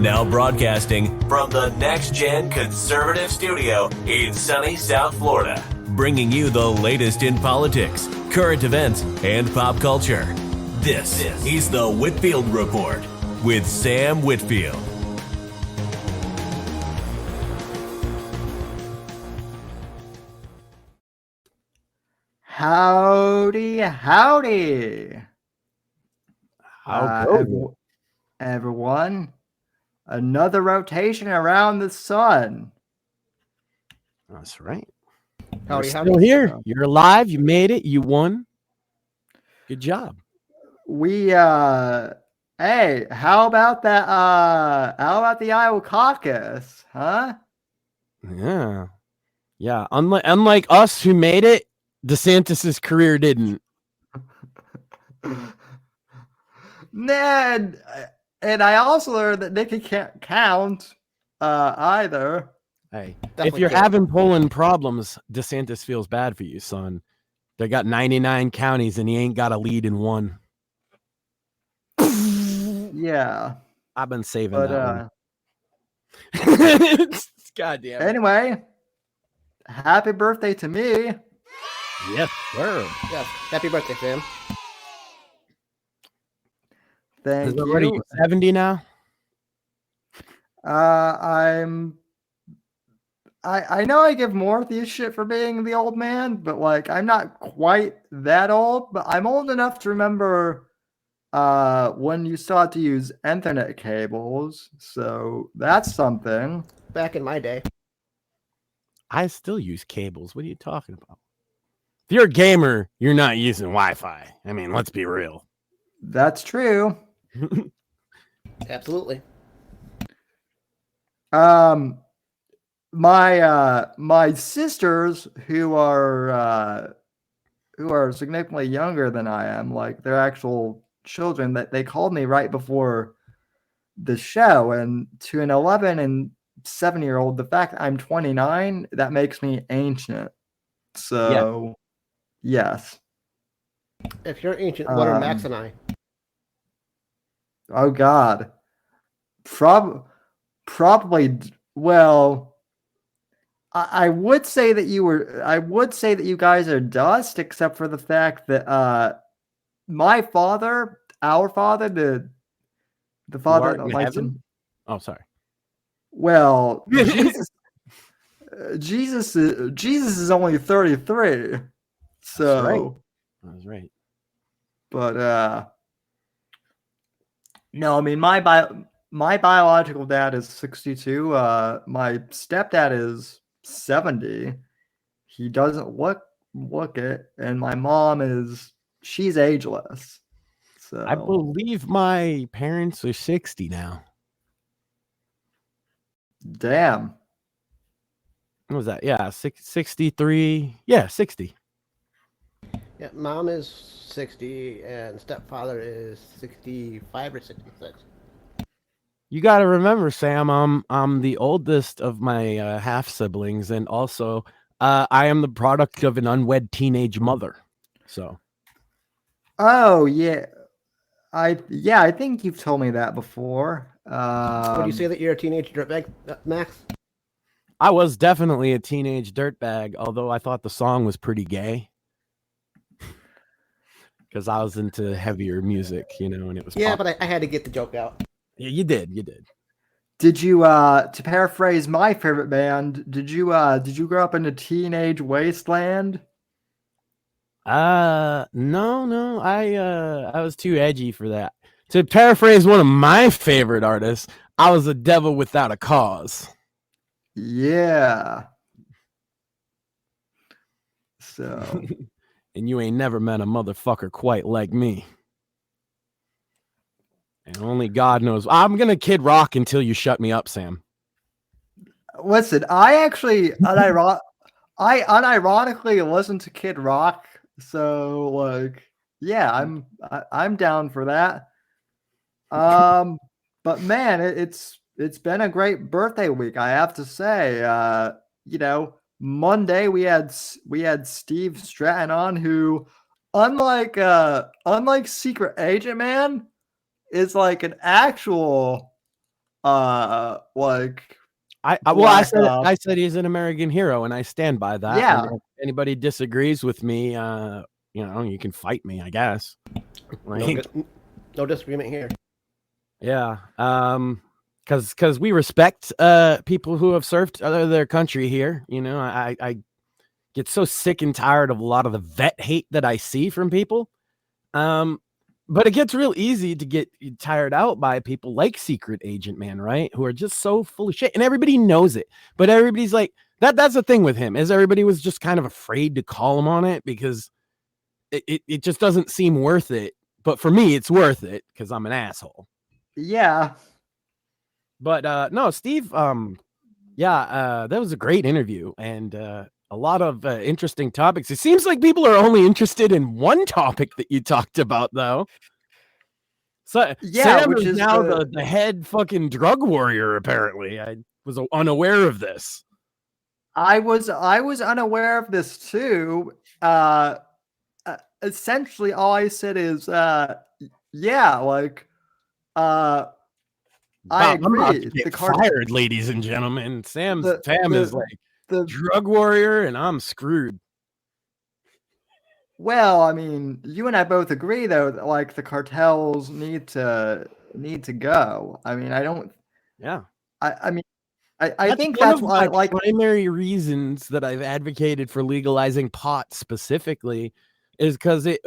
Now broadcasting from the Next Gen Conservative Studio in sunny South Florida, bringing you the latest in politics, current events, and pop culture. This is the Whitfield Report with Sam Whitfield. Howdy, howdy. Everyone. Another rotation around the sun. That's right. Howdy, You're howdy. still here. You're alive. You made it. You won. Good job. We hey, how about that how about the Iowa caucus, huh? Yeah. Unlike us who made it, DeSantis's career didn't. Man, and I also learned that Nikki can't count either. Hey, Definitely if you're can't. having polling problems, DeSantis feels bad for you, son. They got 99 counties and he ain't got a lead in one. Yeah. I've been saving But that one. God damn it. anyway, happy birthday to me. Yes, sir. Yes. Happy birthday, Sam. Thank What are you. you, 70 now? I know I give Mortheous shit for being the old man, but like I'm not quite that old, but I'm old enough to remember when you still had to use Ethernet cables, so that's something. Back in my day. I still use cables. What are you talking about? If you're a gamer, you're not using Wi-Fi. I mean, let's be real. That's true. Absolutely. My sisters who are significantly younger than I am, like they're actual children, that they called me right before the show, and to an 11 and 7-year-old, the fact that I'm 29, that makes me ancient. So yes. If you're ancient, what are Max and I? Oh God. Probably. Well, I would say that you guys are dust, except for the fact that our father, the father in of my heaven? son. Oh, sorry. Well, Jesus is only 33. So That's right. But no, I mean my biological dad is 62. My stepdad is 70. He doesn't look it, and my mom she's ageless. So I believe my parents are 60 now. damn. What was that? Yeah, 63. Yeah, 60. Yeah, mom is 60 and stepfather is 65 or 66. You got to remember, Sam, I'm the oldest of my half siblings, and also I am the product of an unwed teenage mother. So. Oh yeah. I think you've told me that before. Would you say that you're a teenage dirtbag, Max? I was definitely a teenage dirtbag, although I thought the song was pretty gay. Because I was into heavier music, and it was Yeah, pop. but I had to get the joke out. Yeah, you did. Did you to paraphrase my favorite band, did you grow up in a teenage wasteland? No, I was too edgy for that. To paraphrase one of my favorite artists, I was a devil without a cause. Yeah. So And you ain't never met a motherfucker quite like me. And only God knows. I'm gonna Kid Rock until you shut me up, Sam. listen, I actually unironically listen to Kid Rock, so like yeah, I'm down for that. But man, it's been a great birthday week, I have to say. Monday we had Steve Stratton on, who unlike Secret Agent Man is like an actual like well, I black ops. said he's an American hero, and I stand by that. Yeah. And if anybody disagrees with me, you can fight me, I guess. Like, No disagreement here. yeah. Because we respect people who have served their country here. I get so sick and tired of a lot of the vet hate that I see from people. But it gets real easy to get tired out by people like Secret Agent Man, right? Who are just so full of shit, and everybody knows it. But everybody's like, that's the thing with him, is everybody was just kind of afraid to call him on it because it just doesn't seem worth it. But for me, it's worth it because I'm an asshole. Yeah. But no, Steve, that was a great interview, and a lot of interesting topics. It seems like people are only interested in one topic that you talked about, though. So Yeah, Sam which is is now the head fucking drug warrior, apparently. I was unaware of this. I was unaware of this too. Essentially, all I said is, yeah, like, I I'm about agree. to get fired, ladies and gentlemen. Sam is like the drug warrior, and I'm screwed. Well, I mean, you and I both agree though that like the cartels need to go. I mean, I don't. Yeah. I mean, I think one that's of why my like primary reasons that I've advocated for legalizing pot specifically is because it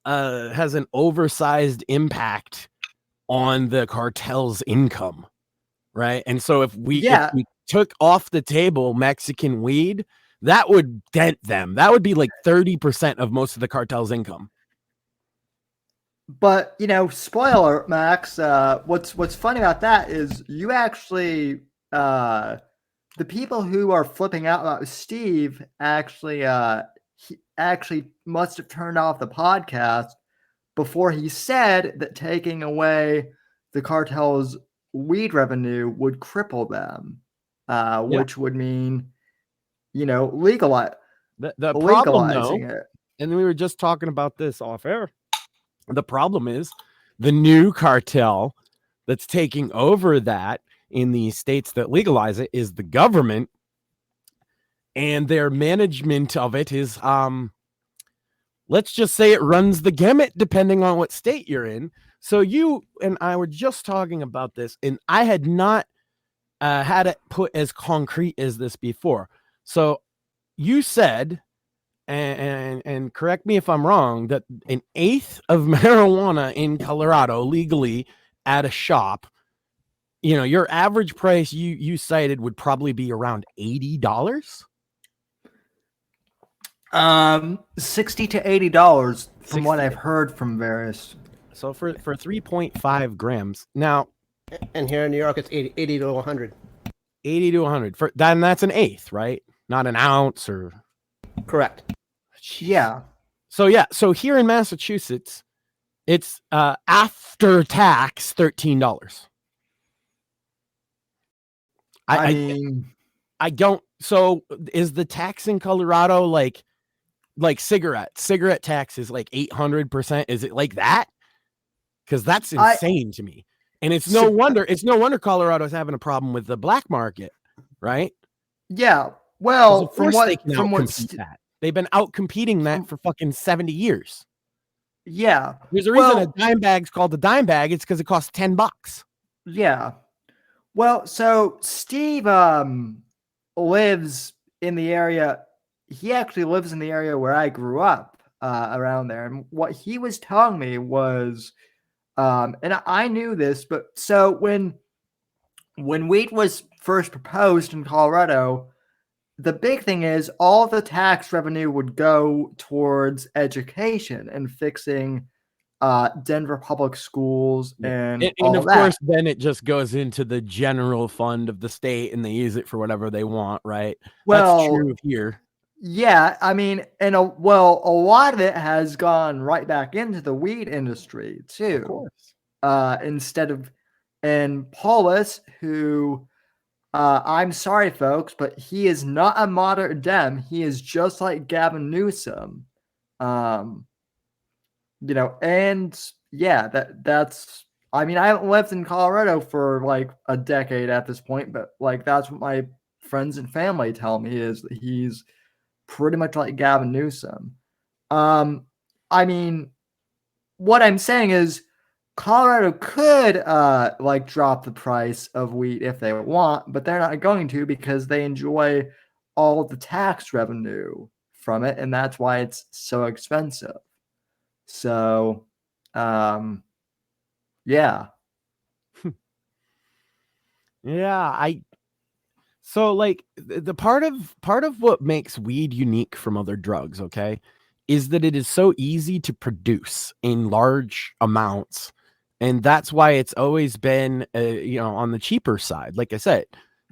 has an oversized impact on the cartel's income, right? And so if we took off the table Mexican weed, that would dent them. That would be like 30% of most of the cartel's income. But spoiler, Max. What's funny about that is you actually, the people who are flipping out about Steve actually, he actually must have turned off the podcast before he said that taking away the cartel's weed revenue would cripple them, which would mean, legalizing it. And we were just talking about this off air. The problem is the new cartel that's taking over that in the states that legalize it is the government, and their management of it is, let's just say it runs the gamut depending on what state you're in. So you and I were just talking about this, and I had not had it put as concrete as this before. So you said, and correct me if I'm wrong, that an eighth of marijuana in Colorado legally at a shop, your average price you cited would probably be around $80. $60 to $80 from what I've heard from various. So for 3.5 grams. Now, and here in New York, it's 80 to 100. 80 to 100. Then that's an eighth, right? Not an ounce or. Correct. Yeah. So here in Massachusetts, it's after tax $13. I mean, I don't. So is the tax in Colorado like cigarette tax is like 800%? Is it like that? Because that's insane to me. And it's no wonder Colorado's having a problem with the black market, right? Yeah. Well, from what they've been out competing that for fucking 70 years. Yeah. There's a reason a dime bag's called a dime bag. It's because it costs $10. Yeah. Well, so Steve lives in the area. He actually lives in the area where I grew up, around there. And what he was telling me was, and I knew this, but so when weed was first proposed in Colorado, the big thing is all the tax revenue would go towards education and fixing Denver public schools and of course then it just goes into the general fund of the state and they use it for whatever they want, right? Well, that's true here. Yeah, I mean, and a lot of it has gone right back into the weed industry too. Of course. Instead of, and Paulus, who I'm sorry folks, but he is not a moderate Dem. He is just like Gavin Newsom. And yeah, that's I mean, I haven't lived in Colorado for like a decade at this point, but like that's what my friends and family tell me is that he's pretty much like Gavin Newsom. I mean, what I'm saying is Colorado could like drop the price of wheat if they want, but they're not going to because they enjoy all of the tax revenue from it, and that's why it's so expensive. So, yeah. Yeah, so like the part of what makes weed unique from other drugs, okay, is that it is so easy to produce in large amounts, and that's why it's always been on the cheaper side. Like I said,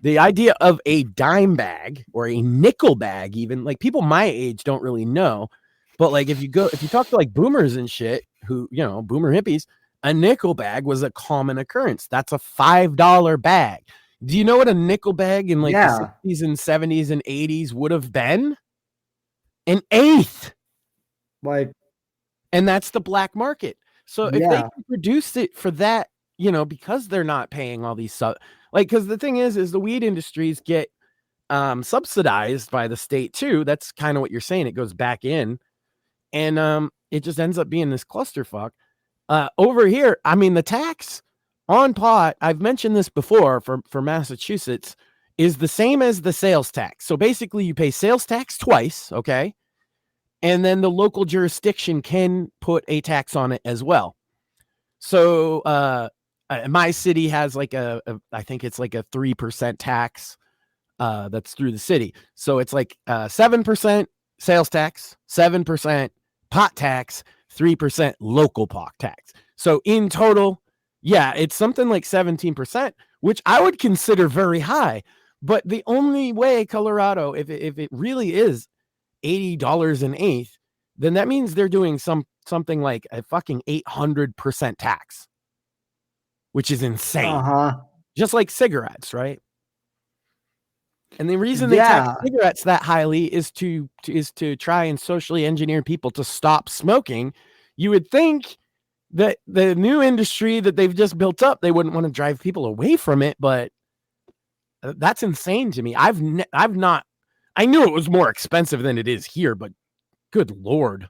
the idea of a dime bag or a nickel bag, even like people my age don't really know, but like if you talk to like boomers and shit who boomer hippies, a nickel bag was a common occurrence. That's a $5 bag. Do you know what a nickel bag in like the 60s and 70s and 80s would have been? An eighth. Like, and that's the black market. So if they can produce it for that, because they're not paying all these because the thing is the weed industries get subsidized by the state too. That's kind of what you're saying. It goes back in, and it just ends up being this clusterfuck. Over here, I mean, the tax on pot, I've mentioned this before for Massachusetts, is the same as the sales tax. So basically you pay sales tax twice, okay? And then the local jurisdiction can put a tax on it as well. So my city has like I think it's like a 3% tax that's through the city. So it's like 7% sales tax, 7% pot tax, 3% local pot tax. So in total, yeah, it's something like 17%, which I would consider very high. But the only way Colorado, if it really is $80 an eighth, then that means they're doing something like a fucking 800% tax, which is insane. Just like cigarettes, right? And the reason they tax cigarettes that highly is to try and socially engineer people to stop smoking. You would think that the new industry that they've just built up, they wouldn't want to drive people away from it, but that's insane to me. I've not. I knew it was more expensive than it is here, but good Lord.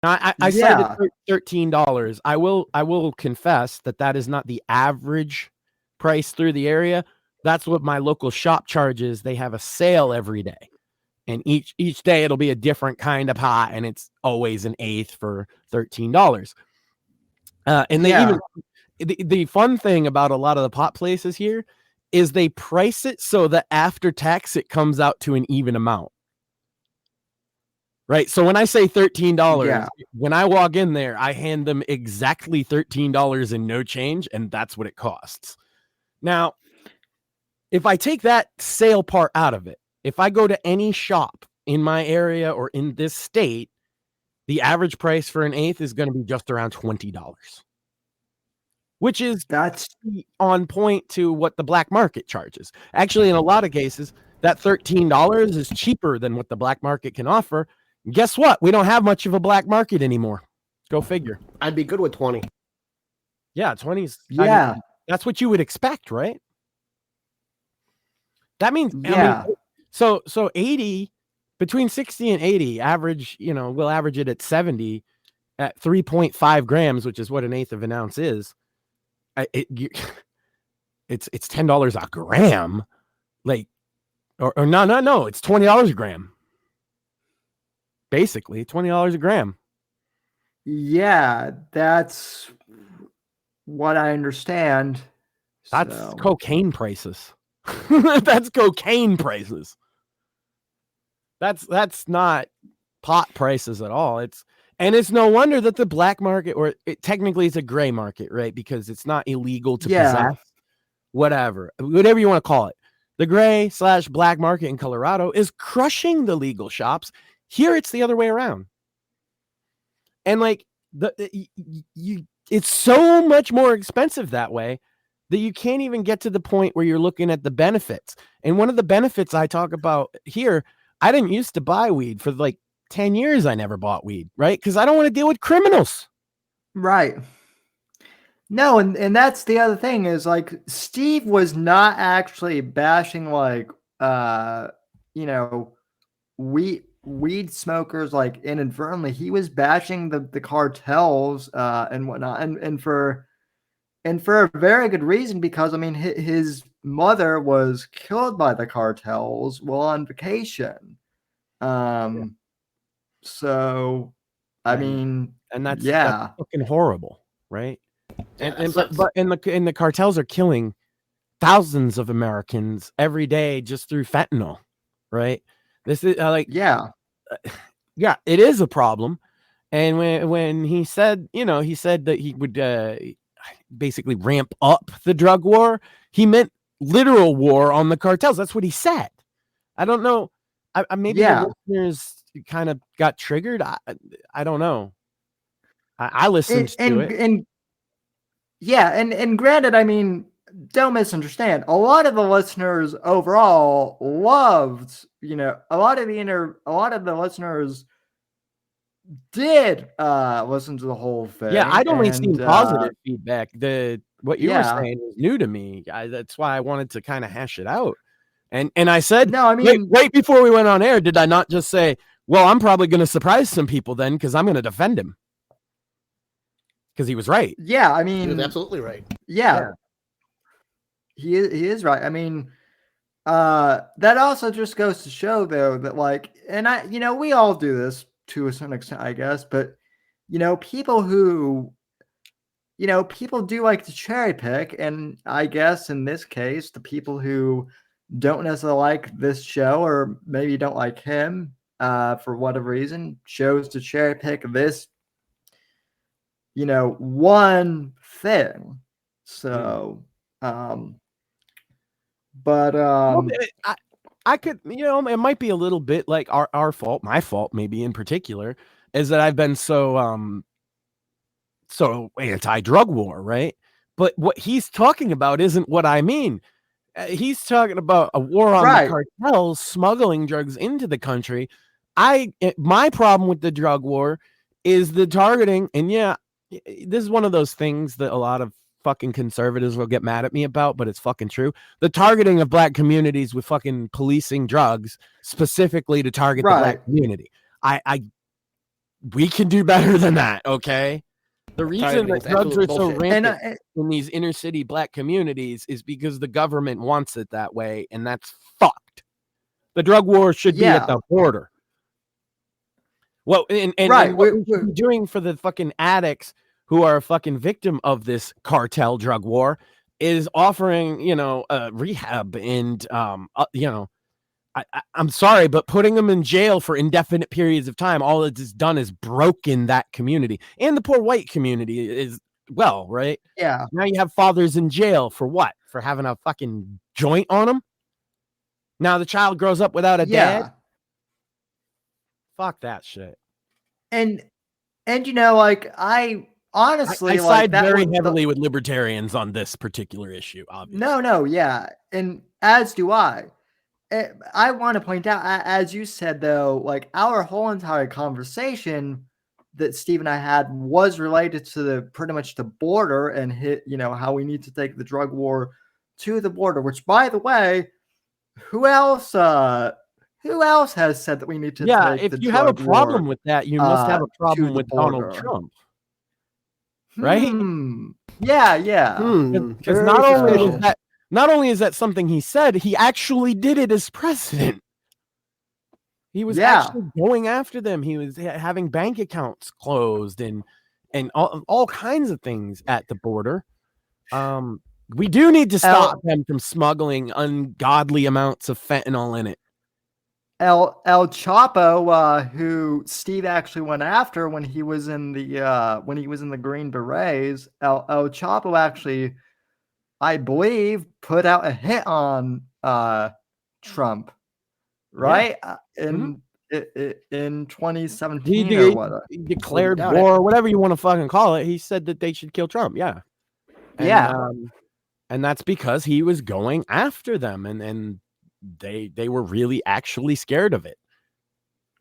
I cited $13. I will confess that is not the average price through the area. That's what my local shop charges. They have a sale every day, and each day it'll be a different kind of pot, and it's always an eighth for $13. And they even the fun thing about a lot of the pot places here is they price it so that after tax it comes out to an even amount. Right. So when I say $13, when I walk in there, I hand them exactly $13 and no change, and that's what it costs. Now, if I take that sale part out of it, if I go to any shop in my area or in this state, the average price for an eighth is going to be just around $20, which is that's on point to what the black market charges. Actually, in a lot of cases, that $13 is cheaper than what the black market can offer. And guess what? We don't have much of a black market anymore. Go figure. I'd be good with 20. Yeah, 20s. I mean, that's what you would expect, right? That means, I mean, so 80, between 60 and 80, average, we'll average it at 70 at 3.5 grams, which is what an eighth of an ounce is. It's $10 a gram, like, or no, it's $20 a gram. Basically, $20 a gram. Yeah, that's what I understand. That's cocaine prices. That's cocaine prices. That's not pot prices at all. It's no wonder that the black market, or technically it's a gray market, right? Because it's not illegal to possess, whatever you want to call it. The gray / black market in Colorado is crushing the legal shops. Here, it's the other way around. And like it's so much more expensive that way that you can't even get to the point where you're looking at the benefits. And one of the benefits I talk about here, I didn't used to buy weed for like 10 years. I never bought weed, right? Because I don't want to deal with criminals. Right. No, and that's the other thing is like Steve was not actually bashing like you know weed smokers like inadvertently. He was bashing the cartels and whatnot, and for a very good reason, because I mean his mother was killed by the cartels while on vacation. So I mean, and that's yeah. fucking horrible, right? Yeah, And that but the cartels are killing thousands of Americans every day just through fentanyl, right? This is Yeah. yeah, it is a problem. And when he said, he said that he would basically ramp up the drug war, he meant literal war on the cartels. That's what he said. I don't know. Maybe the listeners kind of got triggered. I don't know. I listened to it. And yeah, and granted, I mean, don't misunderstand. A lot of the listeners overall loved, a lot of the listeners did listen to the whole thing. Yeah, I'd only seen positive feedback. What you were Yeah. saying was new to me. That's why I wanted to kind of hash it out. And I said, No, I mean, right before we went on air, did I not just say, well, I'm probably going to surprise some people then because I'm going to defend him? Because he was right. Yeah, I mean, he was absolutely right. Yeah. He is right. I mean, that also just goes to show though that like, and we all do this to a certain extent, I guess, but people do like to cherry pick, and I guess in this case, the people who don't necessarily like this show or maybe don't like him for whatever reason chose to cherry pick this one thing. So but I could, it might be a little bit like our fault, my fault maybe in particular, is that I've been so anti-drug war, right? But what he's talking about isn't what I mean. He's talking about a war on the cartels smuggling drugs into the country. My problem with the drug war is the targeting, and this is one of those things that a lot of fucking conservatives will get mad at me about, but it's fucking true. The targeting of black communities with fucking policing drugs specifically to target the black community. We can do better than that, okay? The reason that drugs are so rampant in these inner city black communities is because the government wants it that way, and that's fucked. The drug war should be at the border. Well, and what we're doing for the fucking addicts who are a fucking victim of this cartel drug war is offering, rehab and, I'm sorry, but putting them in jail for indefinite periods of time, all it has done is broken that community and the poor white community is right? Yeah. Now you have fathers in jail for what? For having a fucking joint on them? Now the child grows up without a dad? Fuck that shit. And I honestly I side very heavily with libertarians on this particular issue, obviously. No, yeah. And as do I. I want to point out, as you said, though, like our whole entire conversation that Steve and I had was related to pretty much the border and how we need to take the drug war to the border, which, by the way, who else has said that we need to take if you have a problem with that, you must have a problem with Donald Trump. Right? Yeah. Because not only is that something he said, he actually did it as president. He was actually going after them. He was having bank accounts closed and all kinds of things at the border. We do need to stop them from smuggling ungodly amounts of fentanyl in it. El Chapo, who Steve actually went after when he was in the Green Berets, El Chapo actually, I believe, put out a hit on Trump, right? In 2017 or what? He declared war, whatever you want to fucking call it. He said that they should kill Trump. Yeah. And that's because he was going after them, and they were really actually scared of it,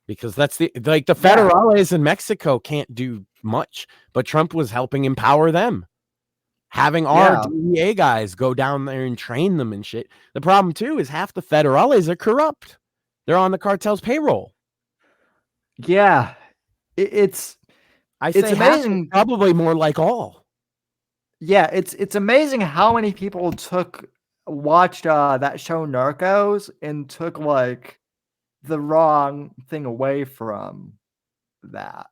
because that's the federales in Mexico can't do much, but Trump was helping empower them. having our Yeah. DEA guys go down there and train them and shit. The problem too is half the federales are corrupt. They're on the cartel's payroll. Yeah. It's It's amazing. Probably more like all. Yeah, it's amazing how many people watched that show Narcos and took like the wrong thing away from that.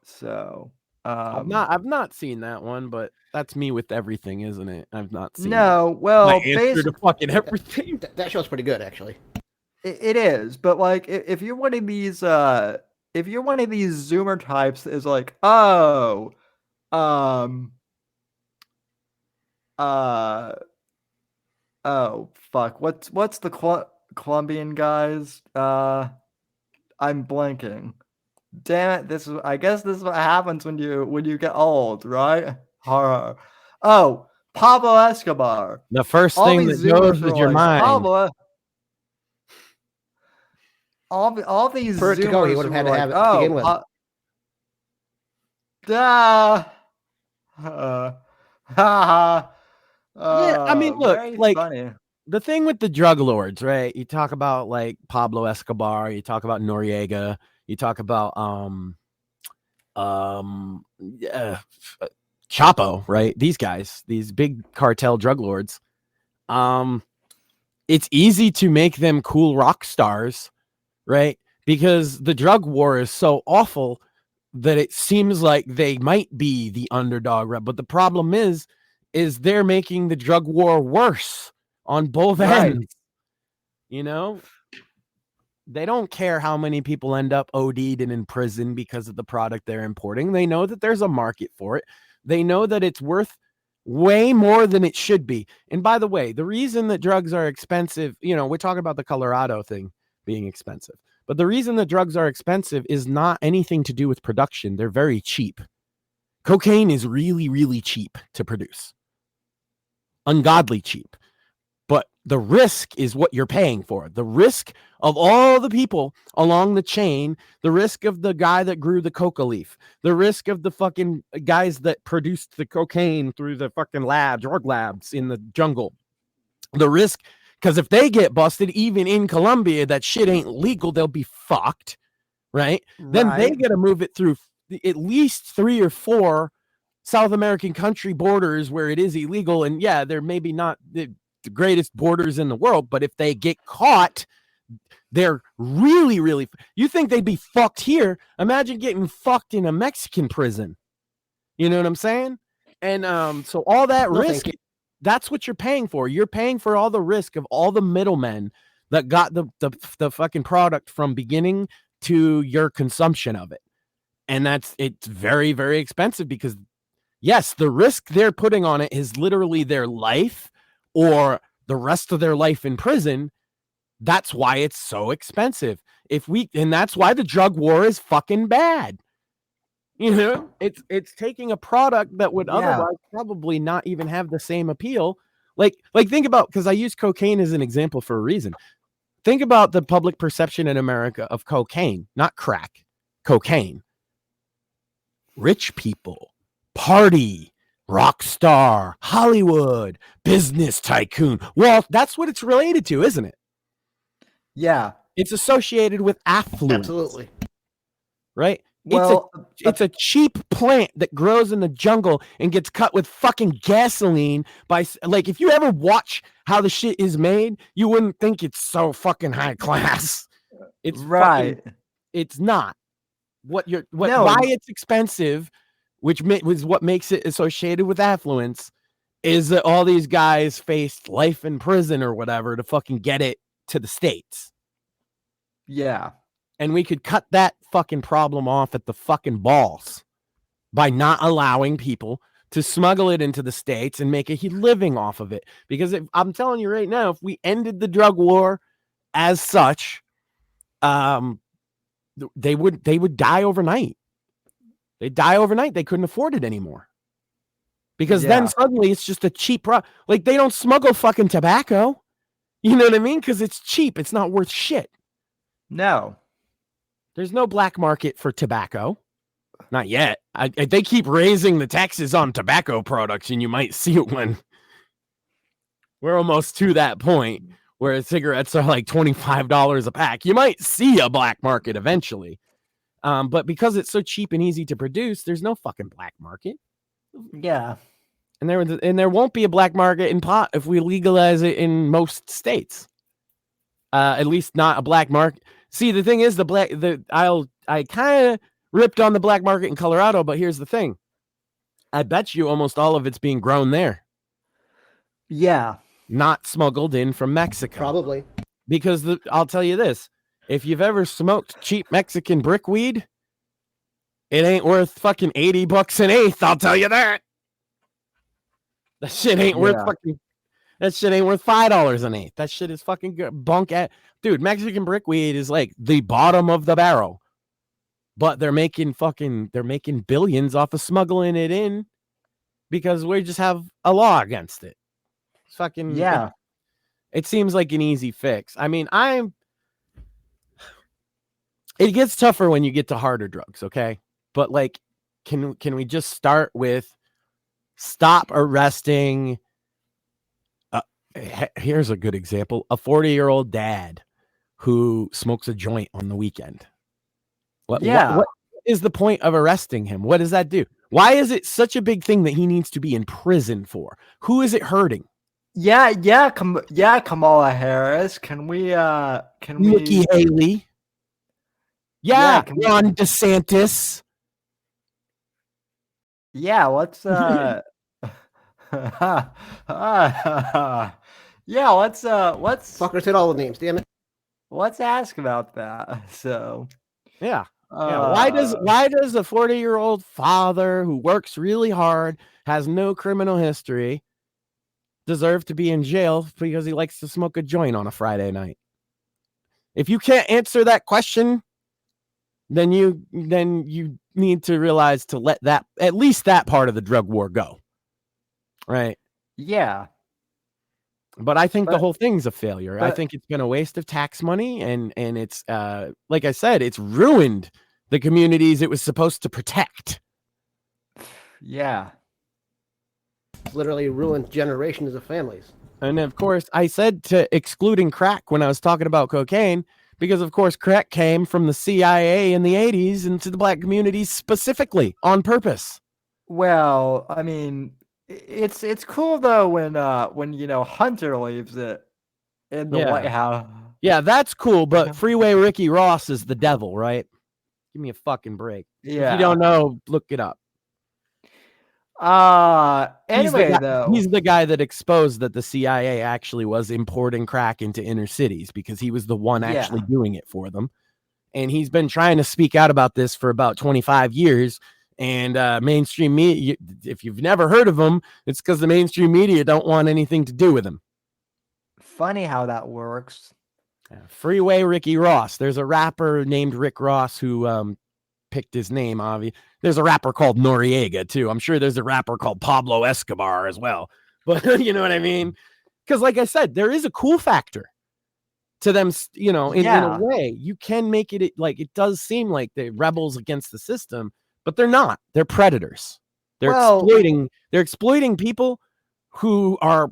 So I've not seen that one, but that's me with everything, isn't it? I've not seen no, my well, answer to fucking everything. That show's pretty good, actually. it is, but like if you're one of these Zoomer types that is like, oh, oh fuck, what's the Colombian guys? I'm blanking. Damn it! I guess this is what happens when you get old, right? Horror. Oh, Pablo Escobar. The first All thing these that goes Zoomers with are your like, mind. Pablo. All these For it to go, he Zoomers would have had were to like, have it to begin with. Yeah, I mean, look, very like funny. the thing with the drug lords, right? You talk about like Pablo Escobar, you talk about Noriega, you talk about Chapo, right? These guys, these big cartel drug lords. It's easy to make them cool rock stars, right? Because the drug war is so awful that it seems like they might be the underdog, right? But the problem is they're making the drug war worse on both ends. You know, they don't care how many people end up OD'd and in prison because of the product they're importing. They know that there's a market for it. They know that it's worth way more than it should be. And by the way, the reason that drugs are expensive, you know, we're talking about the Colorado thing being expensive, but the reason that drugs are expensive is not anything to do with production. They're very cheap. Cocaine is really, really cheap to produce. Ungodly cheap. But the risk is what you're paying for. The risk of all the people along the chain, the risk of the guy that grew the coca leaf, the risk of the fucking guys that produced the cocaine through the fucking drug labs in the jungle. The risk, because if they get busted, even in Colombia, that shit ain't legal, they'll be fucked, right? Then they got to move it through at least 3 or 4 South American country borders where it is illegal. And yeah, they're maybe not the greatest borders in the world, but if they get caught, they're really, really, you think they'd be fucked here? Imagine getting fucked in a Mexican prison. You know what I'm saying? And so all that risk, that's what you're paying for. You're paying for all the risk of all the middlemen that got the fucking product from beginning to your consumption of it. And it's very, very expensive because yes, the risk they're putting on it is literally their life or the rest of their life in prison. That's why it's so expensive. And that's why the drug war is fucking bad. You know, it's taking a product that would otherwise probably not even have the same appeal. Like think about, because I use cocaine as an example for a reason. Think about the public perception in America of cocaine, not crack, cocaine. Rich people, party, rock star, Hollywood, business tycoon. Well, that's what it's related to, isn't it? Yeah. It's associated with affluence. Absolutely. Right? Well, it's a cheap plant that grows in the jungle and gets cut with fucking gasoline by, like, if you ever watch how the shit is made, you wouldn't think it's so fucking high class. It's right. It's not. Why it's expensive, which was what makes it associated with affluence, is that all these guys faced life in prison or whatever to fucking get it to the States. Yeah. And we could cut that fucking problem off at the fucking balls by not allowing people to smuggle it into the States and make a living off of it. Because I'm telling you right now, if we ended the drug war as such, they would die overnight. They'd die overnight. They couldn't afford it anymore. Because then suddenly it's just a cheap like they don't smuggle fucking tobacco. You know what I mean? Because it's cheap. It's not worth shit. No. There's no black market for tobacco. Not yet. They keep raising the taxes on tobacco products, and you might see it when we're almost to that point where cigarettes are like $25 a pack. You might see a black market eventually. But because it's so cheap and easy to produce, there's no fucking black market. Yeah. And there won't be a black market in pot if we legalize it in most states. At least not a black market. See, the thing is, I kind of ripped on the black market in Colorado, but here's the thing. I bet you almost all of it's being grown there. Yeah. Not smuggled in from Mexico. Probably. Because I'll tell you this. If you've ever smoked cheap Mexican brickweed, it ain't worth fucking $80 an eighth, I'll tell you that. That shit ain't worth $5 an eighth. That shit is fucking good. Dude, Mexican brickweed is like the bottom of the barrel. But they're making billions off of smuggling it in because we just have a law against it. It's fucking yeah. It seems like an easy fix. I mean, it gets tougher when you get to harder drugs, okay? But like, can we just start with stop arresting? Here's a good example: a 40-year-old dad who smokes a joint on the weekend. What is the point of arresting him? What does that do? Why is it such a big thing that he needs to be in prison for? Who is it hurting? Yeah, Kamala Harris. Can we Nikki Haley? Yeah, Ron DeSantis. Yeah, let's let's Fucker said all the names, damn it. Let's ask about that. So yeah. Why does a 40-year-old father who works really hard, has no criminal history, deserve to be in jail because he likes to smoke a joint on a Friday night? If you can't answer that question, then you need to realize to let at least that part of the drug war go. Right? Yeah. But I think the whole thing's a failure. I think it's been a waste of tax money, and it's like I said, it's ruined the communities it was supposed to protect. Yeah. It's literally ruined generations of families. And of course, I said to excluding crack when I was talking about cocaine, because of course crack came from the CIA in the 80s into the black communities specifically on purpose. Well, I mean, it's cool though when Hunter leaves it in the White House. Yeah, that's cool, but Freeway Ricky Ross is the devil, right? Give me a fucking break. Yeah. If you don't know, look it up. Anyway, he's the guy that exposed that the CIA actually was importing crack into inner cities because he was the one actually doing it for them. And he's been trying to speak out about this for about 25 years. And mainstream media, if you've never heard of him, it's because the mainstream media don't want anything to do with him. Funny how that works. Freeway Ricky Ross. There's a rapper named Rick Ross who picked his name, obviously. There's a rapper called Noriega, too. I'm sure there's a rapper called Pablo Escobar as well. But you know what I mean? Because like I said, there is a cool factor to them, in a way. You can make it like it does seem like they're rebels against the system, but they're not. They're predators. They're exploiting people who are,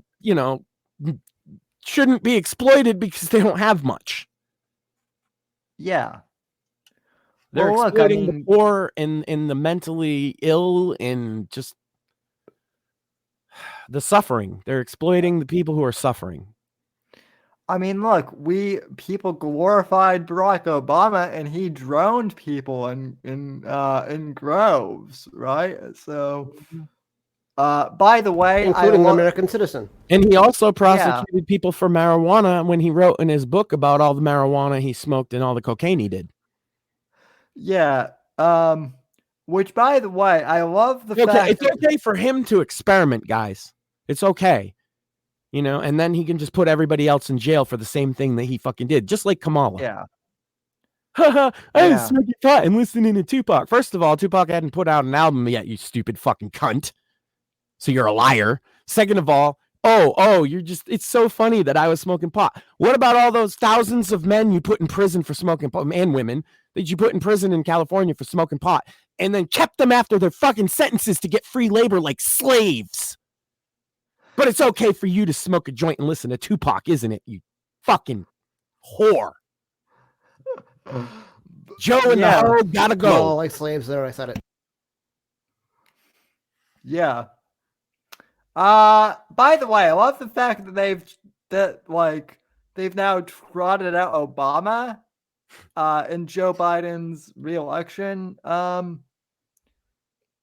shouldn't be exploited because they don't have much. Yeah. They're exploiting the poor and the mentally ill and just the suffering. They're exploiting the people who are suffering. I mean, look, people glorified Barack Obama, and he droned people in groves, right? So, by the way, including an American citizen, and he also prosecuted people for marijuana when he wrote in his book about all the marijuana he smoked and all the cocaine he did. Yeah. Which, by the way, I love the fact it's okay for him to experiment, guys. It's okay. And then he can just put everybody else in jail for the same thing that he fucking did, just like Kamala. Yeah. I was smoking pot and listening to Tupac. First of all, Tupac hadn't put out an album yet, you stupid fucking cunt. So you're a liar. Second of all, it's so funny that I was smoking pot. What about all those thousands of men you put in prison for smoking pot, and women that you put in prison in California for smoking pot? and then kept them after their fucking sentences to get free labor like slaves. But it's okay for you to smoke a joint and listen to Tupac, isn't it? You fucking whore. Joe and the hoe gotta Oh, go. like slaves there, I said it. Yeah. By the way, I love the fact that they've now trotted out Obama in Joe Biden's re-election. I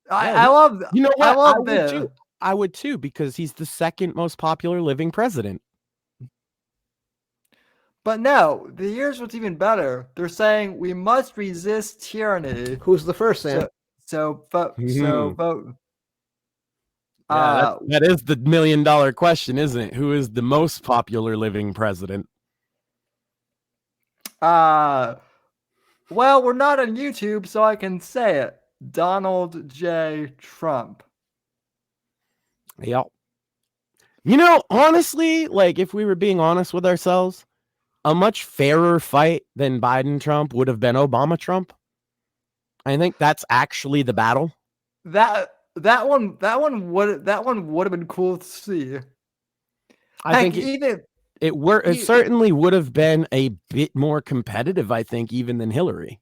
love, You know what? I love this. I would too, because he's the second most popular living president. But no, here's what's even better. They're saying we must resist tyranny. Who's the first, Sam? So vote. Yeah, that is the $1 million question, isn't it? Who is the most popular living president? Well, we're not on YouTube, so I can say it. Donald J. Trump. Yep. You know, honestly, like if we were being honest with ourselves, a much fairer fight than Biden-Trump would have been Obama-Trump. I think that's actually the battle. That one would have been cool to see. I think it certainly would have been a bit more competitive, I think, even than Hillary.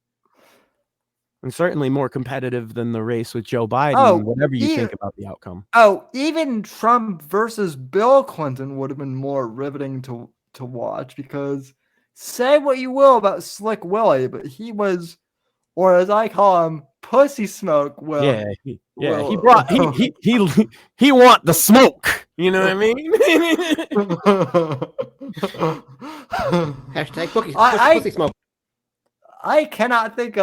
And certainly more competitive than the race with Joe Biden, whatever you think about the outcome. Oh, even Trump versus Bill Clinton would have been more riveting to watch, because say what you will about Slick Willie, but he was, or as I call him, Pussy Smoke Will. He want the smoke. You know what I mean? Hashtag pussy smoke. I cannot think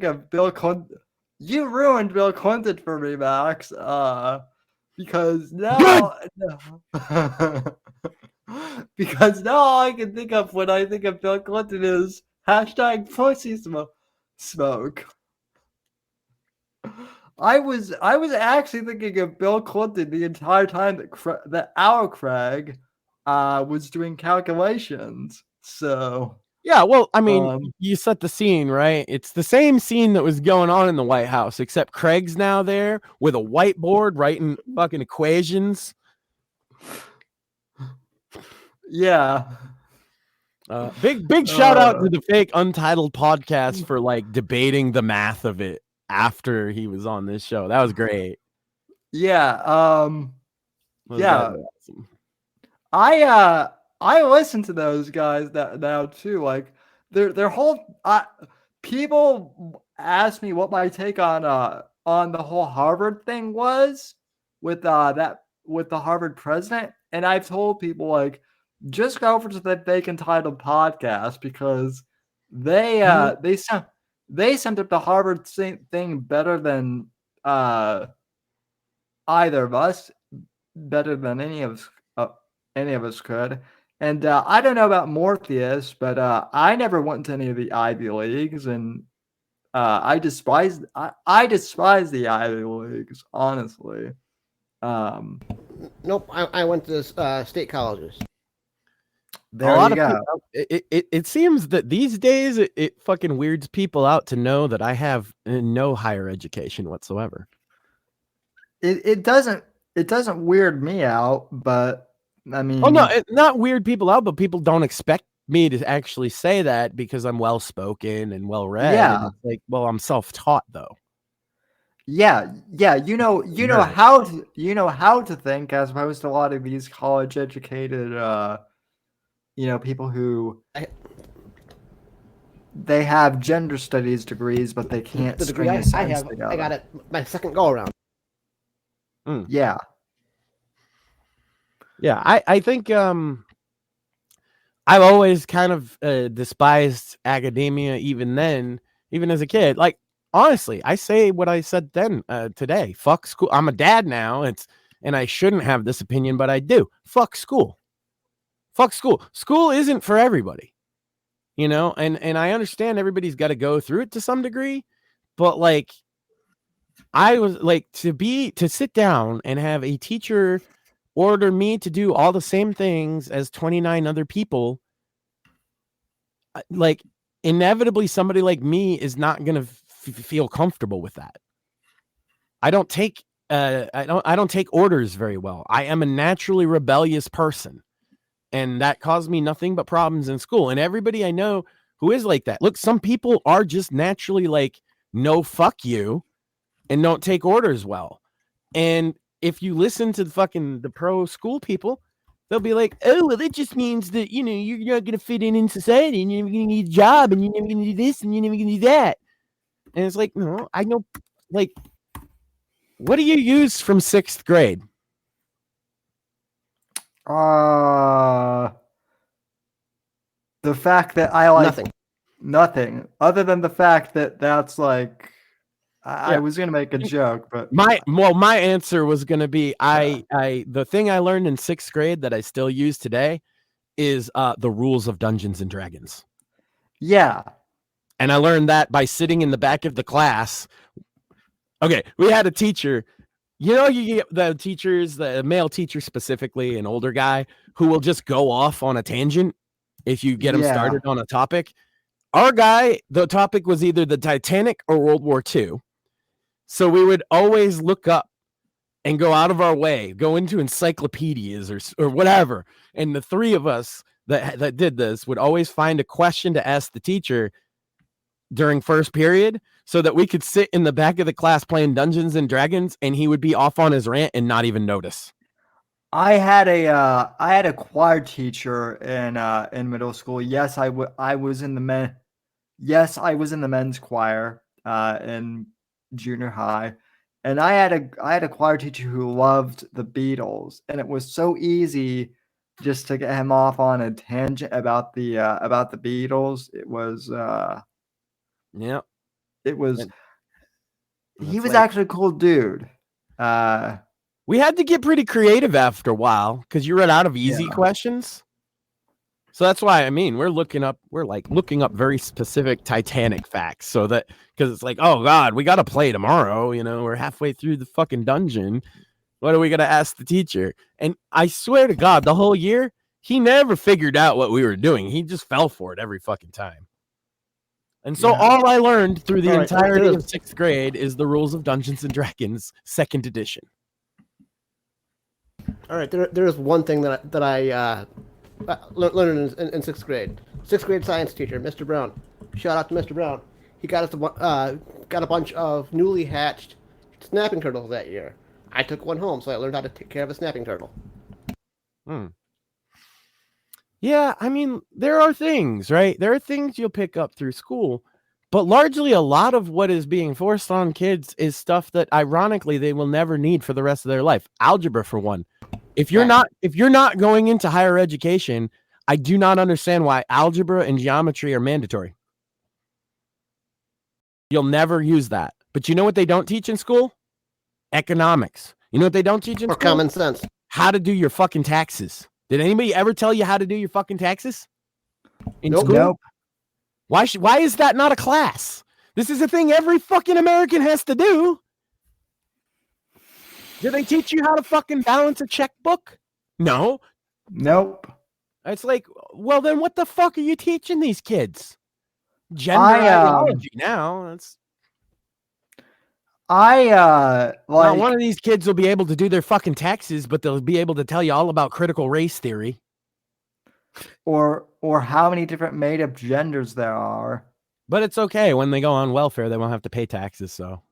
of Bill Clinton. You ruined Bill Clinton for me, Max. Because now all I can think of when I think of Bill Clinton is hashtag pussy smoke. I was actually thinking of Bill Clinton the entire time that our Craig was doing calculations. So yeah, well, I mean, you set the scene, right? It's the same scene that was going on in the White House, except Craig's now there with a whiteboard writing fucking equations. Yeah. Big shout out to the fake Untitled podcast for like debating the math of it after he was on this show. That was great. Yeah. Awesome. I listen to those guys now too. Like their whole people ask me what my take on the whole Harvard thing was with the Harvard president, and I've told people like just go over to that fake Entitled podcast, because they summed up the Harvard thing better than either of us, better than any of us could. And I don't know about Mortheous, but I never went to any of the Ivy Leagues, and I despise the Ivy Leagues, honestly. Nope, I went to state colleges. There you go. It seems that these days it fucking weirds people out to know that I have no higher education whatsoever. It doesn't weird me out, but I mean, oh no, it not weird people out, but people don't expect me to actually say that because I'm well spoken and well read. Yeah, and it's like, well, I'm self-taught though. Yeah, you know how to think, as opposed to a lot of these college educated people who they have gender studies degrees, but they can't the string degree a sentence I have, together. I got it my second go around. Yeah. Yeah, I think I've always kind of despised academia even as a kid. Like, honestly, I say what I said then today. Fuck school. I'm a dad now. And I shouldn't have this opinion, but I do. Fuck school. Fuck school. School isn't for everybody. You know, and I understand everybody's got to go through it to some degree, but like I was like to sit down and have a teacher order me to do all the same things as 29 other people. Like inevitably somebody like me is not going to feel comfortable with that. I don't take orders very well. I am a naturally rebellious person, and that caused me nothing but problems in school. And everybody I know who is like that. Look, some people are just naturally like, no, fuck you, and don't take orders well. And if you listen to the pro school people, they'll be like, oh, well, that just means that, you're not going to fit in society, and you're never going to get a job, and you're never going to do this, and you're never going to do that. And it's like, no, I know, like, what do you use from 6th grade? The fact that I like nothing other than the fact that that's like, I was going to make a joke, but my answer was going to be, the thing I learned in 6th grade that I still use today is the rules of Dungeons and Dragons. Yeah. And I learned that by sitting in the back of the class. Okay, we had a teacher, you get the teachers, the male teacher specifically, an older guy who will just go off on a tangent if you get him started on a topic. Our guy, the topic was either the Titanic or World War II. So we would always look up and go out of our way, go into encyclopedias or whatever. And the three of us that did this would always find a question to ask the teacher during first period so that we could sit in the back of the class playing Dungeons and Dragons, and he would be off on his rant and not even notice. I had a choir teacher in middle school. Yes, I was in the men's choir in junior high, and I had a choir teacher who loved the Beatles, and it was so easy just to get him off on a tangent about the Beatles. It was he was actually a cool dude. We had to get pretty creative after a while because you run out of easy questions. So that's why, we're looking up very specific Titanic facts so that, because it's like, oh God, we got to play tomorrow. We're halfway through the fucking dungeon. What are we going to ask the teacher? And I swear to God, the whole year, he never figured out what we were doing. He just fell for it every fucking time. And so all I learned through the entirety of 6th grade is the rules of Dungeons and Dragons, 2nd edition. All right, there is one thing that I learned in 6th grade. 6th grade science teacher, Mr. Brown. Shout out to Mr. Brown. He got us got a bunch of newly hatched snapping turtles that year. I took one home, so I learned how to take care of a snapping turtle. Yeah, there are things, right? There are things you'll pick up through school, but largely a lot of what is being forced on kids is stuff that ironically they will never need for the rest of their life. Algebra, for one. If you're not going into higher education, I do not understand why algebra and geometry are mandatory. You'll never use that. But you know what they don't teach in school? Economics. You know what they don't teach in school? Common sense. How to do your fucking taxes. Did anybody ever tell you how to do your fucking taxes in school? Nope. Why is that not a class? This is a thing every fucking American has to do. Do they teach you how to fucking balance a checkbook? No. Nope. It's like, well, then what the fuck are you teaching these kids? Gender ideology now. That's like now, one of these kids will be able to do their fucking taxes, but they'll be able to tell you all about critical race theory. Or how many different made-up genders there are. But it's okay. When they go on welfare, they won't have to pay taxes, so.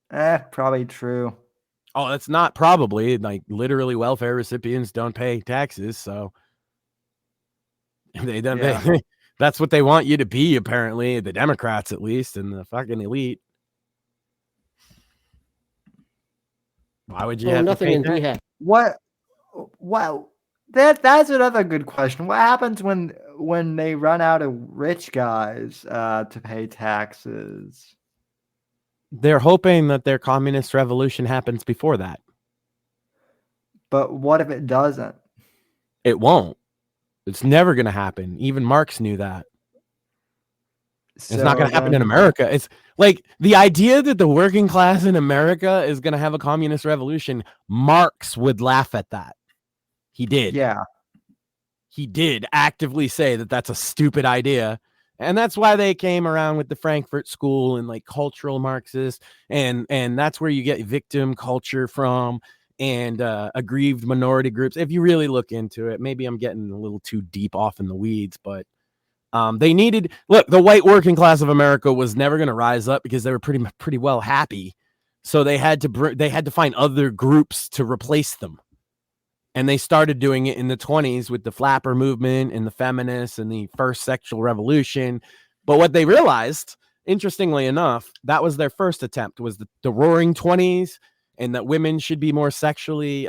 Probably true. Oh, that's not probably. Like, literally, welfare recipients don't pay taxes, so. They don't pay. That's what they want you to be, apparently. The Democrats, at least, and the fucking elite. Why would you have nothing to pay in tax? What? Wow. That's another good question. What happens when they run out of rich guys to pay taxes? They're hoping that their communist revolution happens before that. But what if it doesn't? It won't. It's never going to happen. Even Marx knew that. It's not going to happen in America. It's like the idea that the working class in America is going to have a communist revolution. Marx would laugh at that. He did. Yeah. He did actively say that that's a stupid idea. And that's why they came around with the Frankfurt School and like cultural Marxists, and that's where you get victim culture from, and aggrieved minority groups. If you really look into it, maybe I'm getting a little too deep off in the weeds, but they needed, look, the white working class of America was never going to rise up because they were pretty well happy. So they had to find other groups to replace them. And they started doing it in the 20s with the flapper movement and the feminists and the first sexual revolution. But what they realized, interestingly enough, that was their first attempt, was the roaring 20s, and that women should be more sexually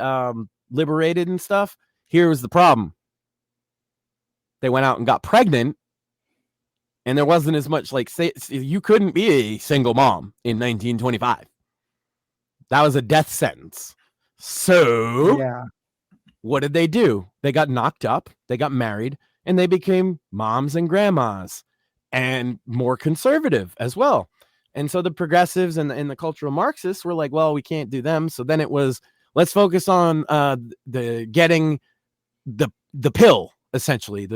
liberated and stuff. Here was the problem. They went out and got pregnant, and there wasn't as much, like, say, you couldn't be a single mom in 1925. That was a death sentence. So Yeah. what did they do? They got knocked up, they got married, and they became moms and grandmas, and more conservative as well. And so the progressives and the cultural Marxists were like, well, we can't do them. So then it was, let's focus on getting the pill, essentially.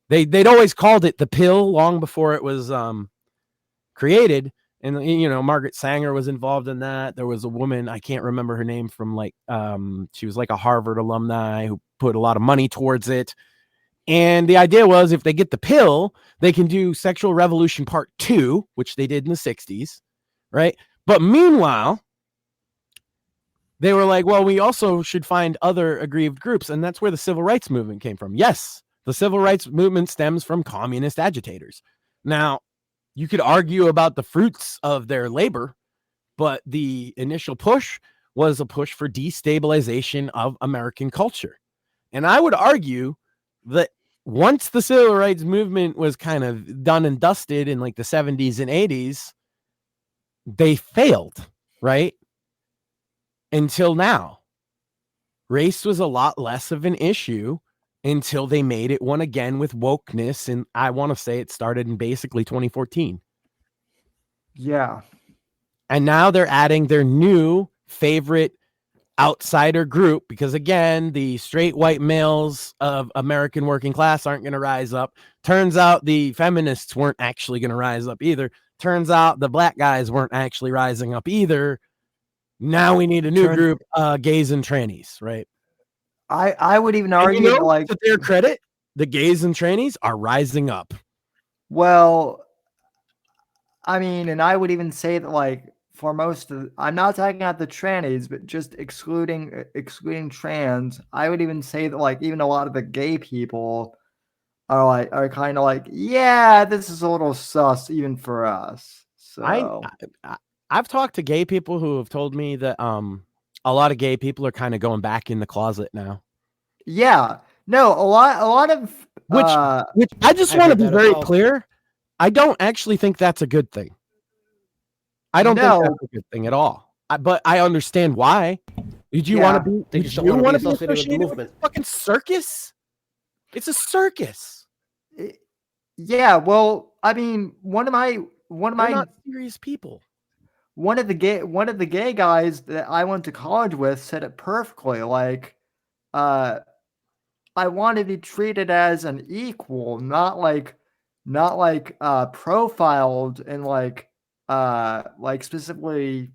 They'd always called it the pill long before it was created. And, you know, Margaret Sanger was involved in that. There was a woman, I can't remember her name, from like, she was like a Harvard alumni who put a lot of money towards it. And the idea was, if they get the pill, they can do Sexual Revolution Part 2, which they did in the 60s, right? But meanwhile, they were like, well, we also should find other aggrieved groups. And that's where the civil rights movement came from. Yes, the civil rights movement stems from communist agitators. Now, you could argue about the fruits of their labor, but the initial push was a push for destabilization of American culture. And I would argue that once the civil rights movement was kind of done and dusted in like the 70s and 80s, they failed, right? Until now. Race was a lot less of an issue until they made it one again with wokeness. And I want to say it started in basically 2014. Yeah. And now they're adding their new favorite outsider group, because again, the straight white males of American working class aren't going to rise up. Turns out the feminists weren't actually going to rise up either. Turns out the black guys weren't actually rising up either. Now we need a new group, gays and trannies, right? I would even And argue you know, that, like, to their credit, the gays and trannies are rising up. well, I mean, and I would even say that, like, for most of, I'm not talking about the trannies, but just excluding trans, I would even say that, like, even a lot of the gay people are kind of like, yeah, this is a little sus even for us. So I've talked to gay people who have told me that a lot of gay people are kind of going back in the closet now. yeah, no, a lot of Which I just want to be very well. clear. I don't actually think that's a good thing. I don't think that's a good thing at all. But I understand why. Did you want to be? They Did just you don't want wanna to be be associated with the associated with movement. a fucking circus? It's a circus. yeah. Well, I mean, one of They're my not serious people. one of the gay guys that I went to college with said it perfectly. Like, I want to be treated as an equal, not like profiled and like specifically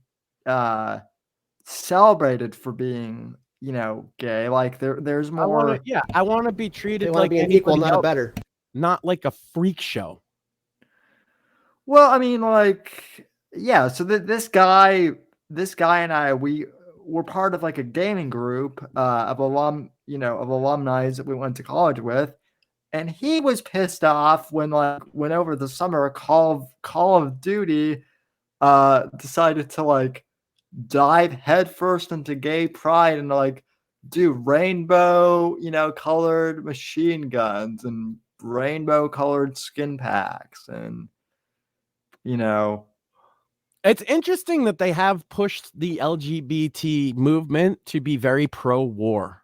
celebrated for being, you know, gay. Like there's more. I want to be treated They want to like be an equal, anybody not a else, better. not like a freak show. Well, I mean, like, yeah. So this guy and I, we were part of like a gaming group of alumni that we went to college with, and he was pissed off when over the summer Call of Duty decided to like dive headfirst into gay pride and like do rainbow, colored machine guns and rainbow colored skin packs and It's interesting that they have pushed the LGBT movement to be very pro-war.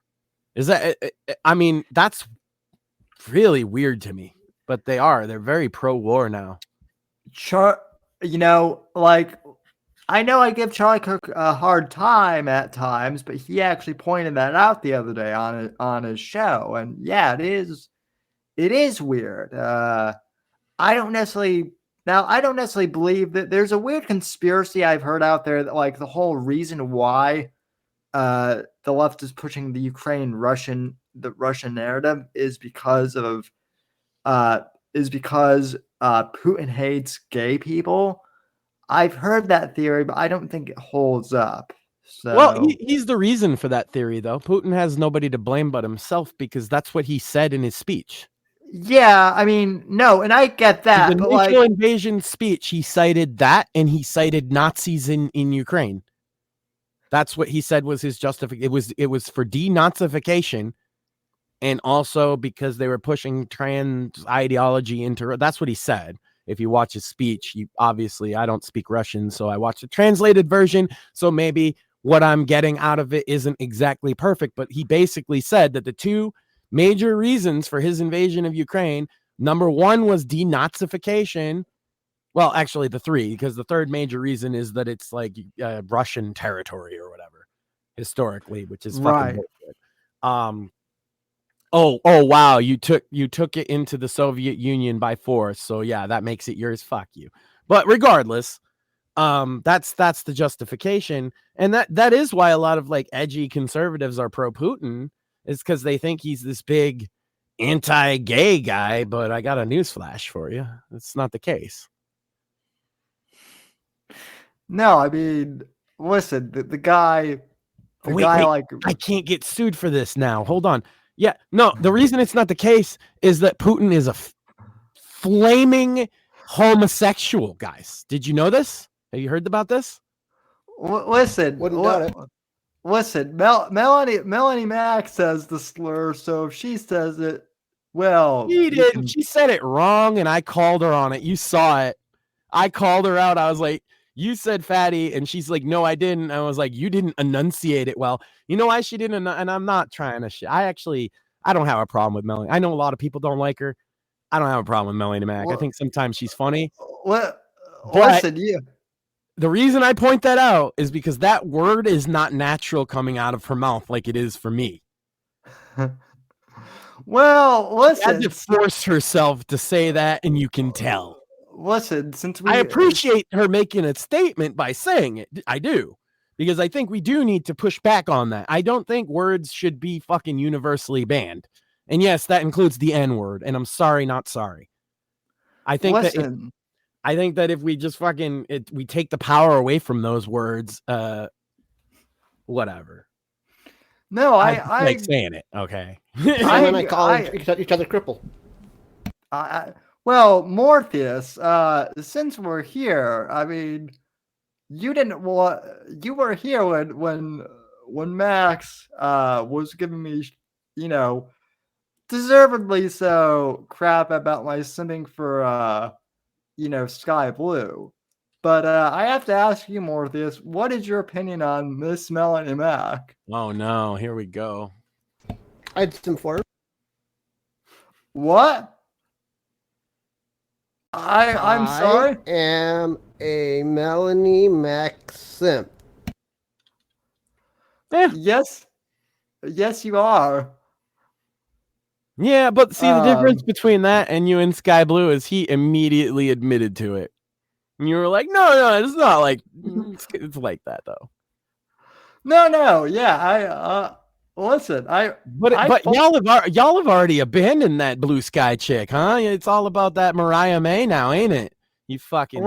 Is that? I mean, that's really weird to me. But they're very pro-war now. like I know I give Charlie Cook a hard time at times, but he actually pointed that out the other day on his show, and yeah, it is weird. I don't necessarily believe that. There's a weird conspiracy I've heard out there that like the whole reason why the left is pushing the Russian narrative is because Putin hates gay people. I've heard that theory, but I don't think it holds up. So, well, he's the reason for that theory, though. Putin has nobody to blame but himself because that's what he said in his speech. Yeah, I mean, no, and I get that. The but initial like, invasion speech, he cited that, and he cited Nazis in Ukraine. That's what he said was his justification. It was for denazification, and also because they were pushing trans ideology into. That's what he said. If you watch his speech, obviously I don't speak Russian, so I watched the translated version. So maybe what I'm getting out of it isn't exactly perfect, but he basically said that the two major reasons for his invasion of Ukraine, number one was denazification. Well, actually the three, because the third major reason is that it's like Russian territory or whatever historically, which is fucking bullshit. Oh wow, you took it into the Soviet Union by force. So yeah, that makes it yours. Fuck you. But regardless, that's the justification. And that is why a lot of like edgy conservatives are pro Putin, is because they think he's this big anti-gay guy. But I got a newsflash for you. It's not the case. No, I mean, listen, the guy Wait, like, I can't get sued for this now. Hold on. Yeah, no, the reason it's not the case is that Putin is a flaming homosexual, guys. Did you know this? Have you heard about this? Listen, Wouldn't doubt it. Listen, Melanie Max says the slur, so if she says it, well, She didn't. She said it wrong, and I called her on it. You saw it. I called her out. I was like, you said fatty, and she's like, no, I didn't. I was like, you didn't enunciate it well. You know why she didn't? And I'm not trying to I don't have a problem with Melanie. I know a lot of people don't like her. I don't have a problem with Melanie Mac. I think sometimes she's funny. Listen, the reason I point that out is because that word is not natural coming out of her mouth like it is for me. Well, listen. She had to force herself to say that, and you can tell. Listen, I appreciate her making a statement by saying it. I do. Because I think we do need to push back on that. I don't think words should be fucking universally banned. And yes, that includes the N-word. And I'm sorry, not sorry. I think that if we just we take the power away from those words, whatever. No, I like saying it. Okay. I call each other cripple. Well, Mortheous, since we're here, I mean, you were here when Max was giving me, deservedly so, crap about my simping for Sky Blue. But I have to ask you, Mortheous, what is your opinion on Miss Melanie Mac? Oh no, here we go. I'd sim for her. What? I'm sorry? I am a Melanie Mac simp. Yes, you are. Yeah, but see, the difference between that and you and Sky Blue is he immediately admitted to it. And you were like, no, it's not like it's like that though. No, yeah, listen, but y'all have already abandoned that Blue Sky chick, huh? It's all about that Mariah May now, ain't it? You fucking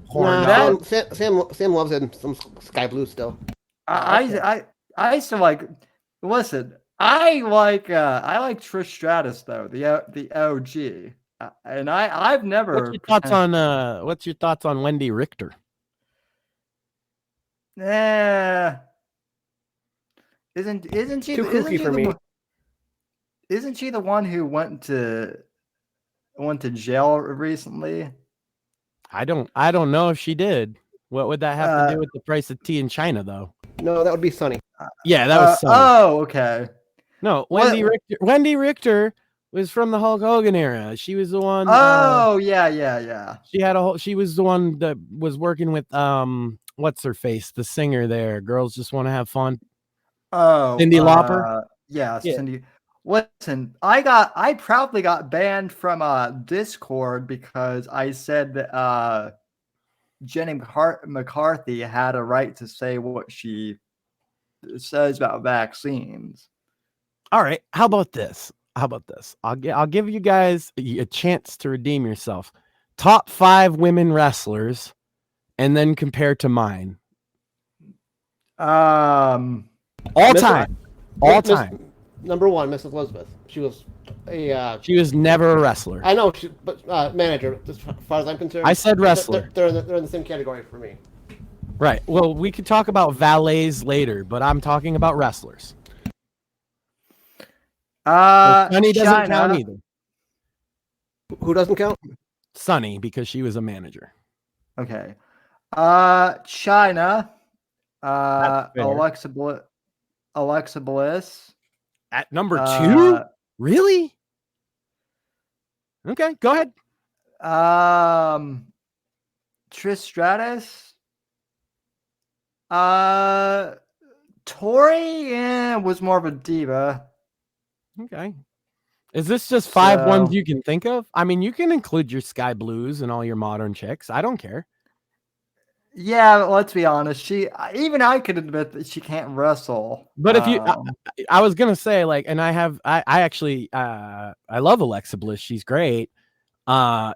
horn. Sam loves him some Sky Blue still. I still like. Listen, I like Trish Stratus though, the OG, and I've never. What's your thoughts on Wendy Richter? Isn't she too kooky for me? Isn't she the one who went to jail recently? I don't know if she did. What would that have to do with the price of tea in China, though? No, that would be Sunny. Yeah, that was Sunny. Oh, okay. No, Wendy Richter was from the Hulk Hogan era. She was the one. Oh, yeah. She was the one that was working with what's her face, the singer there. Girls Just Want to Have Fun. Oh, Cyndi Lauper. Yeah, Cindy. Listen, I proudly got banned from Discord because I said that Jenny McCarthy had a right to say what she says about vaccines. All right. How about this? I'll give you guys a chance to redeem yourself. Top 5 women wrestlers, and then compare to mine. All time. Number 1, Mrs. Elizabeth. She was she was never a wrestler. I know, but manager. As far as I'm concerned, I said wrestler. They're in the same category for me. Right. Well, we could talk about valets later, but I'm talking about wrestlers. Sunny doesn't count either. Who doesn't count? Sunny, because she was a manager. Okay. China. Alexa Bliss. At number 2? Really? Okay, go ahead. Trish Stratus. Tori was more of a diva. Okay. Is this just 5 ones you can think of? I mean, you can include your Sky Blues and all your modern chicks. I don't care. Yeah, but let's be honest. Even I could admit that she can't wrestle. But if you, I was gonna say like, and I actually, I love Alexa Bliss. She's great. The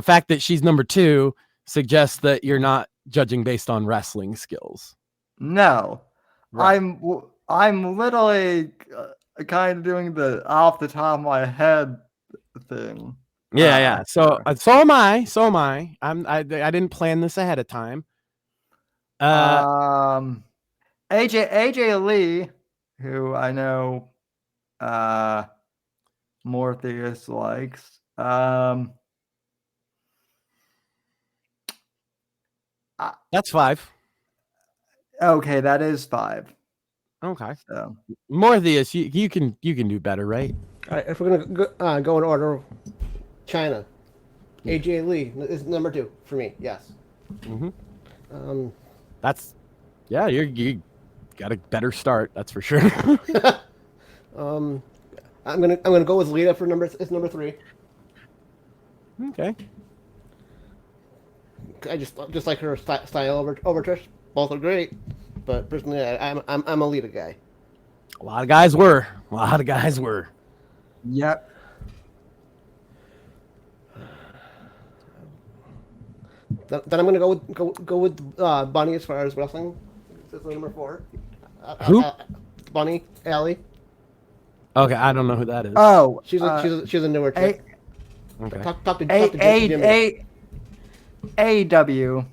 fact that she's number 2 suggests that you're not judging based on wrestling skills. No, Right. I'm literally kind of doing the off the top of my head thing. Yeah. So am I. I didn't plan this ahead of time. AJ Lee, who I know Mortheous likes. That's 5. Okay, that is 5. Okay. So Mortheous, you can do better, right? All right, if we're gonna go in order, China, AJ Lee is number 2 for me. Yes. Mm-hmm. You got a better start. That's for sure. I'm gonna go with Lita for number 3. Okay. I just like her style over Trish. Both are great, but personally, I'm a Lita guy. A lot of guys were. Yep. Then I'm gonna go with Bunny as far as wrestling. This is number 4. Who? Bunny Alley. Okay, I don't know who that is. Oh, She's a newer chick. Okay. Talk to Jimmy. AW.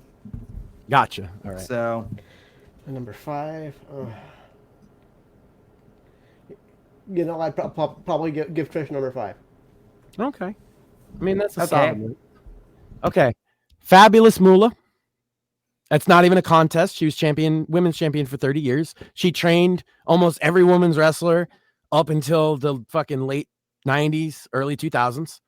Gotcha. All right. So And number 5. I'd probably give Trish number 5. Okay. I mean, that's a Okay. solid one. Okay. Fabulous Moolah. That's not even a contest. She was women's champion for 30 years. She trained almost every women's wrestler up until the fucking late 90s, early 2000s.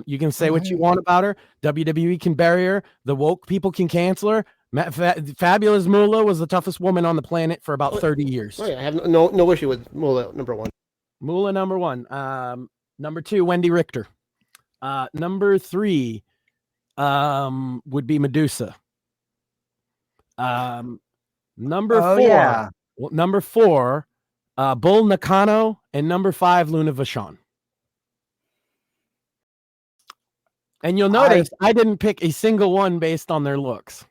You can say what you want about her. WWE can bury her. The woke people can cancel her. Fabulous Moolah was the toughest woman on the planet for about 30 years. Oh yeah, I have no issue with Moolah number 1. Moolah number 1. Number 2, Wendy Richter. Number 3 would be Medusa. Number 4. yeah. Number 4, Bull Nakano, and number 5, Luna Vachon. And you'll notice I didn't pick a single one based on their looks.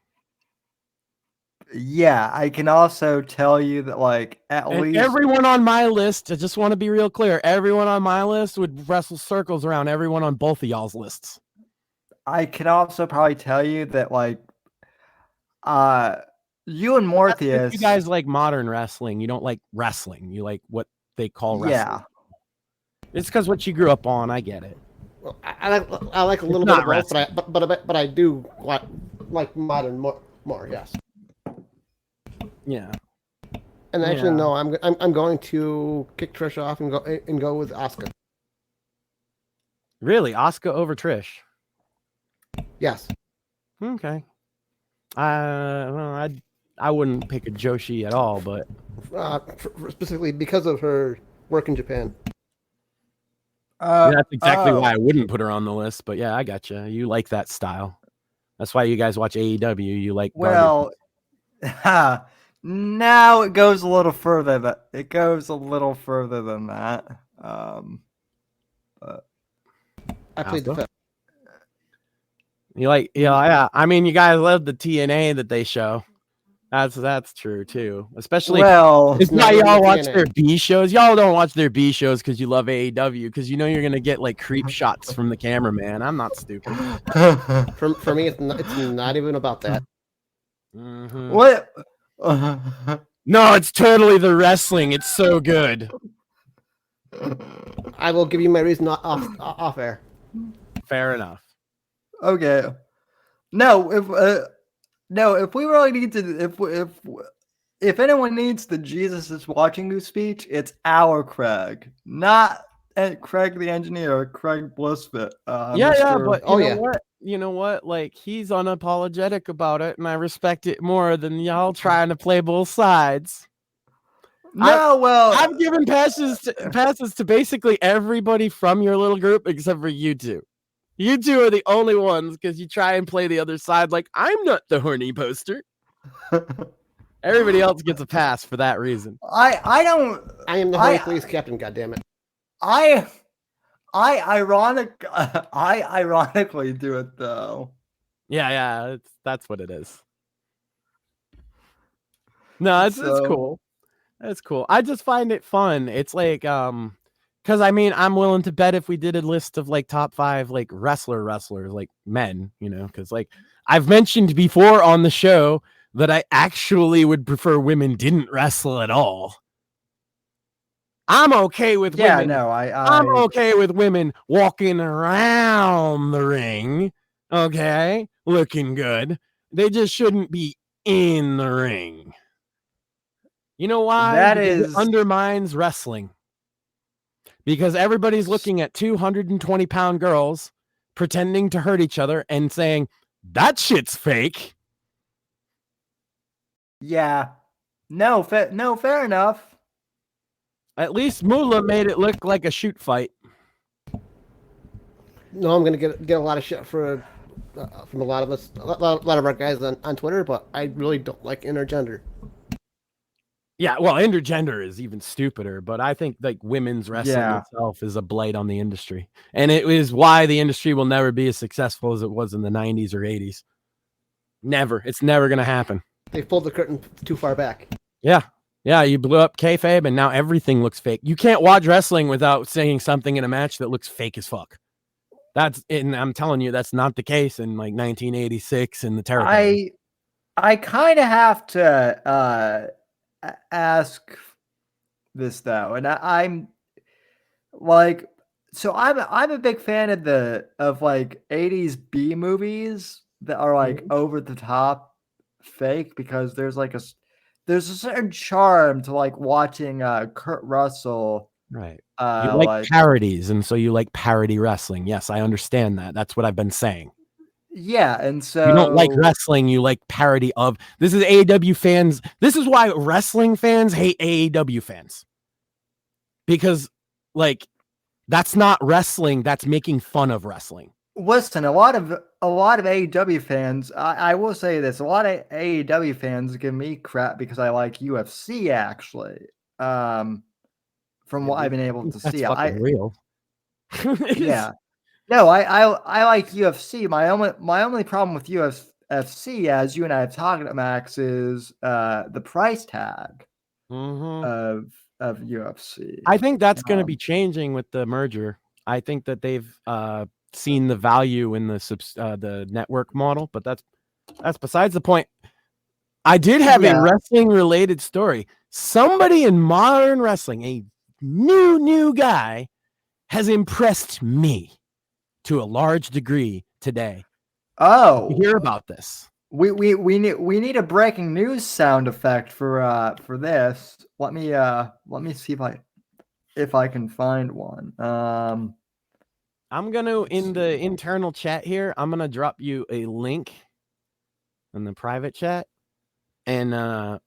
Yeah, I can also tell you that, like, at least everyone on my list, I just want to be real clear, everyone on my list would wrestle circles around everyone on both of y'all's lists. I can also probably tell you that, like, you and Mortheous, you guys like modern wrestling. You don't like wrestling. You like what they call wrestling. Yeah. It's because what you grew up on. I get it. Well, I like a little bit of both, but I do like modern more. Yes. Yeah. And actually, no, I'm going to kick Trish off and go with Asuka. Really, Asuka over Trish? Yes. Okay. I wouldn't pick a Joshi at all, but Specifically because of her work in Japan. That's exactly why I wouldn't put her on the list. But yeah, I got you. You like that style. That's why you guys watch AEW. You like Well, now it goes a little further. It goes a little further than that. But I played the fifth. You like, yeah. I mean, you guys love the TNA that they show. That's true too. Especially, it's why y'all watch their B shows. Y'all don't watch their B shows because you love AEW, because you know you're gonna get like creep shots from the cameraman. I'm not stupid. For me, it's not even about that. Mm-hmm. What? No, it's totally the wrestling. It's so good. I will give you my reason off air. Fair enough. Okay. No, if we really need to, if anyone needs the Jesus is watching you speech, it's our Craig, not Craig the engineer or Craig Blissfit. But you know what? Like, he's unapologetic about it, and I respect it more than y'all trying to play both sides. I've given passes to basically everybody from your little group except for you two. You two are the only ones because you try and play the other side like I'm not the horny poster. Everybody else gets a pass for that reason. I am the horny police captain, goddammit. I ironically do it though. Yeah, that's what it is. No, it's cool. That's cool. I just find it fun. It's like because I mean, I'm willing to bet if we did a list of like top 5 like wrestlers, like men, you know, because like I've mentioned before on the show that I actually would prefer women didn't wrestle at all. I'm okay with women. No, I'm okay with women walking around the ring, okay, looking good. They just shouldn't be in the ring. You know why? Because it undermines wrestling. Because everybody's looking at 220-pound girls pretending to hurt each other and saying, that shit's fake. Yeah. No, fair enough. At least Moolah made it look like a shoot fight. No, I'm gonna get a lot of shit from a lot of us, a lot of our guys on Twitter, but I really don't like intergender. Yeah, well, intergender is even stupider, but I think like women's wrestling itself is a blight on the industry. And it is why the industry will never be as successful as it was in the 90s or 80s. Never. It's never going to happen. They pulled the curtain too far back. Yeah. Yeah, you blew up kayfabe and now everything looks fake. You can't watch wrestling without saying something in a match that looks fake as fuck. And I'm telling you, that's not the case in like 1986 in the territory. I kind of have to ask this though, and I'm like, so I'm a big fan of like 80s B movies that are like over the top fake, because there's a certain charm to like watching Kurt Russell. Right. You like parodies, and so you like parody wrestling. Yes, I understand that. That's what I've been saying. Yeah, and so you don't like wrestling, you like parody of. This is AEW fans. This is why wrestling fans hate AEW fans. Because like that's not wrestling, that's making fun of wrestling. Listen, a lot of AEW fans, I will say this, a lot of AEW fans give me crap because I like UFC actually. From what I've been able to see. Real. Yeah. No, I like UFC. My only problem with UFC, as you and I have talked about, Max, is the price tag of UFC. I think that's going to be changing with the merger. I think that they've seen the value in the network model, but that's besides the point. I did have a wrestling related story. Somebody in modern wrestling, a new guy, has impressed me to a large degree today. Oh, you hear about this? We need a breaking news sound effect for this. Let me see if I can find one. I'm gonna in the internal chat here. I'm gonna drop you a link in the private chat, and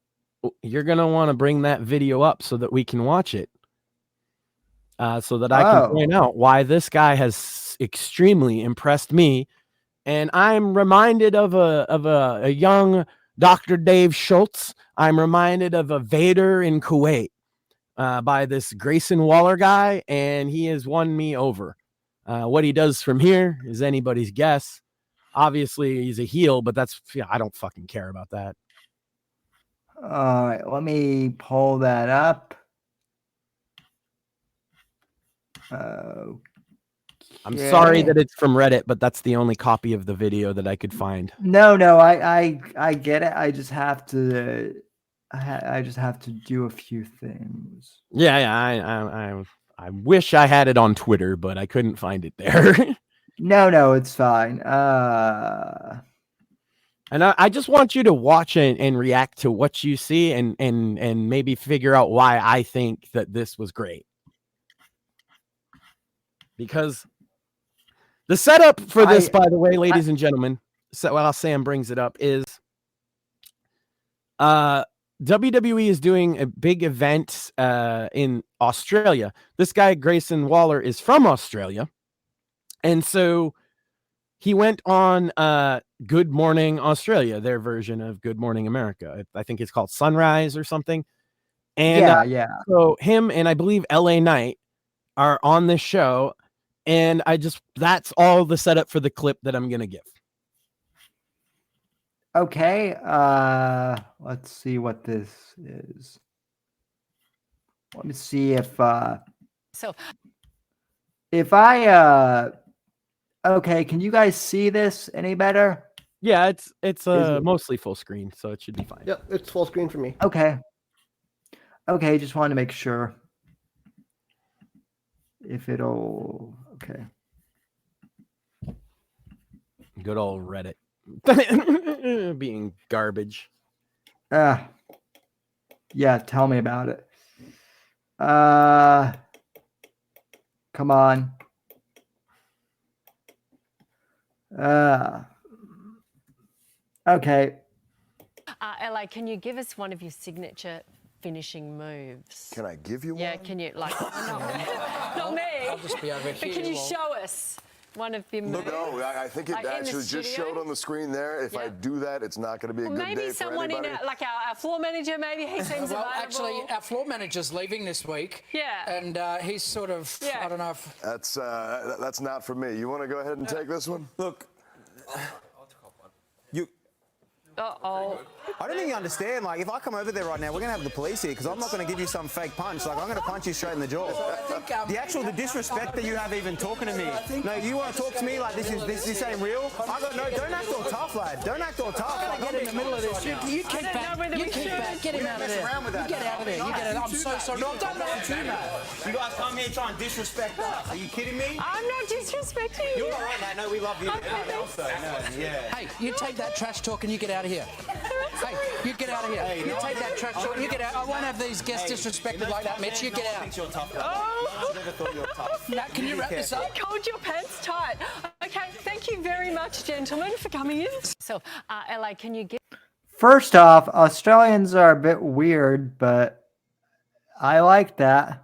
you're gonna want to bring that video up so that we can watch it. so that I can Oh. point out why this guy has extremely impressed me. And I'm reminded of a young Dr. Dave Schultz. I'm reminded of a Vader in Kuwait by this Grayson Waller guy, and he has won me over. What he does from here is anybody's guess. Obviously, he's a heel, but I don't fucking care about that. All right, let me pull that up. I'm sorry that it's from Reddit, but that's the only copy of the video that I could find. No, I get it. I just have to I just have to do a few things. Yeah, I wish I had it on Twitter, but I couldn't find it there. No, it's fine. And I just want you to watch and react to what you see and maybe figure out why I think that this was great. Because the setup for this, by the way, ladies and gentlemen, so while Sam brings it up, is WWE is doing a big event in Australia. This guy, Grayson Waller, is from Australia. And so he went on Good Morning Australia, their version of Good Morning America. I think it's called Sunrise or something. And yeah. So him and I believe LA Knight are on this show. And that's all the setup for the clip that I'm going to give. Okay. Let's see what this is. Let me see if I okay, can you guys see this any better? Yeah, it's mostly full screen, so it should be fine. Yep, it's full screen for me. Okay, just wanted to make sure if it'll okay. Good old Reddit being garbage. Yeah, tell me about it. Come on. Okay. LA, can you give us one of your signature finishing moves? Can I give you one? Yeah, can you, like, not me. I'll just be over here. But can you show us one of your moves? No, I think it Like in the actually just studio? showed on the screen there. If I do that, it's not going to be a good day Maybe for someone in anybody. like our floor manager, maybe he seems Well, available. actually, our floor manager's leaving this week. Yeah. And he's sort of, I don't know if... That's not for me. You want to go ahead and take this one? Look, you. Uh-oh. I don't think you understand. Like, if I come over there right now, we're gonna have the police here because I'm not gonna give you some fake punch. Like, I'm gonna punch you straight in the jaw. The disrespect that you have even talking to me. No, you want to talk to me like this ain't real. Don't act all tough, lad. Don't act all tough. Like, Get in the middle of this. You keep back. You keep back. Get him out of there. You get out of there. You get out. I'm so sorry. No, I don't know I'm too mad. You guys come here trying to disrespect us. Are you kidding me? I'm not disrespecting you. You're all right, mate. No, we love you. Hey, you take that trash talk and you get out of here. Hey, you get out of here. You take that trash talk. You get out. I won't have these guests disrespected like that, Mitch. You get out. You're tough. Oh. I never thought you were tough. Now, can you wrap this up? Hold your pants tight. Okay, thank you very much, gentlemen, for coming in. So, LA, can you get... First off, Australians are a bit weird, but I like that.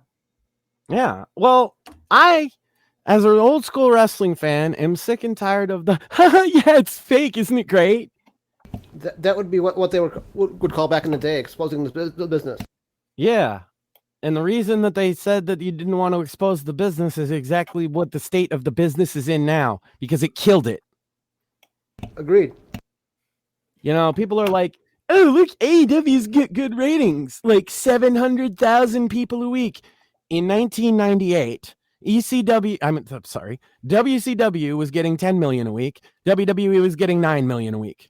Yeah. Well, I, as an old school wrestling fan, am sick and tired of the, yeah, it's fake. Isn't it great? That would be what they would call back in the day, exposing the business. Yeah. And the reason that they said that you didn't want to expose the business is exactly what the state of the business is in now, because it killed it. Agreed. You know, people are like, oh, look, AEW's get good ratings, like 700,000 people a week. In 1998, WCW was getting 10 million a week. WWE was getting 9 million a week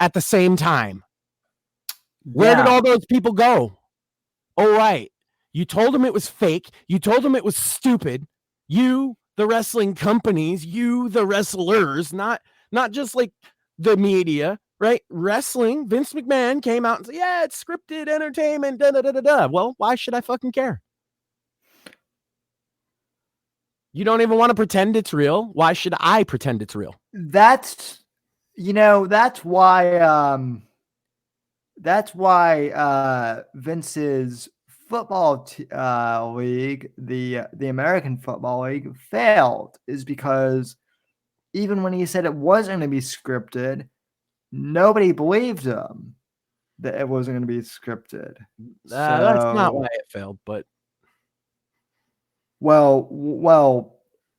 at the same time. Where did all those people go? Oh, right. You told them it was fake. You told them it was stupid. You, the wrestling companies, you, the wrestlers, not just like the media, right? Wrestling, Vince McMahon came out and said, yeah, it's scripted entertainment, da-da-da-da-da. Well, why should I fucking care? You don't even want to pretend it's real. Why should I pretend it's real? That's why Vince's football league, the American Football League, failed is because even when he said it wasn't going to be scripted, nobody believed him that it wasn't going to be scripted. That's not why it failed, but well,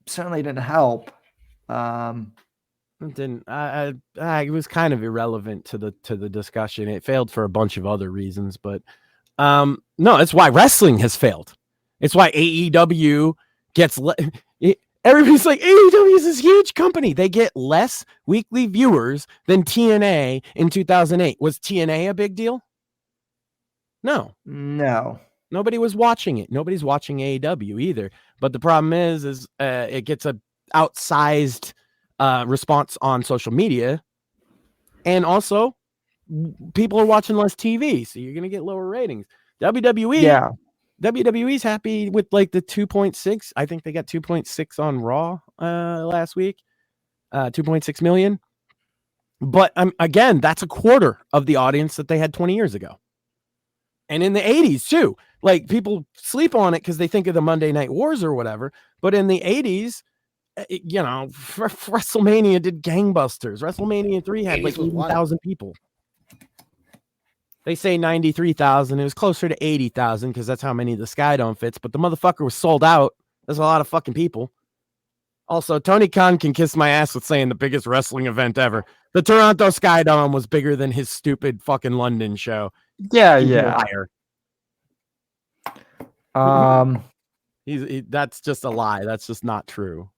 certainly didn't help. It didn't. It was kind of irrelevant to the discussion. It failed for a bunch of other reasons, but no, it's why wrestling has failed. It's why AEW gets everybody's like, AEW is this huge company. They get less weekly viewers than TNA in 2008. Was TNA a big deal? No. Nobody was watching it. Nobody's watching AEW either. But the problem is it gets a outsized response on social media, and also people are watching less TV, so you're gonna get lower ratings. WWE's happy with like the 2.6. I think they got 2.6 on Raw last week, 2.6 million. But again, that's a quarter of the audience that they had 20 years ago, and in the 80s too. Like, people sleep on it because they think of the Monday Night Wars or whatever, but in the 80s, you know, WrestleMania did gangbusters. WrestleMania 3 had like 80,000 people. They say 93,000. It was closer to 80,000 because that's how many the Skydome fits, but the motherfucker was sold out. There's a lot of fucking people. Also, Tony Khan can kiss my ass with saying the biggest wrestling event ever. The Toronto Skydome was bigger than his stupid fucking London show. Yeah. That's just a lie. That's just not true.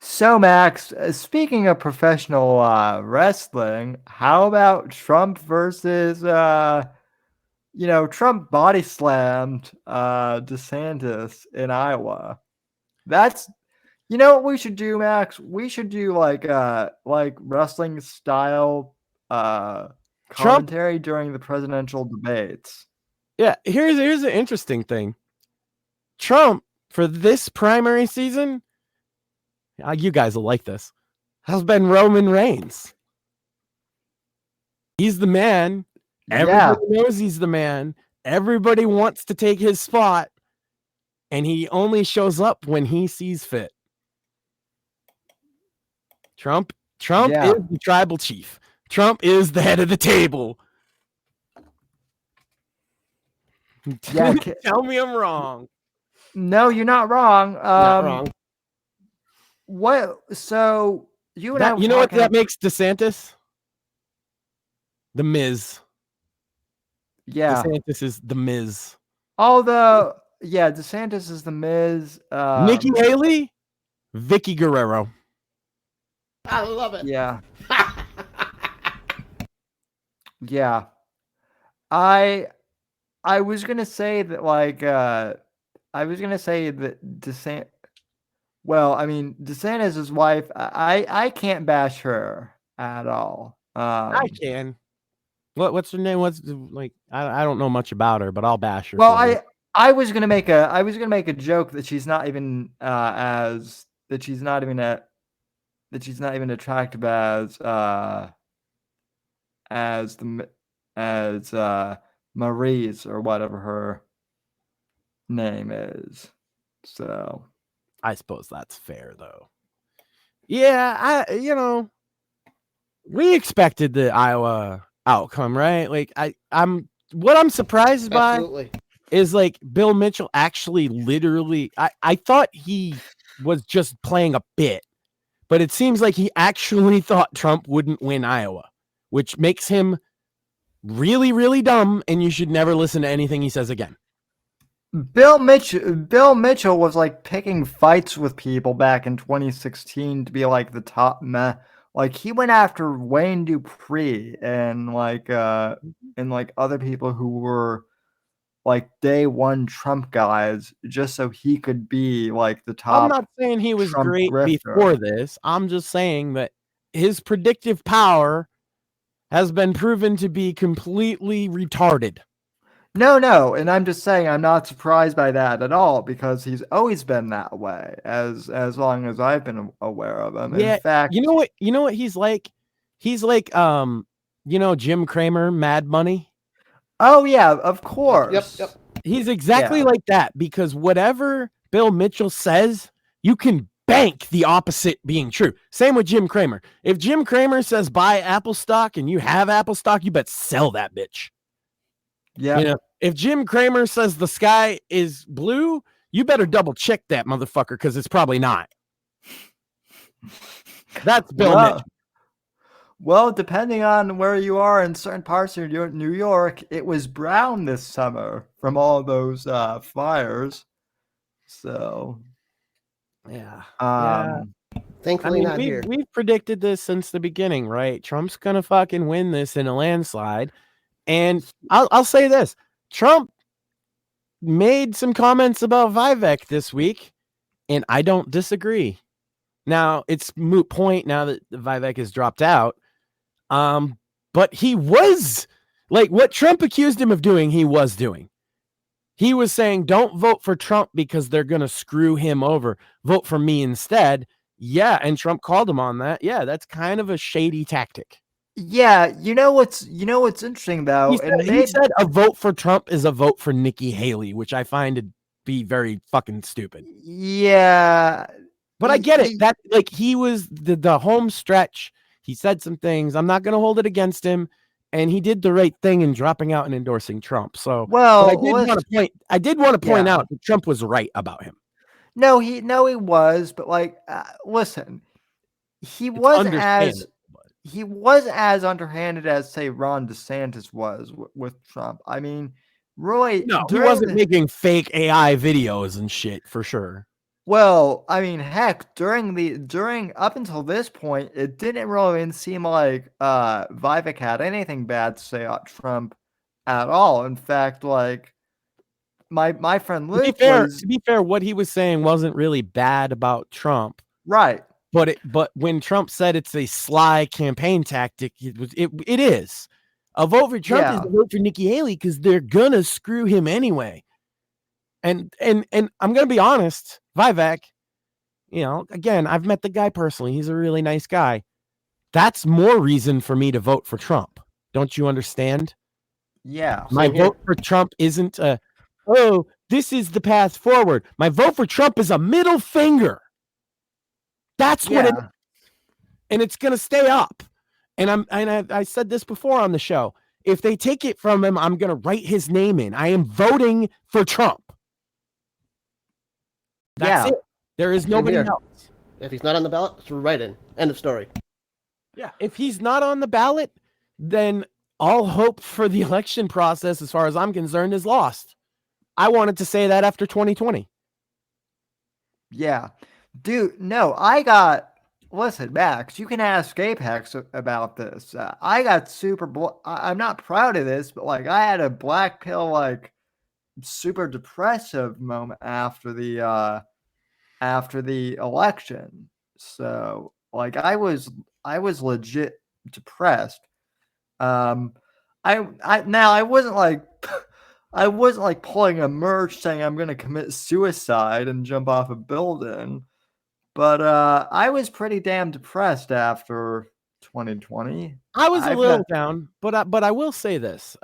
So, Max, speaking of professional wrestling, how about Trump versus, Trump body slammed DeSantis in Iowa? That's, what we should do, Max? We should do like wrestling style commentary during the presidential debates. Yeah, here's an interesting thing. Trump, for this primary season, you guys will like this, has been Roman Reigns. He's the man. Everybody knows he's the man. Everybody wants to take his spot, and he only shows up when he sees fit. Trump is the tribal chief. Trump is the head of the table. Yeah, tell me I'm wrong. No, you're not wrong. Not wrong. What? So you and I were you know what that makes DeSantis? The Miz. Yeah, DeSantis is the Miz. DeSantis is the Miz. Nikki Haley, Vicky Guerrero. I love it. Yeah. Yeah. I was gonna say that DeSantis. Well, I mean, DeSantis' wife, I can't bash her at all. I can. What's her name? I don't know much about her, but I'll bash her. Well, I was gonna make a joke that she's not even she's not even attractive as Marie's or whatever her name is. So I suppose that's fair, though. Yeah, we expected the Iowa outcome, right? Like, I'm surprised by is like Bill Mitchell actually literally. I thought he was just playing a bit, but it seems like he actually thought Trump wouldn't win Iowa, which makes him really, really dumb, and you should never listen to anything he says again. Bill Mitchell was like picking fights with people back in 2016 to be like the top man. Like, he went after Wayne Dupree and other people who were like day one Trump guys just so he could be like the top. I'm not saying he was Trump great grifter. before this. I'm just saying that his predictive power has been proven to be completely retarded. No, and I'm just saying I'm not surprised by that at all because he's always been that way as long as I've been aware of him. Yeah, in fact, you know what he's like? He's like Jim Cramer, Mad Money. Oh yeah, of course. Yep. He's exactly like that, because whatever Bill Mitchell says, you can bank the opposite being true. Same with Jim Cramer. If Jim Cramer says buy Apple stock and you have Apple stock, you bet sell that bitch. Yeah. You know, if Jim Cramer says the sky is blue, you better double check that motherfucker, because it's probably not. That's Bill Mitchell. Well, depending on where you are in certain parts of New York, it was brown this summer from all those fires. So, yeah. Thankfully, not here. We've predicted this since the beginning, right? Trump's gonna fucking win this in a landslide. And I'll say this: Trump made some comments about Vivek this week, and I don't disagree. Now it's moot point now that Vivek has dropped out. But he was like, what Trump accused him of doing, he was doing. He was saying, don't vote for Trump because they're going to screw him over. Vote for me instead. Yeah. And Trump called him on that. Yeah. That's kind of a shady tactic. Yeah. You know what's interesting though? He said a vote for Trump is a vote for Nikki Haley, which I find to be very fucking stupid. Yeah. But I get it. That like he was the home stretch. He said some things. I'm not going to hold it against him, and he did the right thing in dropping out and endorsing Trump. So, well, I did want to point out that Trump was right about him. No, he was, but like, listen, he wasn't as underhanded as say Ron DeSantis was with Trump. I mean, Roy, no, he wasn't making fake AI videos and shit for sure. Well, I mean, heck, during up until this point, it didn't really seem like Vivek had anything bad to say about Trump at all. In fact, like my friend Luke to be fair, what he was saying wasn't really bad about Trump. Right. But when Trump said it's a sly campaign tactic, it is. A vote for Trump is a vote for Nikki Haley because they're gonna screw him anyway. And I'm gonna be honest, Vivek, you know, again, I've met the guy personally. He's a really nice guy. That's more reason for me to vote for Trump. Don't you understand? Yeah. My vote for Trump isn't this is the path forward. My vote for Trump is a middle finger. That's what it is. And it's gonna stay up. And I said this before on the show. If they take it from him, I'm gonna write his name in. I am voting for Trump. That's it. There is nobody else. If he's not on the ballot, it's right in. End of story. Yeah. If he's not on the ballot, then all hope for the election process, as far as I'm concerned, is lost. I wanted to say that after 2020. Yeah. Dude, no, listen, Max, you can ask Apex about this. I got I'm not proud of this, but like I had a black pill, like super depressive moment after the election. So like I was legit depressed. I wasn't like pulling a merch saying I'm gonna commit suicide and jump off a building, but I was pretty damn depressed after 2020. I was a little down, but I will say this.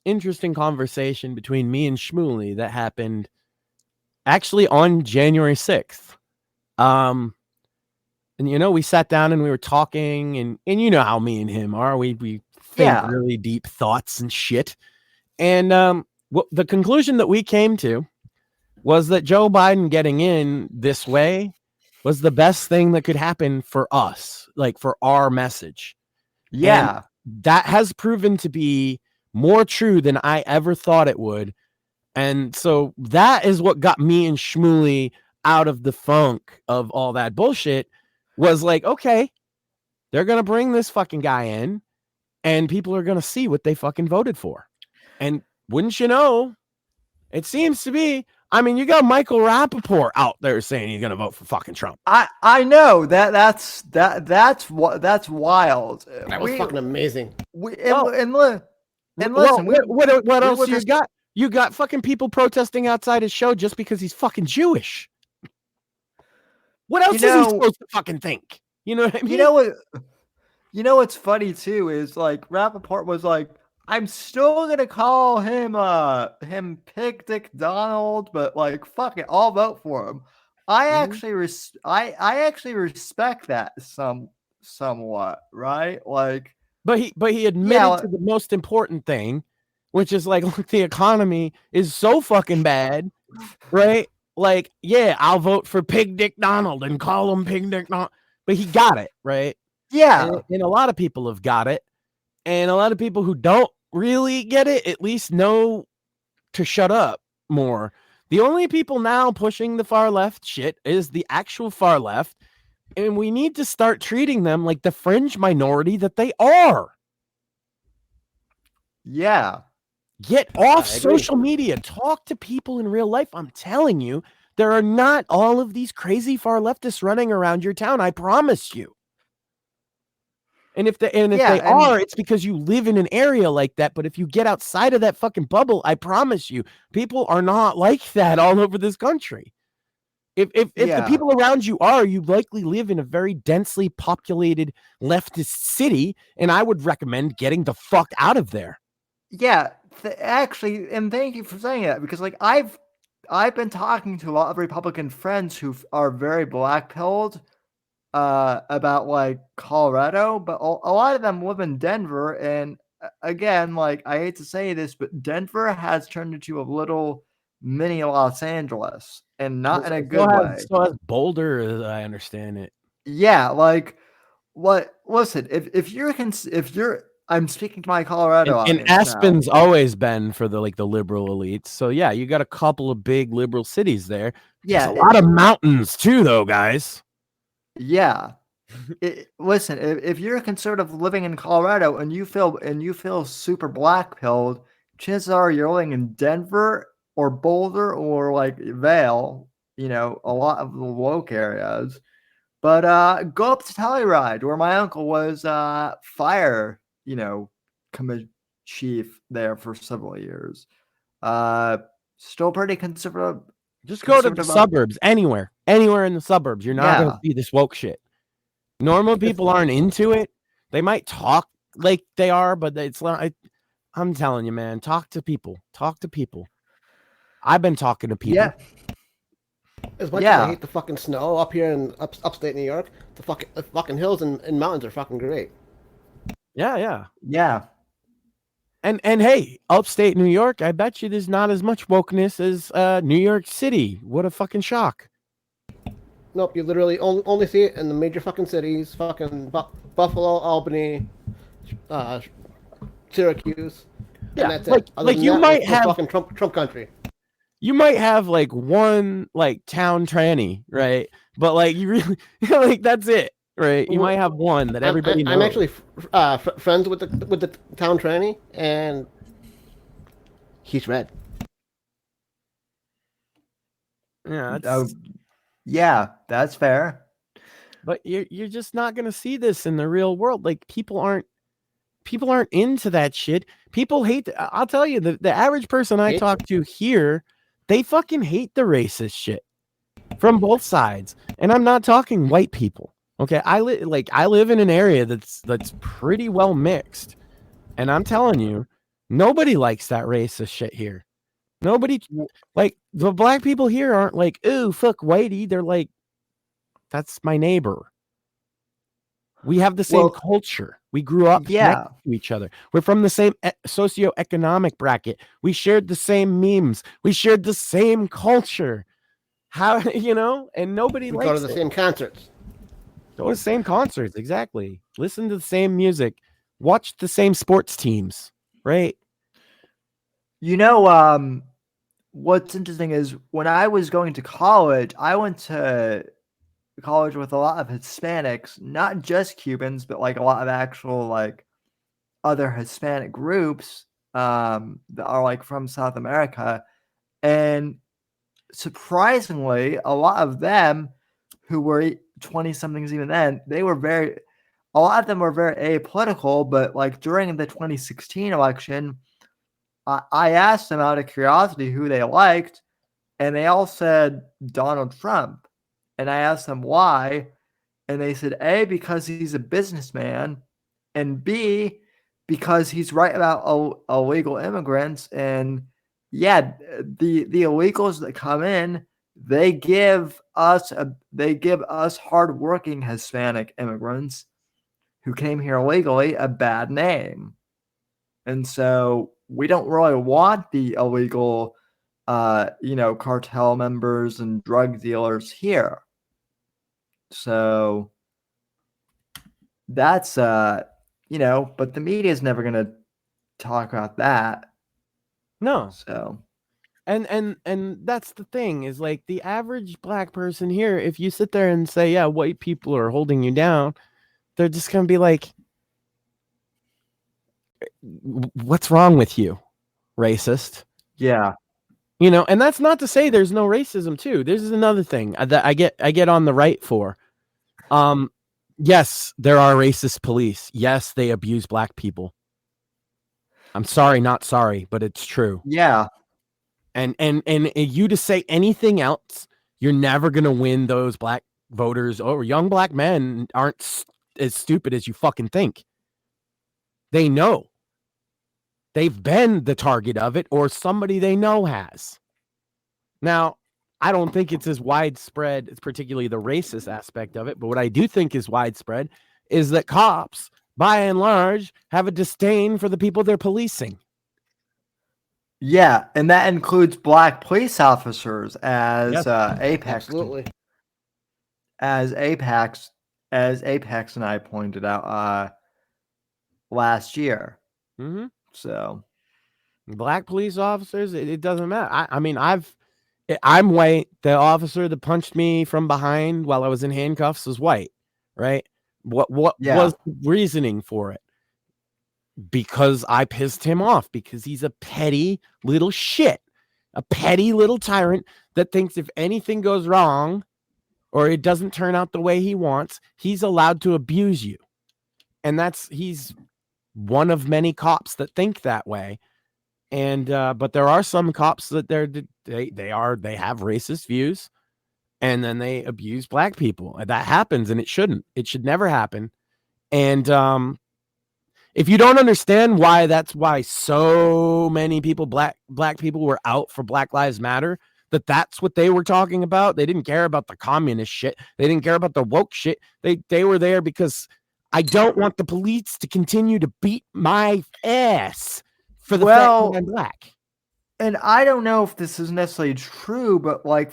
Interesting conversation between me and Shmuley that happened actually on January 6th. And you know, we sat down and we were talking, and you know how me and him are. We think really deep thoughts and shit. And the conclusion that we came to was that Joe Biden getting in this way was the best thing that could happen for us, like for our message. Yeah. And that has proven to be more true than I ever thought it would. And so that is what got me and Shmuley out of the funk of all that bullshit, was like, okay, they're going to bring this fucking guy in and people are going to see what they fucking voted for. And wouldn't you know, it seems to be, I mean, you got Michael Rappaport out there saying he's going to vote for fucking Trump. I know that's wild. That was fucking amazing. What else you got? You got fucking people protesting outside his show just because he's fucking Jewish. What else is he supposed to fucking think? You know what I mean? You know what's funny too is like Rappaport was like, I'm still gonna call him Pig Dick Donald, but like fuck it, I'll vote for him. I actually respect that somewhat, right? Like, But he admitted to the most important thing, which is like, look, the economy is so fucking bad, right? Like, yeah, I'll vote for Pig Dick Donald and call him Pig Dick Donald. But he got it, right? yeah. And a lot of people have got it. And a lot of people who don't really get it at least know to shut up more. The only people now pushing the far left shit is the actual far left. And we need to start treating them like the fringe minority that they are. Yeah. Get off social media. Talk to people in real life. I'm telling you, there are not all of these crazy far leftists running around your town. I promise you. And if they are, it's because you live in an area like that. But if you get outside of that fucking bubble, I promise you, people are not like that all over this country. If the people around you are, you likely live in a very densely populated leftist city, and I would recommend getting the fuck out of there. Yeah, actually, and thank you for saying that, because like I've been talking to a lot of Republican friends who are very black-pilled about like Colorado, but a lot of them live in Denver, and again, like I hate to say this, but Denver has turned into a little mini Los Angeles, and not in a good way. So has Boulder, as I understand it. Yeah, like what? Listen, if you're I'm speaking to my Colorado and audience Aspen's now. always been for the liberal elites. So yeah, you got a couple of big liberal cities there. Yeah, there's a lot of mountains too, though, guys. Yeah. Listen, if you're a conservative living in Colorado and you feel super black-pilled, chances are you're living in Denver or Boulder or like Vail, a lot of the woke areas. But go up to Telluride, where my uncle was fire, commission chief there for several years. Still pretty conservative. Just go to the suburbs, anywhere in the suburbs. You're not going to see this woke shit. Normal people aren't into it. They might talk like they are, but it's not. I'm telling you, man, talk to people. I've been talking to people. Yeah. As much as I hate the fucking snow up here in upstate New York, the fucking hills and mountains are fucking great. Yeah. And hey, upstate New York, I bet you there's not as much wokeness as New York City. What a fucking shock. Nope, you literally only see it in the major fucking cities, fucking Buffalo, Albany, Syracuse. Yeah, and that's like you might have fucking Trump country. You might have like one like town tranny, right? But like you really like that's it, right? You might have one that everybody knows. I'm actually friends with the town tranny, and he's red. Yeah, that's fair. But you're just not gonna see this in the real world. Like people aren't into that shit. People hate. I'll tell you, the average person I talk to here, they fucking hate the racist shit from both sides. And I'm not talking white people. Okay, I live in an area that's pretty well mixed, and I'm telling you, nobody likes that racist shit here. Nobody, like, the black people here aren't like, ooh, fuck whitey. They're like, that's my neighbor. We have the same culture. We grew up next to each other. We're from the same socioeconomic bracket. We shared the same memes. We shared the same culture. How, and nobody likes it. We go to the same concerts. Go to the same concerts, exactly. Listen to the same music. Watch the same sports teams, right? What's interesting is when I was going to college, I went to college with a lot of Hispanics, not just Cubans, but like a lot of actual like other Hispanic groups that are like from South America. And surprisingly, a lot of them who were 20-somethings even then, a lot of them were very apolitical, but like during the 2016 election, I asked them out of curiosity who they liked, and they all said Donald Trump. And I asked them why, and they said A, because he's a businessman, and B, because he's right about illegal immigrants. And yeah, the illegals that come in, they give us hardworking Hispanic immigrants who came here illegally a bad name. And so we don't really want the illegal, cartel members and drug dealers here. So that's, but the media is never going to talk about that. No. So. And that's the thing, is like the average black person here, if you sit there and say, yeah, white people are holding you down, they're just going to be like, what's wrong with you, racist? Yeah. And that's not to say there's no racism too. This is another thing that I get on the right for. Yes, there are racist police. Yes, they abuse black people. I'm sorry, not sorry, but it's true. Yeah. And you to say anything else, you're never going to win those black voters, or young black men aren't as stupid as you fucking think. They know. They've been the target of it, or somebody they know has. Now, I don't think it's as widespread, particularly the racist aspect of it, but what I do think is widespread is that cops, by and large, have a disdain for the people they're policing. Yeah, and that includes black police officers, as Yes, Apex. Absolutely. As Apex and I pointed out last year. Mm-hmm. So Black police officers, it doesn't matter. I'm white. The officer that punched me from behind while I was in handcuffs was white, right? What was the reasoning for it? Because I pissed him off, because he's a petty little shit, a petty little tyrant that thinks if anything goes wrong or it doesn't turn out the way he wants, he's allowed to abuse you. And he's one of many cops that think that way. And but there are some cops that they have racist views, and then they abuse black people. That happens, and it shouldn't. It should never happen. And if you don't understand why that's why so many people, black people, were out for Black Lives Matter, that's what they were talking about. They didn't care about the communist shit. They didn't care about the woke shit. They were there because I don't want the police to continue to beat my ass for the fact that I'm black. And I don't know if this is necessarily true, but like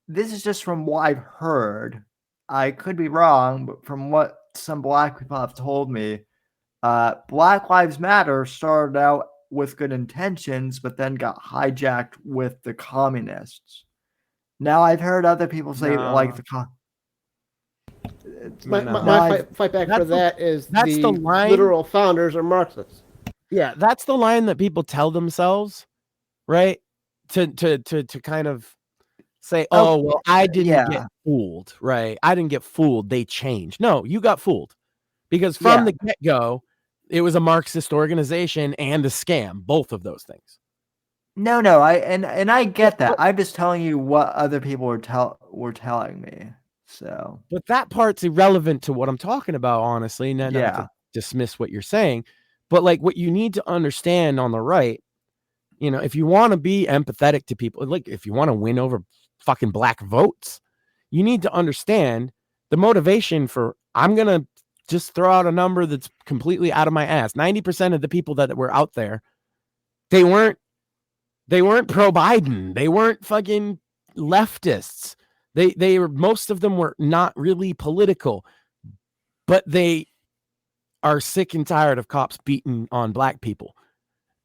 this is just from what I've heard. I could be wrong, but from what some black people have told me, Black Lives Matter started out with good intentions, but then got hijacked with the communists. Now I've heard other people say like my fight back for that is the literal founders are Marxists. Yeah, that's the line that people tell themselves, right? To kind of say, oh, well, I didn't get fooled, right? I didn't get fooled. They changed. No, you got fooled, because from the get-go, it was a Marxist organization and a scam, both of those things. No, I get that. I'm just telling you what other people were telling me. So, but that part's irrelevant to what I'm talking about, honestly. Not to dismiss what you're saying, but like what you need to understand on the right, if you want to be empathetic to people, like if you want to win over fucking black votes, you need to understand the motivation for, I'm going to just throw out a number that's completely out of my ass. 90% of the people that were out there, they weren't pro-Biden. They weren't fucking leftists. They were, most of them were not really political, but they are sick and tired of cops beating on black people.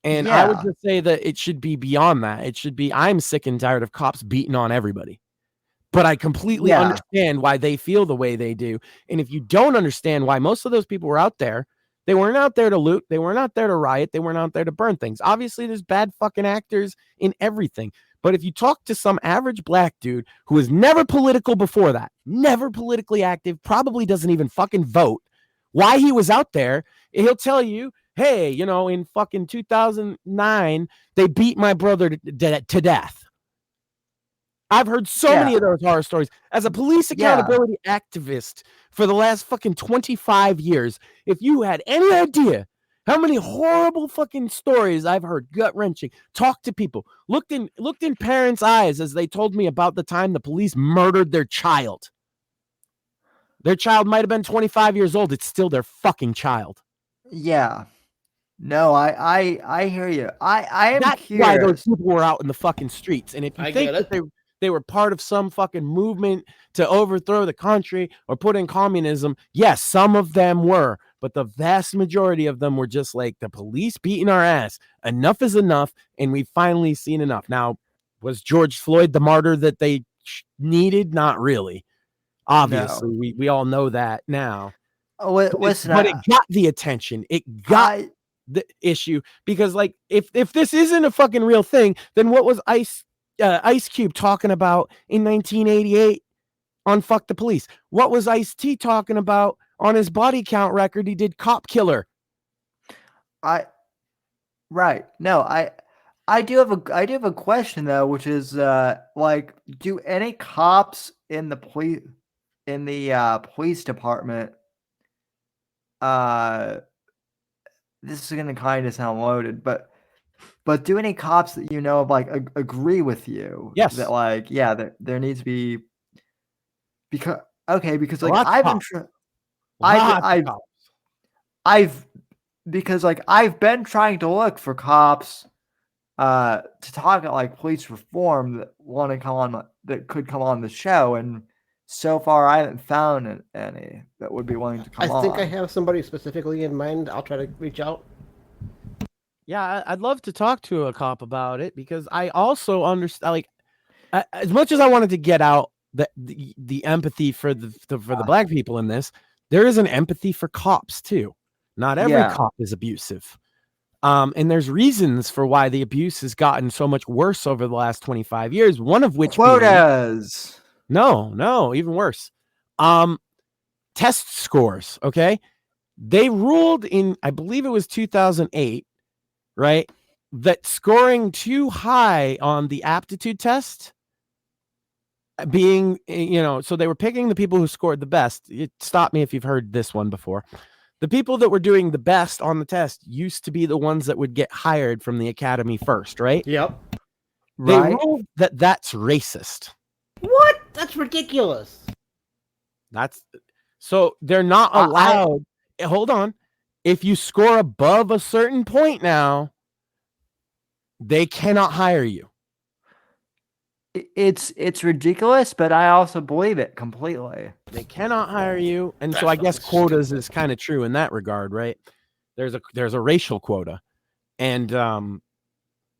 And I would just say that it should be beyond that. It should be, I'm sick and tired of cops beating on everybody. But I completely understand why they feel the way they do. And if you don't understand why most of those people were out there, they weren't out there to loot. They weren't out there to riot. They weren't out there to burn things. Obviously, there's bad fucking actors in everything. But if you talk to some average black dude who was never political before that, never politically active, probably doesn't even fucking vote, why he was out there, he'll tell you, hey, in fucking 2009, they beat my brother to death. I've heard so many of those horror stories. As a police accountability activist for the last fucking 25 years, if you had any idea how many horrible fucking stories I've heard, gut-wrenching, talked to people, looked in parents' eyes as they told me about the time the police murdered their child. Their child might have been 25 years old. It's still their fucking child. Yeah. No, I hear you. I am That's curious. why those people were out in the fucking streets. And if you I think get that they were part of some fucking movement to overthrow the country or put in communism, yes, some of them were. But the vast majority of them were just like the police beating our ass. Enough is enough. And we've finally seen enough. Now, was George Floyd the martyr that they needed? Not really. Obviously, No. we all know that now. Oh, listen, But it got the attention. It got the issue because, like, if this isn't a fucking real thing, then what was Ice Cube talking about in 1988 on Fuck the Police? What was Ice-T talking about on his body count record? He did Cop Killer. Right. No, I do have a question though, which is like, do any cops in the police department this is gonna kind of sound loaded, but do any cops that you know of like agree with you? Yes. That like, yeah, there needs to be because like Lots of I've been cops. I've been trying to look for cops to talk about like police reform that want to come on that could come on the show, and so far I haven't found any that would be willing to come on. I think I have somebody specifically in mind. I'll try to reach out. Yeah, I'd love to talk to a cop about it because I also understand, like, as much as I wanted to get out the empathy for the black people in this, there is an empathy for cops too. Not every cop is abusive. And there's reasons for why the abuse has gotten so much worse over the last 25 years, one of which quotas. No, even worse. Test scores, okay? They ruled in, I believe it was 2008, right? That scoring too high on the aptitude test being, so they were picking the people who scored the best. Stop me if you've heard this one before. The people that were doing the best on the test used to be the ones that would get hired from the academy first, right? Yep. They ruled that that's racist. What? That's ridiculous. So they're not allowed. Hold on. If you score above a certain point now, they cannot hire you. It's ridiculous, but I also believe it completely. They cannot hire you, and so I guess quotas is kind of true in that regard, right? There's a racial quota, and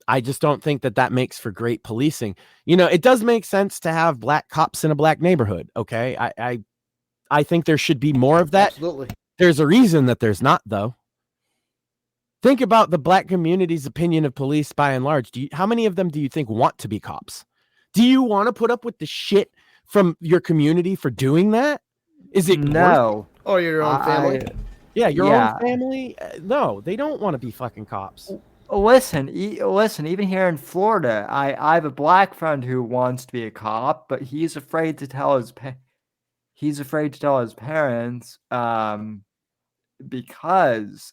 I just don't think that makes for great policing. It does make sense to have black cops in a black neighborhood. Okay, I think there should be more of that. Absolutely. There's a reason that there's not, though. Think about the black community's opinion of police by and large. How many of them do you think want to be cops? Do you want to put up with the shit from your community for doing that? Is it no? Or your own family? Your own family? No, they don't want to be fucking cops. Listen, even here in Florida, I have a black friend who wants to be a cop, but he's afraid to tell his parents because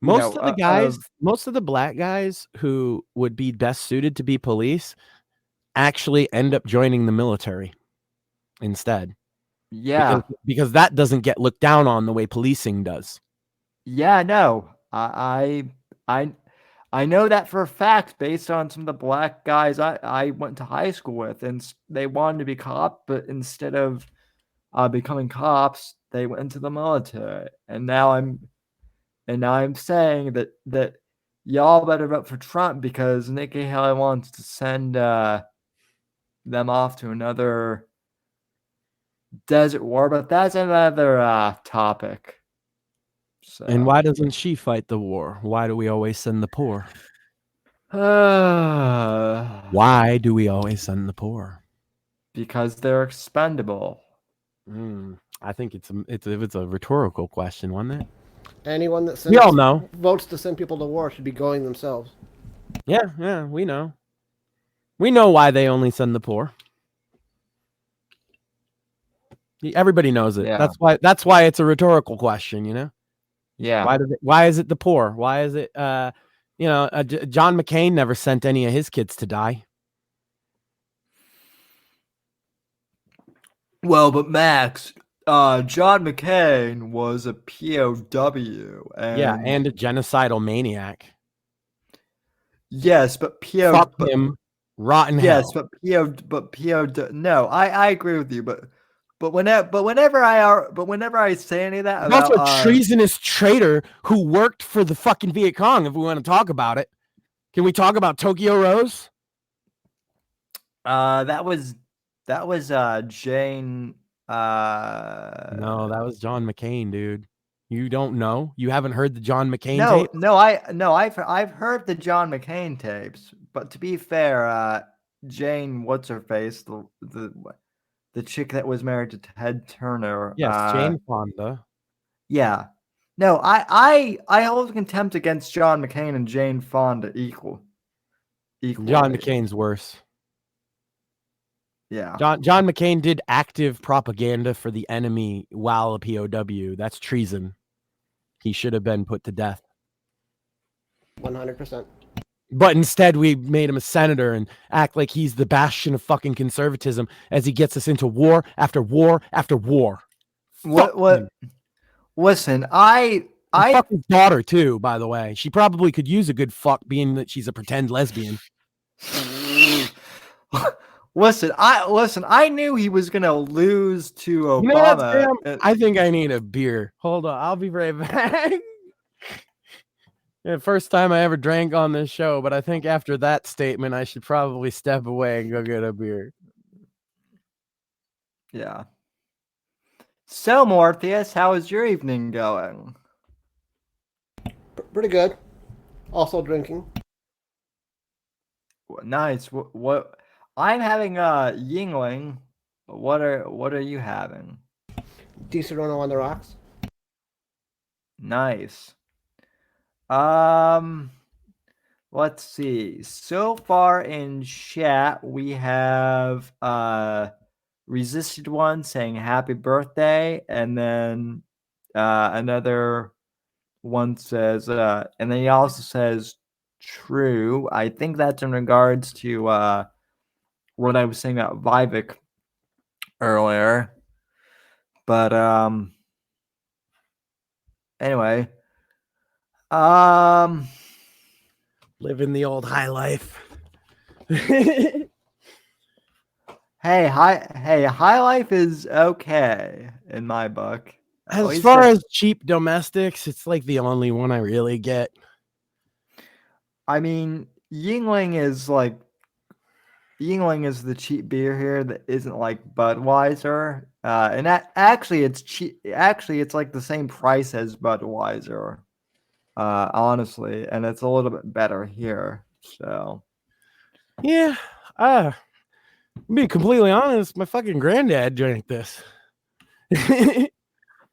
most of the black guys who would be best suited to be police actually end up joining the military instead. Yeah. Because that doesn't get looked down on the way policing does. Yeah, no. I know that for a fact based on some of the black guys I went to high school with, and they wanted to be cops, but instead of becoming cops, they went into the military. And now I'm saying that y'all better vote for Trump because Nikki Haley wants to send them off to another desert war, but that's another topic. So. And why doesn't she fight the war? Why do we always send the poor? Why do we always send the poor? Because they're expendable. I think it's a rhetorical question, wasn't it? Anyone that we all know votes to send people to war should be going themselves. Yeah, we know. We know why they only send the poor. Everybody knows it. Yeah. That's why it's a rhetorical question, you know? Yeah. Why is it the poor? Why is it John McCain never sent any of his kids to die. Well, but Max, John McCain was a POW, And a genocidal maniac. Yes, but Fuck him. Rotten hell. Yes, but PO. No, I agree with you, but whenever I say any of that That's about a treasonous traitor who worked for the fucking Viet Cong. If we want to talk about it, can we talk about Tokyo Rose? that was Jane. No, that was John McCain, dude. You don't know? You haven't heard the John McCain tape? I've heard the John McCain tapes, but to be fair, Jane, what's her face, the chick that was married to Ted Turner. Yes, Jane Fonda. Yeah. No, I hold contempt against John McCain and Jane Fonda equally. John McCain's worse. Yeah. John McCain did active propaganda for the enemy while a POW. That's treason. He should have been put to death. 100%. But instead, we made him a senator and act like he's the bastion of fucking conservatism as he gets us into war after war after war. What? Listen, fuck his daughter too, by the way. She probably could use a good fuck, being that she's a pretend lesbian. Listen, I knew he was gonna lose to Obama. I think I need a beer. Hold on, I'll be right back. Yeah, first time I ever drank on this show, but I think after that statement, I should probably step away and go get a beer. Yeah. So, Mortheous, how is your evening going? Pretty good. Also drinking. Nice. What? I'm having Yingling. What are you having? Disaronno on the rocks. Nice. Let's see. So far in chat, we have Resisted One saying happy birthday, and then another one says, and then he also says true. I think that's in regards to what I was saying about Vivek earlier. But anyway. Living the old high life. Hey, high life is okay in my book. As far as cheap domestics, it's like the only one I really get. I mean, Yingling is the cheap beer here that isn't like Budweiser. And actually it's cheap. Actually, it's like the same price as Budweiser. Honestly, and it's a little bit better here. So, yeah. To be completely honest, my fucking granddad drank this.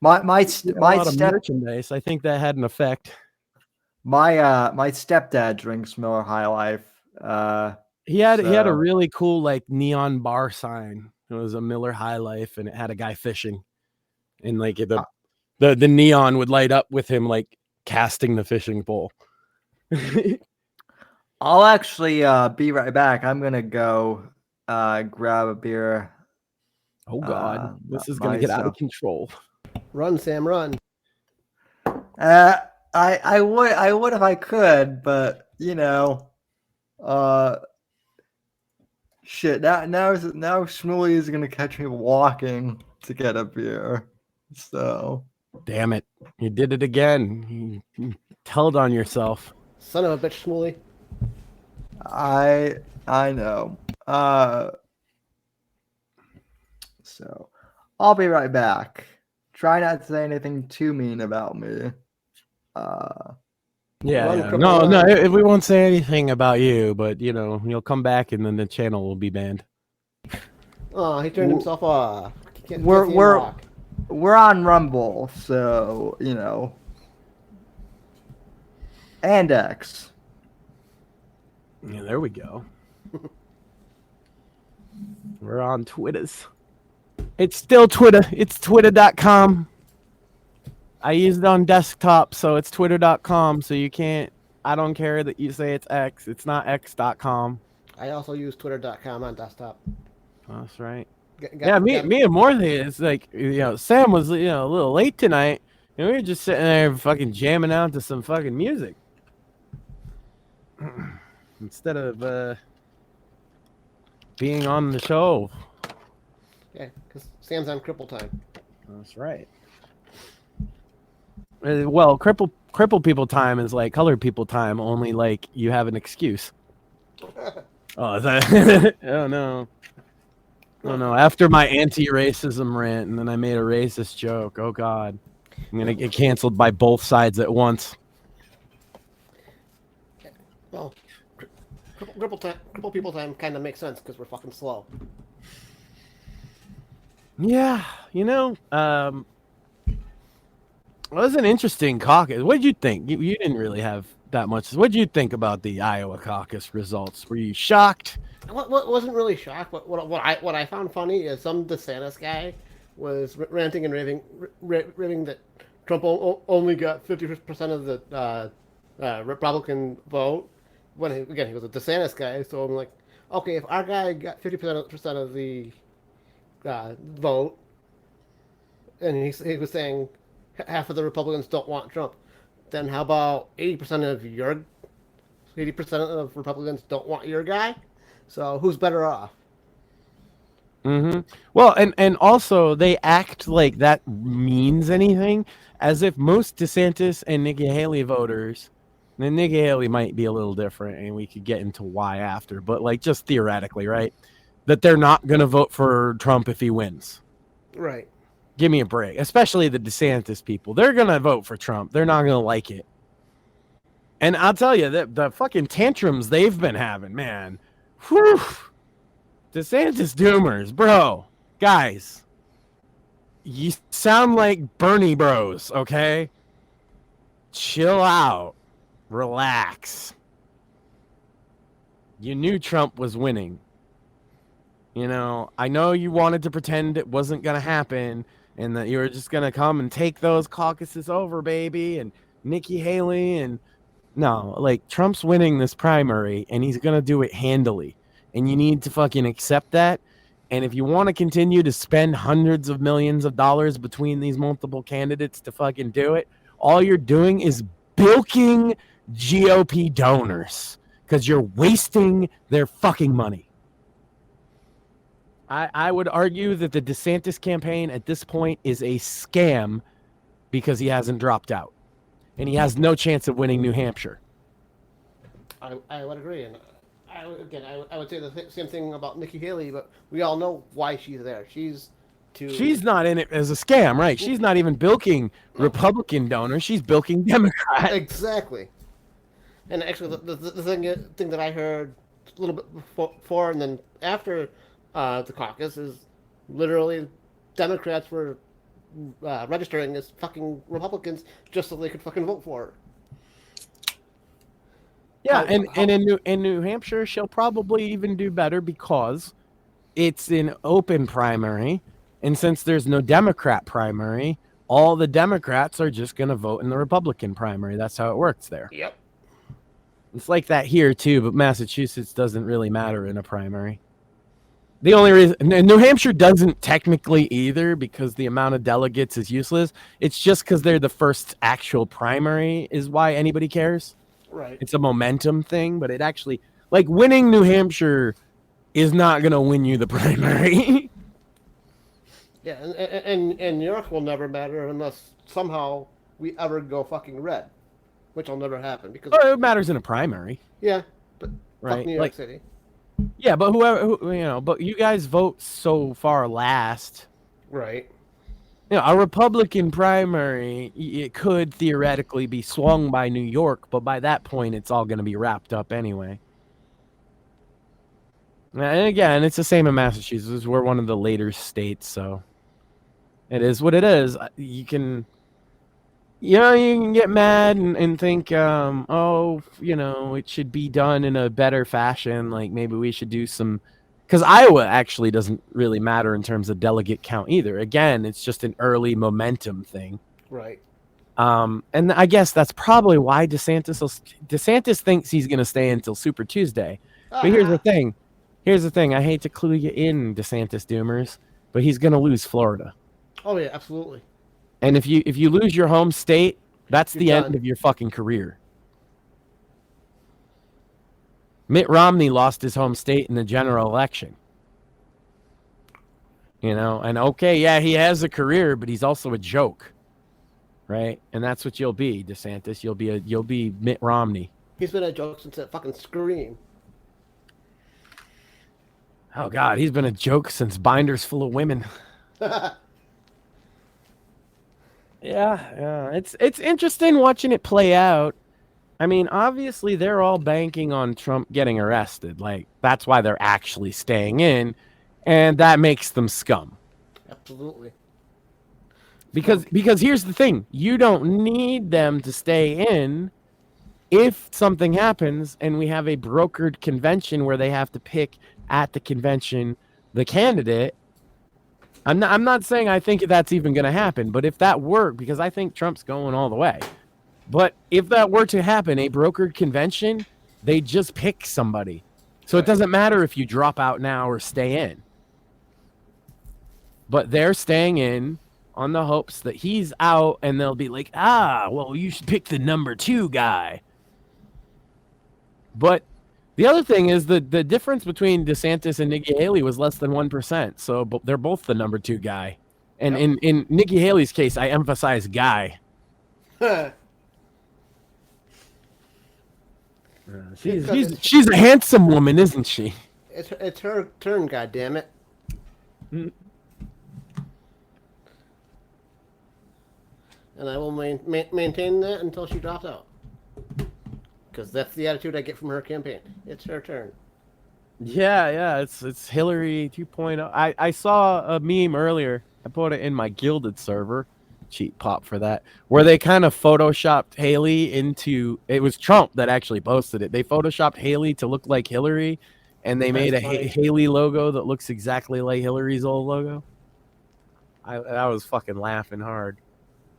my merchandise. I think that had an effect. My stepdad drinks Miller High Life. He had a really cool like neon bar sign. It was a Miller High Life, and it had a guy fishing, and like the neon would light up with him like casting the fishing pole. I'll actually be right back. I'm gonna go grab a beer. Oh God, this is gonna get out of control. Run, Sam, run. I would if I could, but you know, shit. Now Shmuley is gonna catch me walking to get a beer. So. Damn it. You did it again. You told on yourself. Son of a bitch, Shmuley. I know. So I'll be right back. Try not to say anything too mean about me. No, we won't say anything about you, but you know, you'll come back and then the channel will be banned. Oh, he turned himself off. We're on Rumble, so you know, and X. Yeah, there we go. We're on Twitters. It's still Twitter. It's twitter.com. I use it on desktop, so it's twitter.com. So you can't. I don't care that you say it's X. It's not x.com. I also use twitter.com on desktop. That's right. Got Me and Mortheous, like, Sam was, a little late tonight, and we were just sitting there fucking jamming out to some fucking music. Instead of being on the show. Yeah, because Sam's on cripple time. That's right. Well, crippled people time is like colored people time, only like you have an excuse. Oh, is that? Oh no. Oh no. After my anti-racism rant, and then I made a racist joke. Oh God. I'm gonna get canceled by both sides at once. Well, cripple people time kind of makes sense because we're fucking slow. Yeah, it was an interesting caucus. What did you think? You didn't really have that much. What did you think about the Iowa caucus results? Were you shocked? What wasn't really shocked. What I found funny is some DeSantis guy was ranting and raving that Trump only got 50% of the Republican vote. When he was a DeSantis guy, so I'm like, okay, if our guy got 50% of the vote, and he was saying half of the Republicans don't want Trump, then how about 80% of Republicans don't want your guy? So who's better off? Mm-hmm. Well, and also they act like that means anything, as if most DeSantis and Nikki Haley voters. And Nikki Haley might be a little different, and we could get into why after, but like just theoretically, right? That they're not going to vote for Trump if he wins. Right. Give me a break. Especially the DeSantis people. They're going to vote for Trump. They're not going to like it. And I'll tell you, the fucking tantrums they've been having, man. Whew. DeSantis doomers, bro. Guys, you sound like Bernie bros, okay? Chill out. Relax. You knew Trump was winning. I know you wanted to pretend it wasn't going to happen and that you were just going to come and take those caucuses over, baby, and Nikki Haley. And no, like, Trump's winning this primary and he's going to do it handily. And you need to fucking accept that. And if you want to continue to spend hundreds of millions of dollars between these multiple candidates to fucking do it, all you're doing is bilking GOP donors because you're wasting their fucking money. I would argue that the DeSantis campaign at this point is a scam because he hasn't dropped out. And he has no chance of winning New Hampshire. I would agree. And I would say the same thing about Nikki Haley, but we all know why she's there. She's not in it as a scam, right? She's not even bilking Republican donors. She's bilking Democrats. Exactly. And actually, the thing that I heard a little bit before and then after the caucus is literally Democrats were registering as fucking Republicans just so they could fucking vote for her. Yeah, and in New Hampshire, she'll probably even do better because it's an open primary, and since there's no Democrat primary, all the Democrats are just going to vote in the Republican primary. That's how it works there. Yep. It's like that here, too, but Massachusetts doesn't really matter in a primary. The only reason... And New Hampshire doesn't technically either because the amount of delegates is useless. It's just because they're the first actual primary is why anybody cares. Right. It's a momentum thing, but it actually... Like, winning New Hampshire is not going to win you the primary. Yeah, and New York will never matter unless somehow we ever go fucking red, which will never happen because. Oh, it matters in a primary. Yeah, but right, fuck New York City. Yeah, but but you guys vote so far last. Right. A Republican primary, it could theoretically be swung by New York, but by that point, it's all going to be wrapped up anyway. And again, it's the same in Massachusetts. We're one of the later states, so it is what it is. You can get mad and think, it should be done in a better fashion. Like maybe we should do some because Iowa actually doesn't really matter in terms of delegate count either. Again, it's just an early momentum thing. Right. And I guess that's probably why DeSantis thinks he's going to stay until Super Tuesday. But here's the thing. I hate to clue you in, DeSantis doomers, but he's going to lose Florida. Oh yeah, absolutely. And if you lose your home state, that's You're the done. end of your fucking career. Mitt Romney lost his home state in the general election. You know, and okay, yeah, he has a career, but he's also a joke. Right? And that's what you'll be, DeSantis. You'll be Mitt Romney. He's been a joke since that fucking Scream. Oh God, he's been a joke since Binders Full of Women. Yeah. It's interesting watching it play out. I mean, obviously they're all banking on Trump getting arrested. Like, that's why they're actually staying in, and that makes them scum. Absolutely. Because here's the thing. You don't need them to stay in if something happens and we have a brokered convention where they have to pick at the convention the candidate. I'm not saying I think that's even going to happen, but if that were, because I think Trump's going all the way. But if that were to happen, a brokered convention, they just pick somebody. So it doesn't matter if you drop out now or stay in. But they're staying in on the hopes that he's out, and they'll be like, well, you should pick the number 2 guy. But the other thing is the difference between DeSantis and Nikki Haley was less than 1%. So they're both the number 2 guy. And in Nikki Haley's case, I emphasize guy. She's a handsome woman, isn't she? It's her turn, goddammit. And I will maintain that until she drops out. Because that's the attitude I get from her campaign. It's her turn. Yeah, it's Hillary 2.0. I saw a meme earlier. I put it in my Gilded server. Cheap pop for that. Where they kind of photoshopped Haley into... It was Trump that actually posted it. They photoshopped Haley to look like Hillary, and they made a Haley logo that looks exactly like Hillary's old logo. I was fucking laughing hard.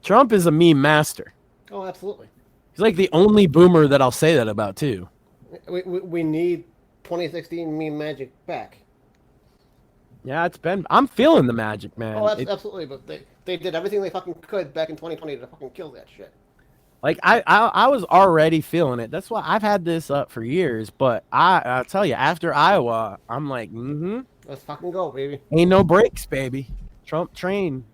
Trump is a meme master. Oh, absolutely. He's like the only boomer that I'll say that about, too. We need 2016 meme magic back. Yeah, I'm feeling the magic, man. Oh, absolutely. But they did everything they fucking could back in 2020 to fucking kill that shit. Like, I was already feeling it. That's why I've had this up for years. But I'll tell you, after Iowa, I'm like, let's fucking go, baby. Ain't no breaks, baby. Trump train.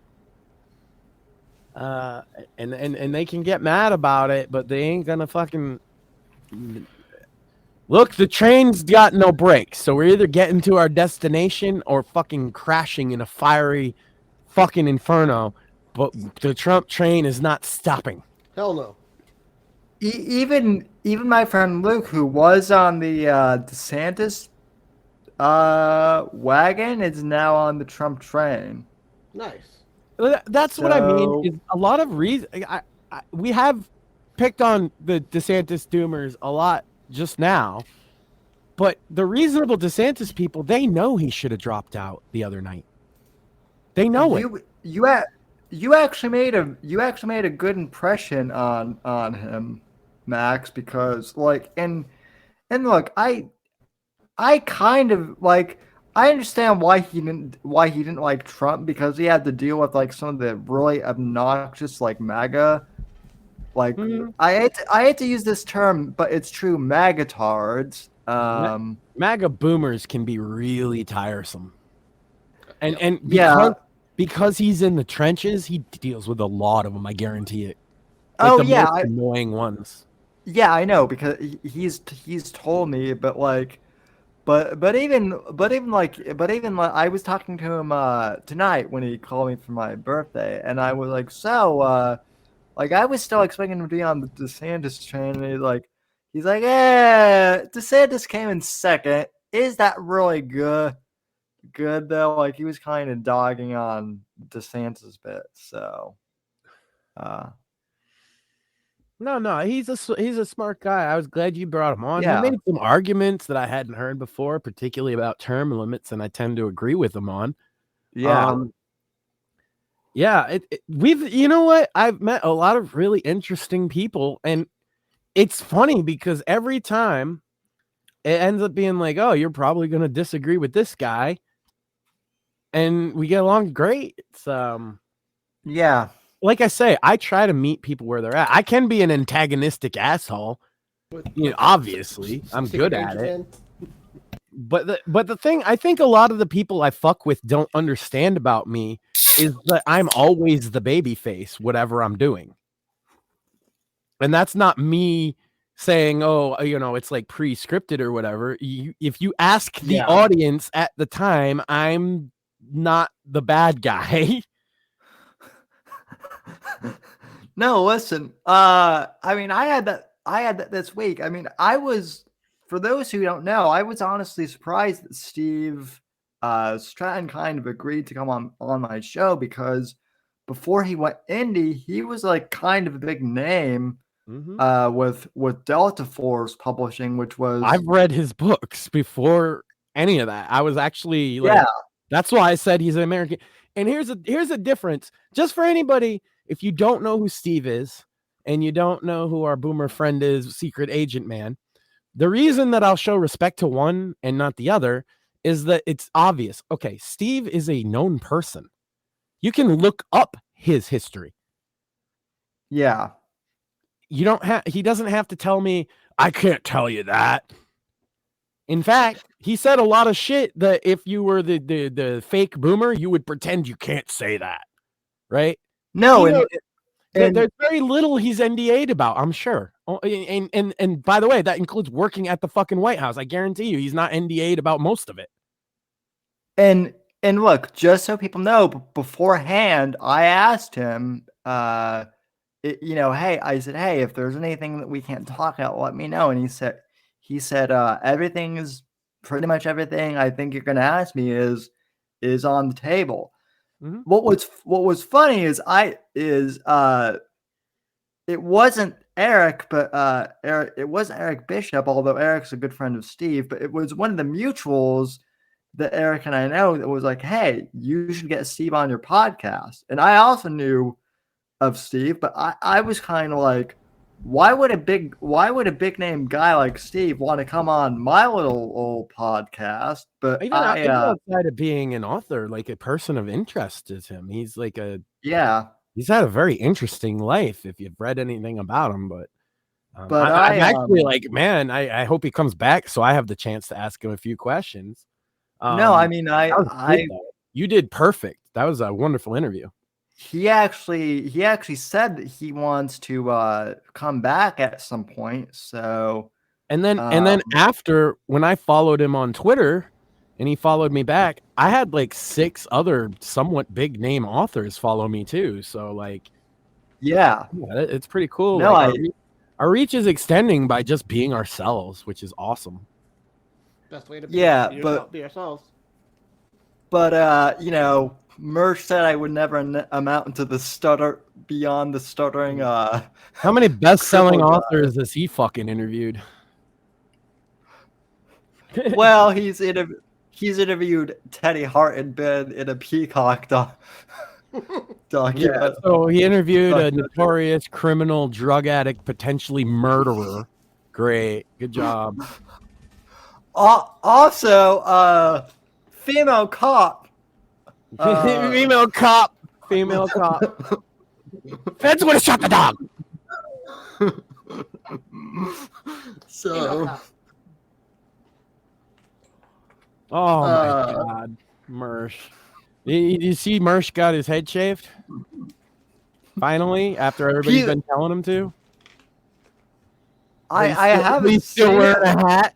And they can get mad about it, but they ain't gonna fucking look. The train's got no brakes, so we're either getting to our destination or fucking crashing in a fiery fucking inferno. But the Trump train is not stopping. Hell no. Even my friend Luke, who was on the DeSantis wagon, is now on the Trump train. Nice. That's what I mean. Is a lot of reason. We have picked on the DeSantis doomers a lot just now, but the reasonable DeSantis people, they know he should have dropped out the other night. They know it. You actually made a good impression on him, Max, because like and look, I kind of like. I understand why he didn't like Trump, because he had to deal with like some of the really obnoxious like MAGA, like I hate to use this term, but it's true, MAGA-tards. MAGA boomers can be really tiresome, and because he's in the trenches, he deals with a lot of them. I guarantee it. Like most annoying ones. Yeah, I know, because he's told me, but like. But even I was talking to him tonight when he called me for my birthday, and I was like, like I was still expecting him to be on the DeSantis train, and he's like, DeSantis came in second. Is that really good though? Like, he was kind of dogging on DeSantis bit, so No, he's a smart guy. I was glad you brought him on. Yeah. He made some arguments that I hadn't heard before, particularly about term limits, and I tend to agree with him on. Yeah. Yeah, we've, you know what? I've met a lot of really interesting people, and it's funny because every time it ends up being like, oh, you're probably going to disagree with this guy, and we get along great. It's Yeah. like I say, I try to meet people where they're at. I can be an antagonistic asshole, you know, obviously. I'm good at it. But the thing, I think a lot of the people I fuck with don't understand about me is that I'm always the baby face, whatever I'm doing. And that's not me saying, oh, you know, it's like pre-scripted or whatever. If you ask the audience at the time, I'm not the bad guy. No, listen. I mean, I had that this week. I mean, for those who don't know, I was honestly surprised that Steve Stratton kind of agreed to come on my show, because before he went indie, he was like kind of a big name with Delta Force Publishing, which was, I've read his books before any of that. I was actually like, that's why I said he's an American. And here's a difference. Just for anybody, if you don't know who Steve is and you don't know who our boomer friend is, Secret Agent Man, the reason that I'll show respect to one and not the other is that it's obvious. Okay, Steve is a known person. You can look up his history. Yeah. He doesn't have to tell me, I can't tell you that. In fact, he said a lot of shit that if you were the fake boomer, you would pretend you can't say that. Right? No, there's very little he's NDA'd about, I'm sure. And by the way, that includes working at the fucking White House. I guarantee you he's not NDA'd about most of it. And look, just so people know, beforehand, I asked him, hey, I said, hey, if there's anything that we can't talk about, let me know. And he said, everything is pretty much everything I think you're going to ask me is on the table. Mm-hmm. What was funny is it wasn't Eric, but it wasn't Eric Bishop, although Eric's a good friend of Steve, but it was one of the mutuals that Eric and I know that was like, hey, you should get Steve on your podcast. And I also knew of Steve, but I was kind of like, why would a big name guy like Steve want to come on my little old podcast? But even outside of being an author, like a person of interest is him. He's like he's had a very interesting life if you've read anything about him. But I'm actually like, man, I hope he comes back so I have the chance to ask him a few questions. No, I mean, you did perfect. That was a wonderful interview. He actually said that he wants to come back at some point. So and then after, when I followed him on Twitter and he followed me back, I had like 6 other somewhat big name authors follow me too. So like, yeah, it's pretty cool. No, like, our reach is extending by just being ourselves, which is awesome. Best way to be ourselves. But Merch said I would never amount to the stutter beyond the stuttering. How many best-selling authors has he fucking interviewed? Well, he's interviewed Teddy Hart and been in a Peacock documentary. Yeah, so he interviewed a notorious criminal, drug addict, potentially murderer. Great, good job. Also, female cop. Female cop. Feds would have shot the dog. So. Oh my God, Mersh. You see Mersh got his head shaved? Finally, after everybody's been telling him to? I haven't He's still wearing a hat.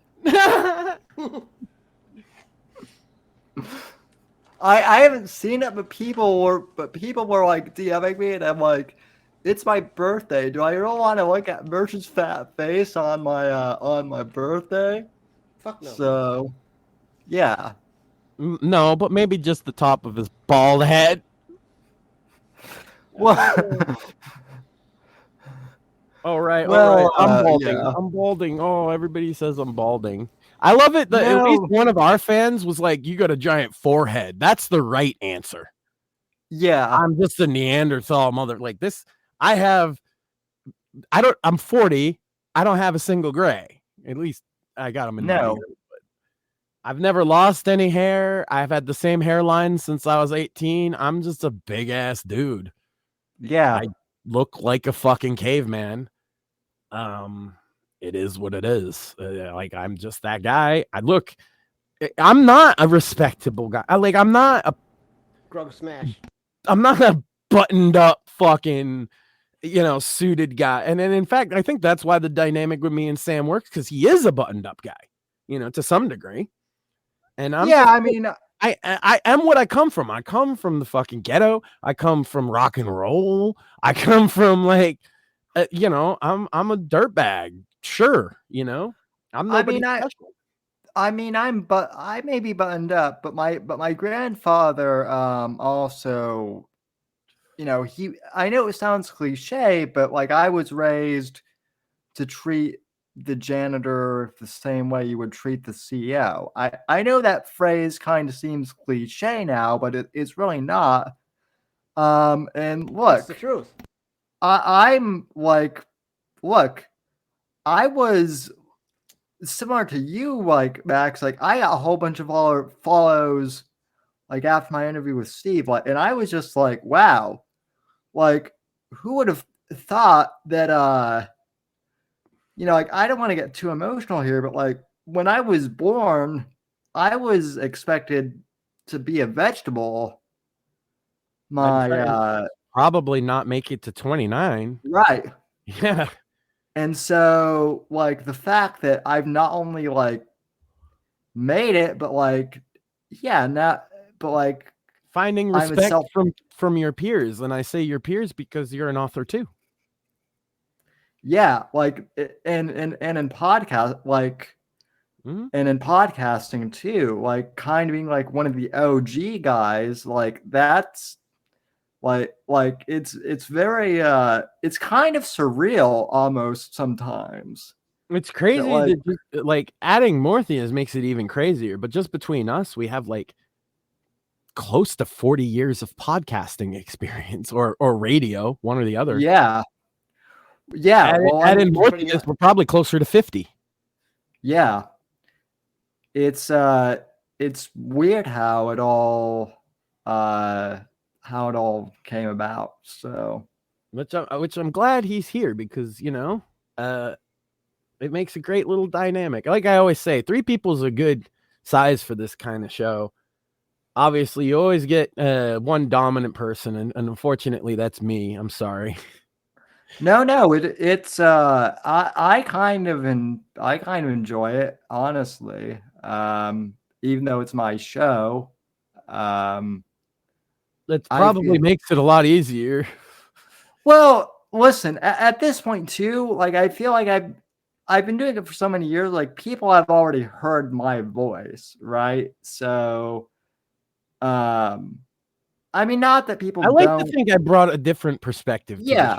I haven't seen it, but people were like DMing me, and I'm like, it's my birthday. Do I really want to look at Merch's fat face on my birthday? Fuck no. So, yeah. No, but maybe just the top of his bald head. Well, Oh, right. Well, all right. I'm balding. yeah. I'm balding. Oh, everybody says I'm balding. I love it that at least No. one of our fans was like, you got a giant forehead. That's the right answer. Yeah. I'm just a Neanderthal mother. Like this, I'm 40. I don't have a single gray. At least I got them in my No. beard. But I've never lost any hair. I've had the same hairline since I was 18. I'm just a big ass dude. Yeah. I look like a fucking caveman. It is what it is. Like I'm just that guy. I'm not a respectable guy. I'm not a buttoned up fucking, suited guy. And in fact, I think that's why the dynamic with me and Sam works, because he is a buttoned up guy, to some degree. And I am what I come from. I come from the fucking ghetto. I come from rock and roll. I come from I'm a dirtbag. Sure. I'm nobody special. I may be buttoned up, but my grandfather also, I know it sounds cliche, but like I was raised to treat the janitor the same way you would treat the CEO. I know that phrase kind of seems cliche now, but it's really not. And look, It's the truth. I'm like, look, I was similar to you, like Max. Like I got a whole bunch of follows, like after my interview with Steve. Like, and I was just like, wow, like who would have thought that? Like I don't want to get too emotional here, but like when I was born, I was expected to be a vegetable. Probably not make it to 29. Right. Yeah. And so, like, the fact that I've not only, like, made it, but, like, finding respect from your peers. And I say your peers because you're an author too. Yeah, like, and in podcast, like, and in podcasting too, like, kind of being, like, one of the OG guys, like, that's, like it's very it's kind of surreal almost sometimes. It's crazy that, like adding Mortheous makes it even crazier, but just between us we have like close to 40 years of podcasting experience or radio, one or the other. Yeah. Adding Mortheous, we're probably closer to 50. Yeah. It's weird how it all came about. So, which I'm glad he's here because it makes a great little dynamic. Like I always say, 3 people is a good size for this kind of show. Obviously, you always get one dominant person, and unfortunately, that's me. I'm sorry. No, it's I kind of enjoy it, honestly. Even though it's my show. That probably makes it a lot easier. Well, listen, at this point too, like I feel like I've been doing it for so many years, like people have already heard my voice, right? So I mean, not that people I like to think I brought a different perspective to yeah.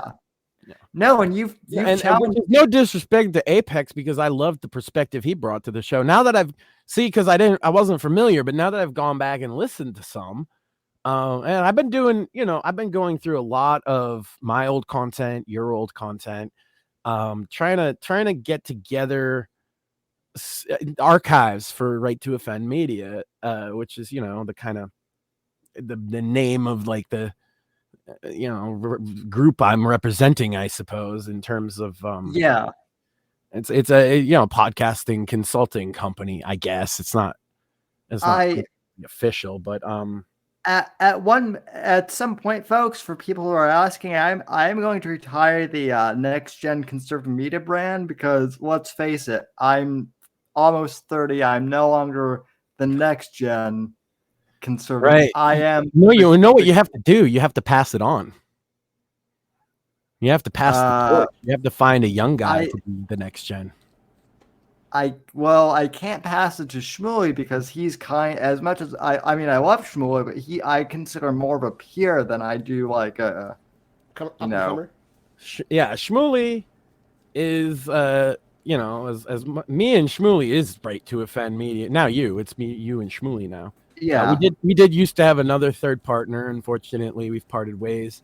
No, and you've challenged no disrespect to Apex because I loved the perspective he brought to the show. Now that because I wasn't familiar, but now that I've gone back and listened to some, and I've been doing, I've been going through a lot of my old content, your old content, trying to get together archives for Right to Offend Media, which is, the kind of the name of like the group I'm representing, I suppose, in terms of it's a podcasting consulting company, I guess. It's not official, but at some point, folks, for people who are asking, I'm going to retire the next gen conservative media brand because let's face it, I'm almost 30. I'm no longer the next gen conservative. Right. I am. No, you know what you have to do. You have to pass it on. You have to pass the torch. You have to find a young guy to be the next gen. I can't pass it to Shmuley because he's as much as I mean I love Shmuley, but I consider more of a peer than I do like a Yeah, Shmuley is you know, me and Shmuley is right to offend media. Now it's me, you, and Shmuley now. Yeah. We did used to have another third partner. Unfortunately, we've parted ways.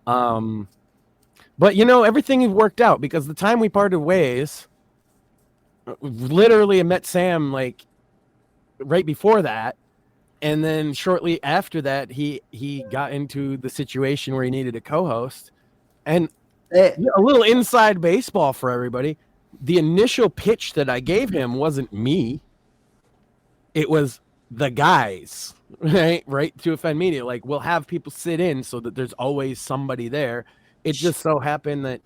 But you know, everything has worked out because the time we parted ways, literally I met Sam like right before that, and then shortly after that, he got into the situation where he needed a co-host. And a little inside baseball for everybody. The initial pitch that I gave him wasn't me. It was the guys, right to offend media. Like, we'll have people sit in so that there's always somebody there. It just so happened that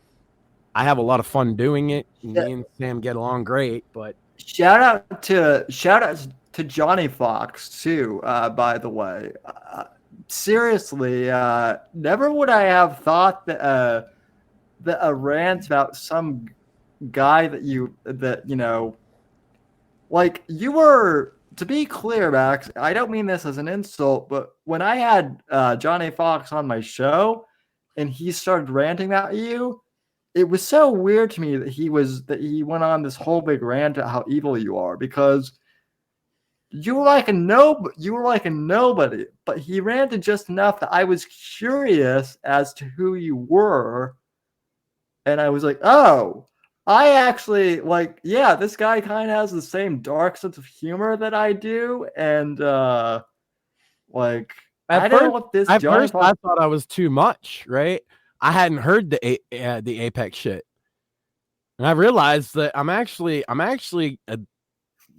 I have a lot of fun doing it. Me and Sam get along great, but shout out to Johnny Fox too. By the way, seriously, never would I have thought that a rant about some guy that you know, like, you were. To be clear, Max, I don't mean this as an insult, but when I had Johnny Fox on my show and he started ranting at you, it was so weird to me that he went on this whole big rant at how evil you are, because you were like a nobody, but he ranted just enough that I was curious as to who you were, and I was like, oh, I actually, like, yeah, this guy kind of has the same dark sense of humor that I do, and like, I don't know what this. At first, I thought I was too much, right? I hadn't heard the Apex shit, and I realized that I'm actually a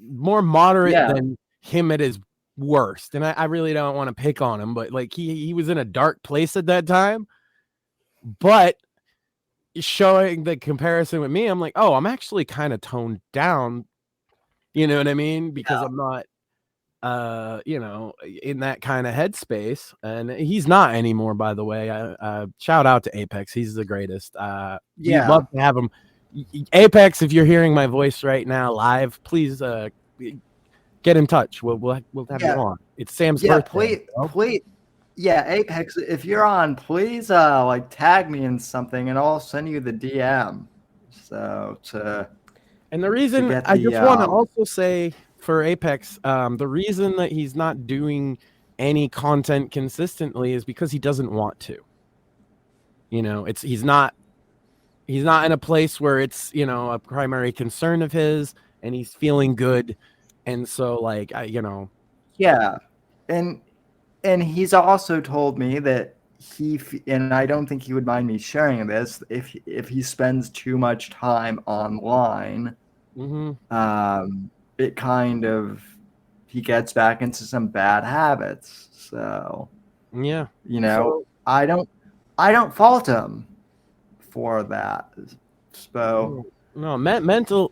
more moderate than him at his worst, and I really don't want to pick on him, but like he was in a dark place at that time, but showing the comparison with me, I'm like, oh, I'm actually kind of toned down, you know what I mean? Because I'm not you know, in that kind of headspace, and he's not anymore, by the way. Shout out to Apex, he's the greatest. We'd love to have him. Apex, if you're hearing my voice right now live, please get in touch. We'll have you on. It's Sam's birthday. Please. Yeah, Apex, if you're on, please like tag me in something and I'll send you the DM. And the reason I just want to also say for Apex, the reason that he's not doing any content consistently is because he doesn't want to. You know, he's not in a place where it's, you know, a primary concern of his, and he's feeling good. And so, like, and he's also told me that and I don't think he would mind me sharing this, if he spends too much time online, it kind of, he gets back into some bad habits. So yeah, you know, I don't fault him for that. So no, mental,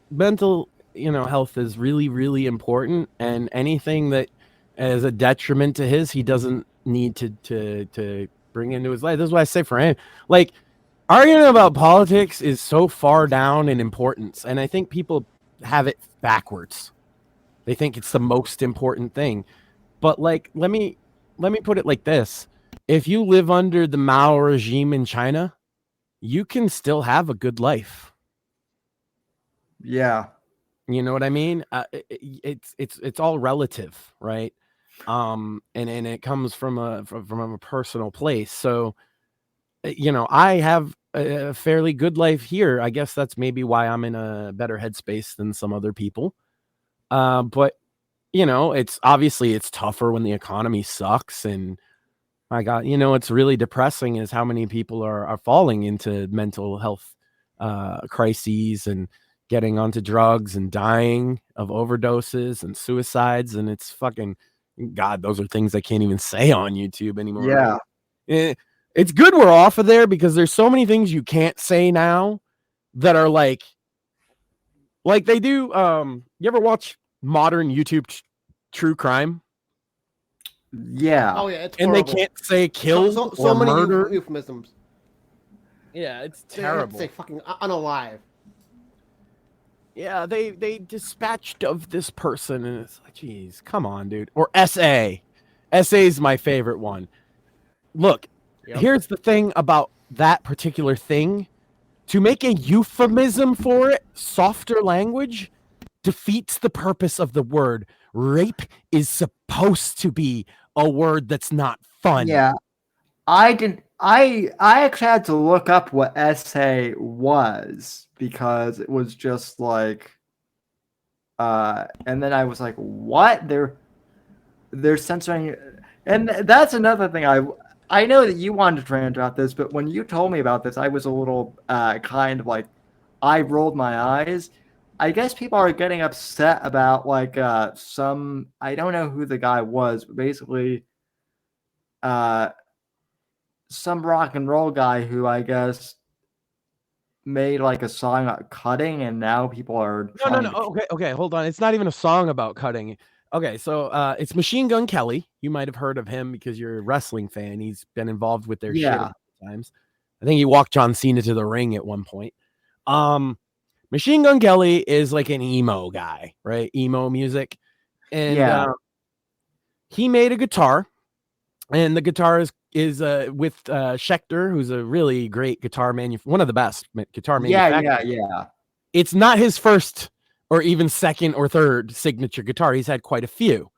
you know, health is really, really important, and anything that is a detriment to his, he doesn't need to bring into his life. This is what I say for him. Like, arguing about politics is so far down in importance, and I think people have it backwards. They think it's the most important thing. But like, let me put it like this. If you live under the Mao regime in China, you can still have a good life. Yeah. You know what I mean? It's all relative, right? And it comes from a personal place. So, you know, I have a fairly good life here. I guess that's maybe why I'm in a better headspace than some other people. But you know, it's tougher when the economy sucks, and my God, you know, it's really depressing is how many people are falling into mental health crises and getting onto drugs and dying of overdoses and suicides. And it's fucking, God, those are things I can't even say on YouTube anymore. Yeah. It's good we're off of there, because there's so many things you can't say now that are like they do. You ever watch modern YouTube true crime? Yeah. Oh yeah, it's and horrible. They can't say kill so or many murder. euphemisms. Yeah, it's They have to terrible. say fucking unalive. Yeah, they dispatched of this person, and it's like, geez, come on, dude. Or SA. SA is my favorite one. Look, here's the thing about that particular thing. To make a euphemism for it, softer language, defeats the purpose of the word. Rape is supposed to be a word that's not fun. Yeah. I actually had to look up what essay was because it was just like and then I was like, what? They're censoring, and that's another thing. I know that you wanted to rant about this, but when you told me about this, I was a little kind of like, I rolled my eyes. I guess people are getting upset about like some, I don't know who the guy was, but basically some rock and roll guy who I guess made like a song about cutting, and now people are No. Okay, hold on. It's not even a song about cutting. Okay, so it's Machine Gun Kelly. You might have heard of him because you're a wrestling fan. He's been involved with their shit a Yeah. couple times. I think he walked John Cena to the ring at one point. Machine Gun Kelly is like an emo guy, right? Emo music. And he made a guitar, and the guitar is with Schecter, who's a really great guitar one of the best guitar manufacturers. Yeah. It's not his first or even second or third signature guitar. He's had quite a few,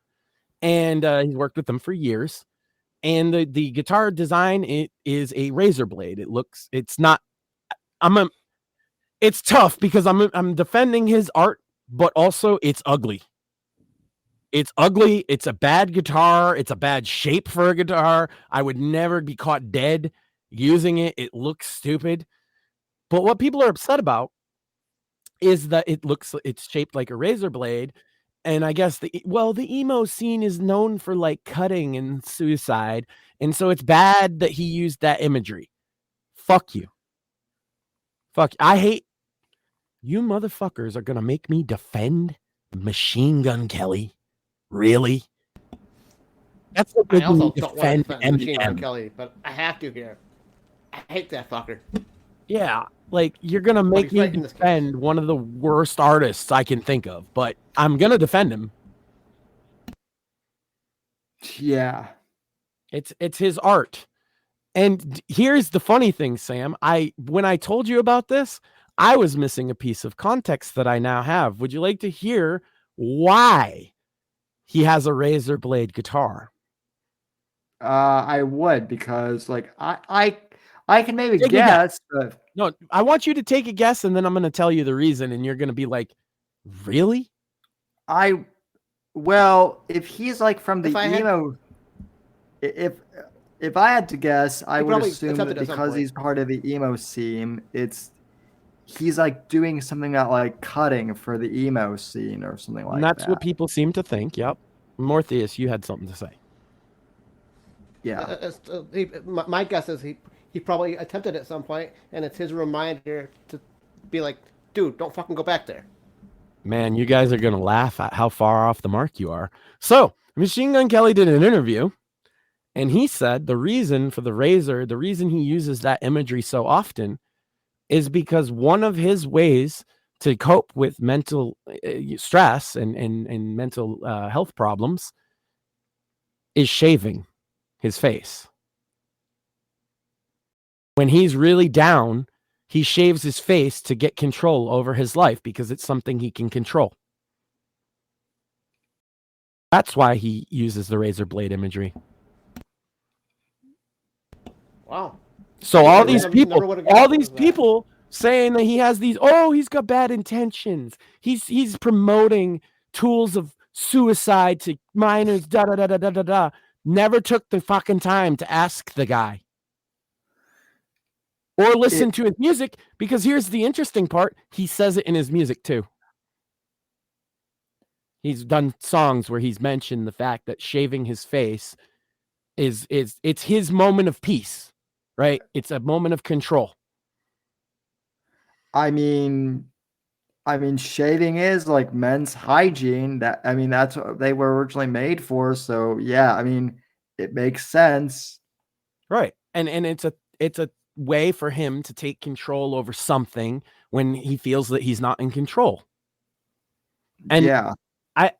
and he's worked with them for years. And the guitar design, it is a razor blade. It's tough because I'm defending his art, but also it's ugly. It's ugly. It's a bad guitar. It's a bad shape for a guitar. I would never be caught dead using it. It looks stupid. But what people are upset about is that it's shaped like a razor blade. And I guess the emo scene is known for like cutting and suicide. And so it's bad that he used that imagery. Fuck you. I hate you motherfuckers are going to make me defend Machine Gun Kelly. Really? That's what I also me don't want to defend Machine Gun Eminem. Kelly, but I have to here. I hate that fucker. Yeah, like you're gonna make me defend one of the worst artists I can think of, but I'm gonna defend him. Yeah. It's his art. And here's the funny thing, Sam. When I told you about this, I was missing a piece of context that I now have. Would you like to hear why he has a razor blade guitar? I would, because like I can maybe Take a guess, but No, I want you to take a guess, and then I'm going to tell you the reason, and you're going to be like, really? well, if he's like from the emo, if I had to guess, I would assume that because he's part of the emo scene, he's like doing something about like cutting for the emo scene or something like that. And that's what people seem to think. Yep. Mortheous, you had something to say. Yeah. My guess is he probably attempted at some point, and it's his reminder to be like, dude, don't fucking go back there. Man, you guys are going to laugh at how far off the mark you are. So, Machine Gun Kelly did an interview, and he said the reason for the razor, the reason he uses that imagery so often is because one of his ways to cope with mental stress and mental health problems is shaving his face. When he's really down, he shaves his face to get control over his life because it's something he can control. That's why he uses the razor blade imagery. Wow. So all these people saying that he has these, he's got bad intentions. He's promoting tools of suicide to minors, never took the fucking time to ask the guy. Or listen to his music, because here's the interesting part. He says it in his music too. He's done songs where he's mentioned the fact that shaving his face it's his moment of peace, right? It's a moment of control. I mean, shaving is like men's hygiene. That's what they were originally made for. So yeah, it makes sense. Right. And it's a way for him to take control over something when he feels that he's not in control. And yeah,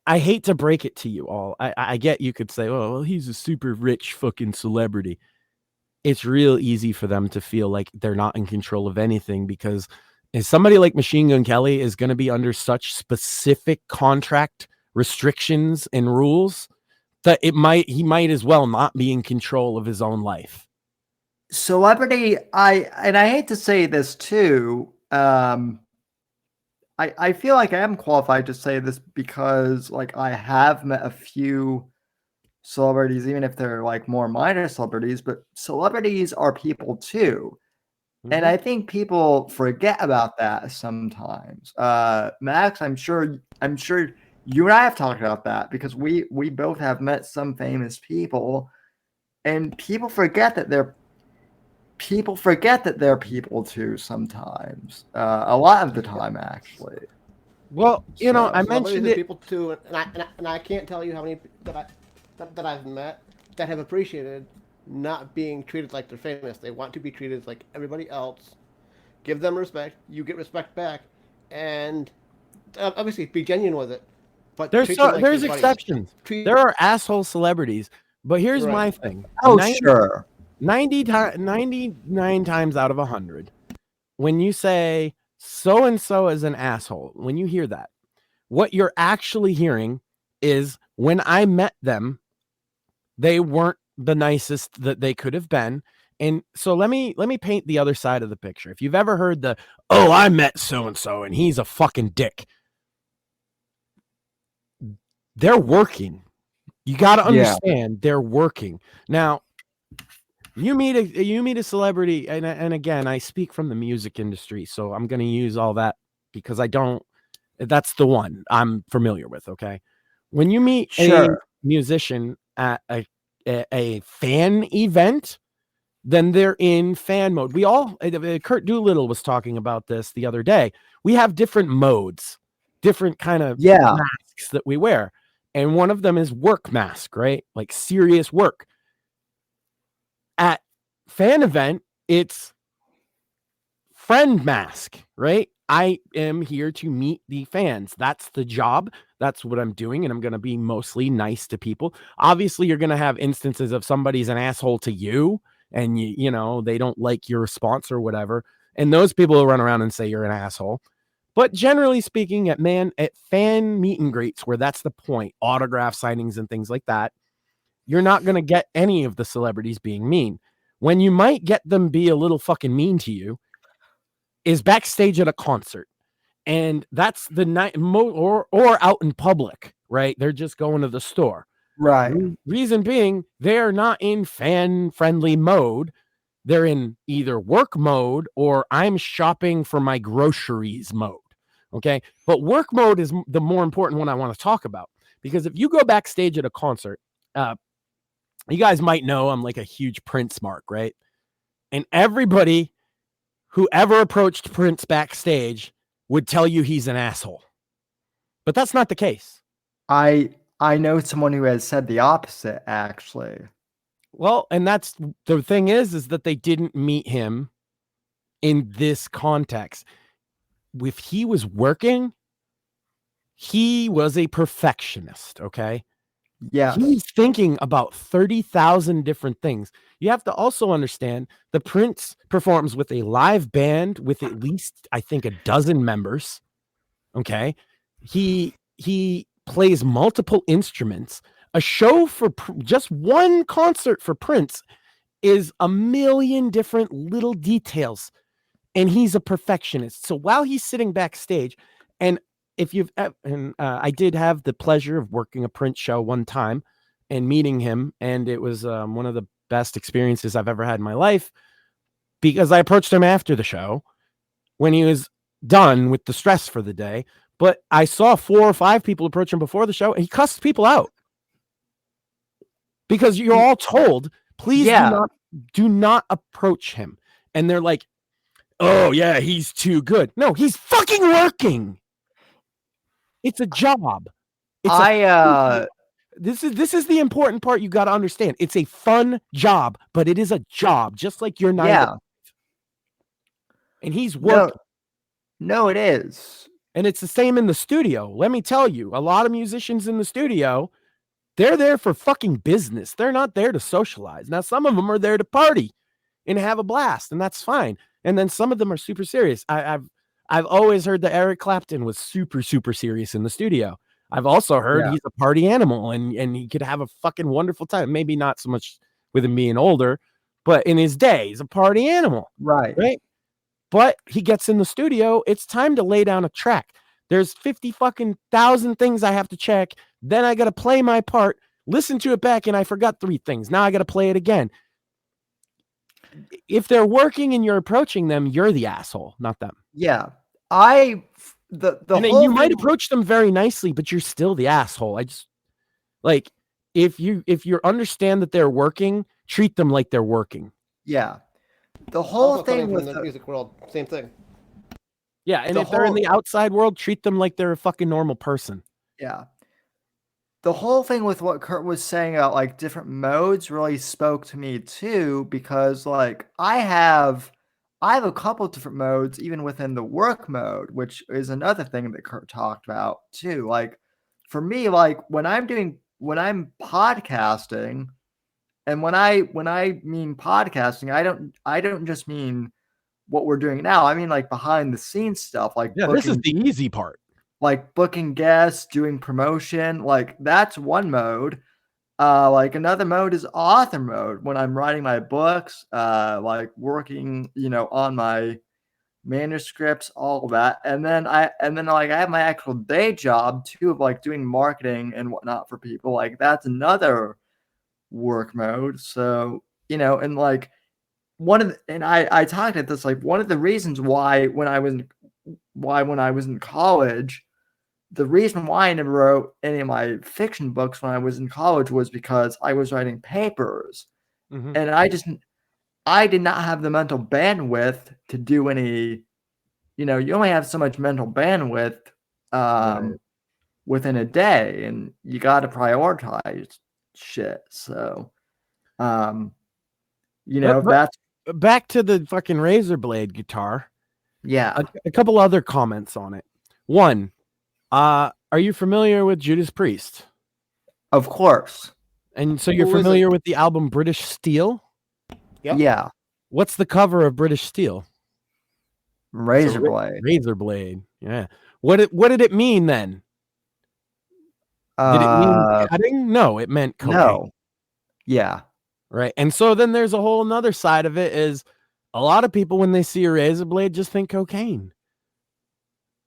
I hate to break it to you all. I get you could say, oh, well, he's a super rich fucking celebrity. it's real easy for them to feel like they're not in control of anything, because if somebody like Machine Gun Kelly is going to be under such specific contract restrictions and rules that he might as well not be in control of his own life. Celebrity, I hate to say this too, I feel like I am qualified to say this because like I have met a few celebrities, even if they're like more minor celebrities, but celebrities are people too. And I think people forget about that sometimes. Max, I'm sure you and I have talked about that because we both have met some famous people, and people forget that they're people too sometimes. A lot of the time, actually. Well, you know, I Celebrities mentioned are it. people too, and I can't tell you how many that I've met that have appreciated not being treated like they're famous. They want to be treated like everybody else. Give them respect. You get respect back, and obviously be genuine with it. But There's treat them like there's your buddies. exceptions. Treat- There are asshole celebrities, but here's Right. my thing. Oh, sure. 99 times out of 100, when you say so and so is an asshole, when you hear that, what you're actually hearing is, when I met them, they weren't the nicest that they could have been. And so let me paint the other side of the picture. If you've ever heard the, oh, I met so and so and he's a fucking dick, they're working. You got to understand, they're working. Now, you meet a celebrity, and again, I speak from the music industry, so I'm going to use all that because that's the one I'm familiar with, okay? When you meet a musician at a fan event, then they're in fan mode. We all, Kurt Doolittle was talking about this the other day. We have different modes, different kind of masks that we wear. And one of them is work mask, right? Like serious work. At fan event, it's friend mask, right? I am here to meet the fans. That's the job. That's what I'm doing. And I'm going to be mostly nice to people. Obviously, you're going to have instances of somebody's an asshole to you and you know, they don't like your response or whatever. And those people will run around and say you're an asshole. But generally speaking, at fan meet and greets, where that's the point, autograph signings and things like that, you're not going to get any of the celebrities being mean. When you might get them be a little fucking mean to you is backstage at a concert. And that's the night, or out in public, right? They're just going to the store. Right. Reason being, they're not in fan-friendly mode. They're in either work mode or I'm shopping for my groceries mode. Okay. But work mode is the more important one I want to talk about, because if you go backstage at a concert, you guys might know I'm like a huge Prince mark, right? And everybody who ever approached Prince backstage would tell you he's an asshole. But that's not the case. I know someone who has said the opposite, actually. Well, and that's the thing is that they didn't meet him in this context. If he was working, he was a perfectionist, okay? Yeah. He's thinking about 30,000 different things. You have to also understand the Prince performs with a live band with at least, I think, a dozen members, okay? He plays multiple instruments. A show for just one concert for Prince is a million different little details, and he's a perfectionist. So while he's sitting backstage, and if you've, and I did have the pleasure of working a Prince show one time and meeting him, and it was one of the best experiences I've ever had in my life, because I approached him after the show when he was done with the stress for the day. But I saw 4 or 5 people approach him before the show, and he cussed people out. Because you're all told, please do not approach him. And they're like, oh, yeah, he's too good. No, he's fucking working. It's a job. This is the important part you got to understand. It's a fun job, but it is a job, just like your 9 to 5. And he's working. No, it is. And it's the same in the studio. Let me tell you, a lot of musicians in the studio, they're there for fucking business. They're not there to socialize. Now, some of them are there to party. and have a blast, and that's fine. And then some of them are super serious. I've always heard that Eric Clapton was super, super serious in the studio. I've also heard he's a party animal and he could have a fucking wonderful time. Maybe not so much with him being older, but in his day, he's a party animal. Right. But he gets in the studio. It's time to lay down a track. There's 50 fucking thousand things I have to check. Then I got to play my part, listen to it back, and I forgot 3 things. Now I got to play it again. If they're working and you're approaching them, you're the asshole, not them. Yeah. The and whole you might approach them very nicely, but you're still the asshole. I just like if you understand that they're working, treat them like they're working. Yeah. The whole Also thing coming with from the music world, same thing. Yeah, and if they're in the outside world, treat them like they're a fucking normal person. Yeah. The whole thing with what Kurt was saying about like different modes really spoke to me too, because like I have a couple different modes even within the work mode, which is another thing that Kurt talked about too. Like for me, like when I'm podcasting, and when I mean podcasting, I don't just mean what we're doing now. I mean like behind the scenes stuff, like this is the easy part. Like booking guests, doing promotion, like that's one mode. Like another mode is author mode when I'm writing my books, like working, on my manuscripts, all of that. And then I have my actual day job too of like doing marketing and whatnot for people. Like that's another work mode. So, and like I talked at this, like one of the reasons why when I was in college, the reason why I never wrote any of my fiction books when I was in college was because I was writing papers. Mm-hmm. And I did not have the mental bandwidth to do any, you only have so much mental bandwidth within a day, and you got to prioritize shit. So, that's back to the fucking razor blade guitar. Yeah. A couple other comments on it. One, are you familiar with Judas Priest? Of course. And so you're familiar with the album British Steel? Yep. Yeah. What's the cover of British Steel? Razor blade. Razor blade. Yeah. What did it mean then? Did it mean cutting? No, it meant cocaine. No. Yeah. Right. And so then there's a whole another side of it is a lot of people when they see a razor blade just think cocaine.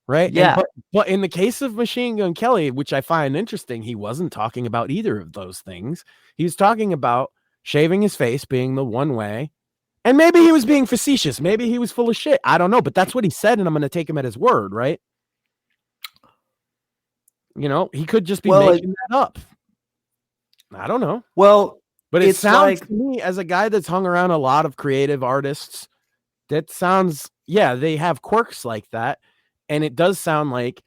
Right. Yeah. But in the case of Machine Gun Kelly, which I find interesting, he wasn't talking about either of those things. He was talking about shaving his face being the one way. And maybe he was being facetious. Maybe he was full of shit. I don't know. But that's what he said. And I'm going to take him at his word. Right. He could just be making that up. I don't know. Well, but it sounds to me as a guy that's hung around a lot of creative artists, that sounds, they have quirks like that. And it does sound like,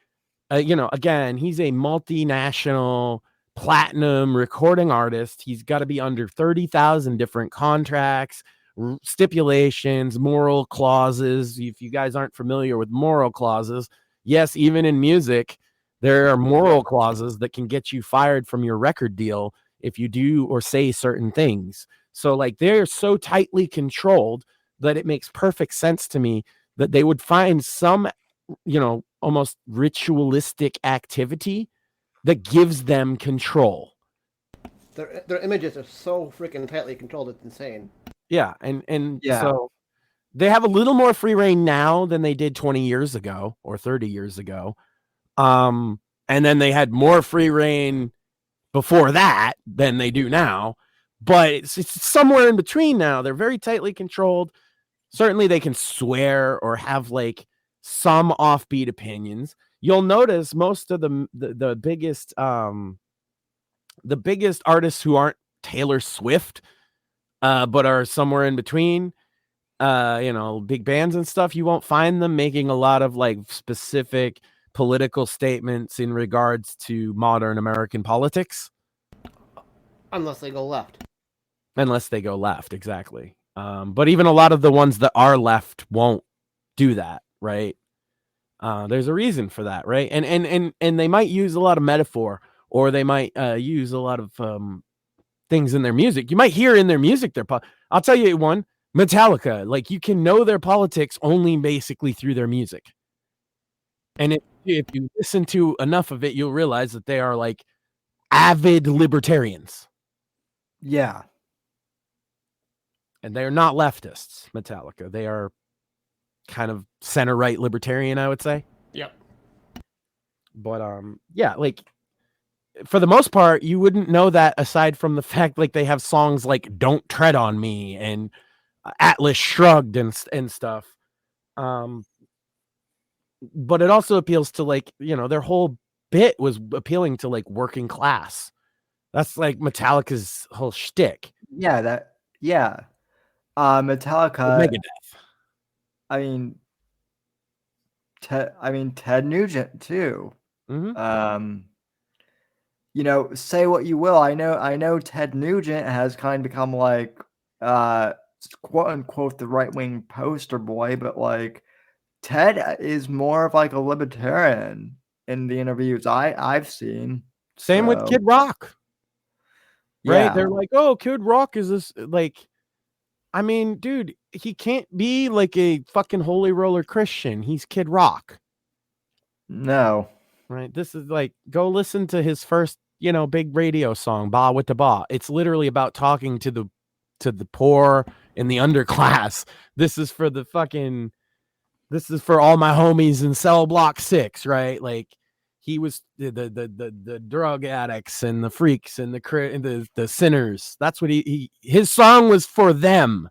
again, he's a multinational platinum recording artist. He's got to be under 30,000 different contracts, stipulations, moral clauses. If you guys aren't familiar with moral clauses, yes, even in music, there are moral clauses that can get you fired from your record deal if you do or say certain things. So like they're so tightly controlled that it makes perfect sense to me that they would find some almost ritualistic activity that gives them control. Their images are so freaking tightly controlled, it's insane. Yeah, and so they have a little more free reign now than they did 20 years ago or 30 years ago. And then they had more free reign before that than they do now. But it's somewhere in between now. They're very tightly controlled. Certainly they can swear or have like some offbeat opinions. You'll notice most of the biggest artists who aren't Taylor Swift, but are somewhere in between, big bands and stuff, you won't find them making a lot of like specific political statements in regards to modern American politics. Unless they go left. Exactly. But even a lot of the ones that are left won't do that, right? There's a reason for that, right? And they might use a lot of metaphor, or they might use a lot of things in their music. You might hear in their music I'll tell you one. Metallica, like you can know their politics only basically through their music. And if you listen to enough of it, you'll realize that they are like avid libertarians. Yeah. And they're not leftists, Metallica. They are kind of center-right libertarian, I would say. Yep. But yeah, like for the most part, you wouldn't know that aside from the fact like they have songs like Don't Tread on Me and Atlas Shrugged and stuff. But it also appeals to like, you know, their whole bit was appealing to like working class. That's like Metallica's whole shtick. Yeah, Metallica. Megadeth. I mean, Ted Nugent too. Mm-hmm. You know, say what you will. I know Ted Nugent has kind of become like quote unquote the right wing poster boy, but like Ted is more of like a libertarian in the interviews I've seen. Same with Kid Rock. Right? Yeah. They're like, oh, Kid Rock is this like, I mean, dude, he can't be like a fucking holy roller Christian. He's Kid Rock. No. Right? This is like, go listen to his first, you know, big radio song, Ba with the Ba. It's literally about talking to the poor and the underclass. This is for all my homies in cell block 6, right? Like he was the drug addicts and the freaks and the sinners. That's what his song was for them.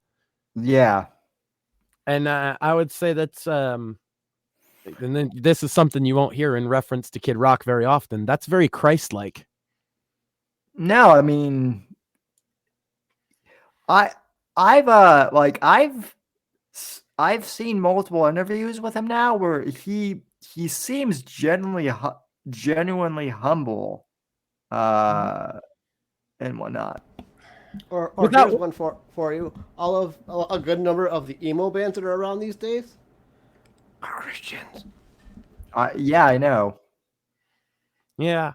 Yeah. And I would say that's and then this is something you won't hear in reference to Kid Rock very often. That's very Christ-like. No, I mean, I've seen multiple interviews with him now where he seems genuinely humble, and whatnot. Or here's one for you. A good number of the emo bands that are around these days are Christians. Yeah, I know. Yeah.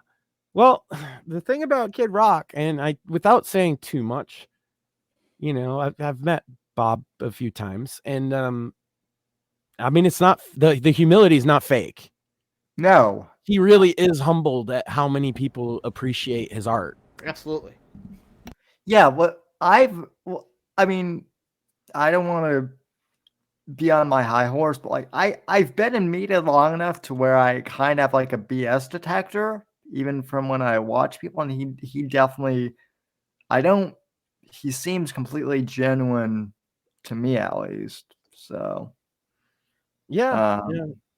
Well, the thing about Kid Rock, and without saying too much, you know, I've met Bob a few times, and I mean, it's not the humility is not fake. No, he really is humbled at how many people appreciate his art. Absolutely. Yeah, I mean, I don't want to be on my high horse, but like I've been in media long enough to where I kind of have like a BS detector, even from when I watch people, and he definitely, he seems completely genuine to me at least. So yeah.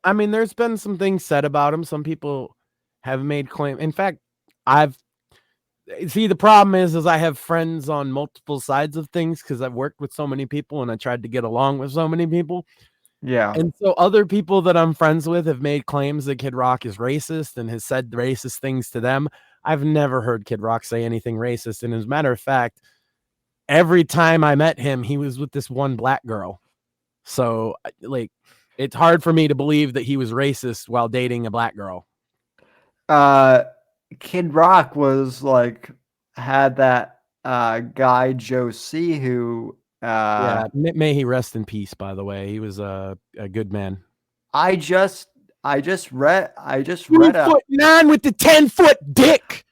I mean, there's been some things said about him. Some people have made claim. In fact, the problem is I have friends on multiple sides of things because I've worked with so many people and I tried to get along with so many people. Yeah. And so other people that I'm friends with have made claims that Kid Rock is racist and has said racist things to them. I've never heard Kid Rock say anything racist. And as a matter of fact, every time I met him, he was with this one black girl. So like, it's hard for me to believe that he was racist while dating a black girl. Kid Rock was like, had that guy Joe C who yeah, may he rest in peace, by the way. He was a good man. I just read 9 with the 10-foot dick.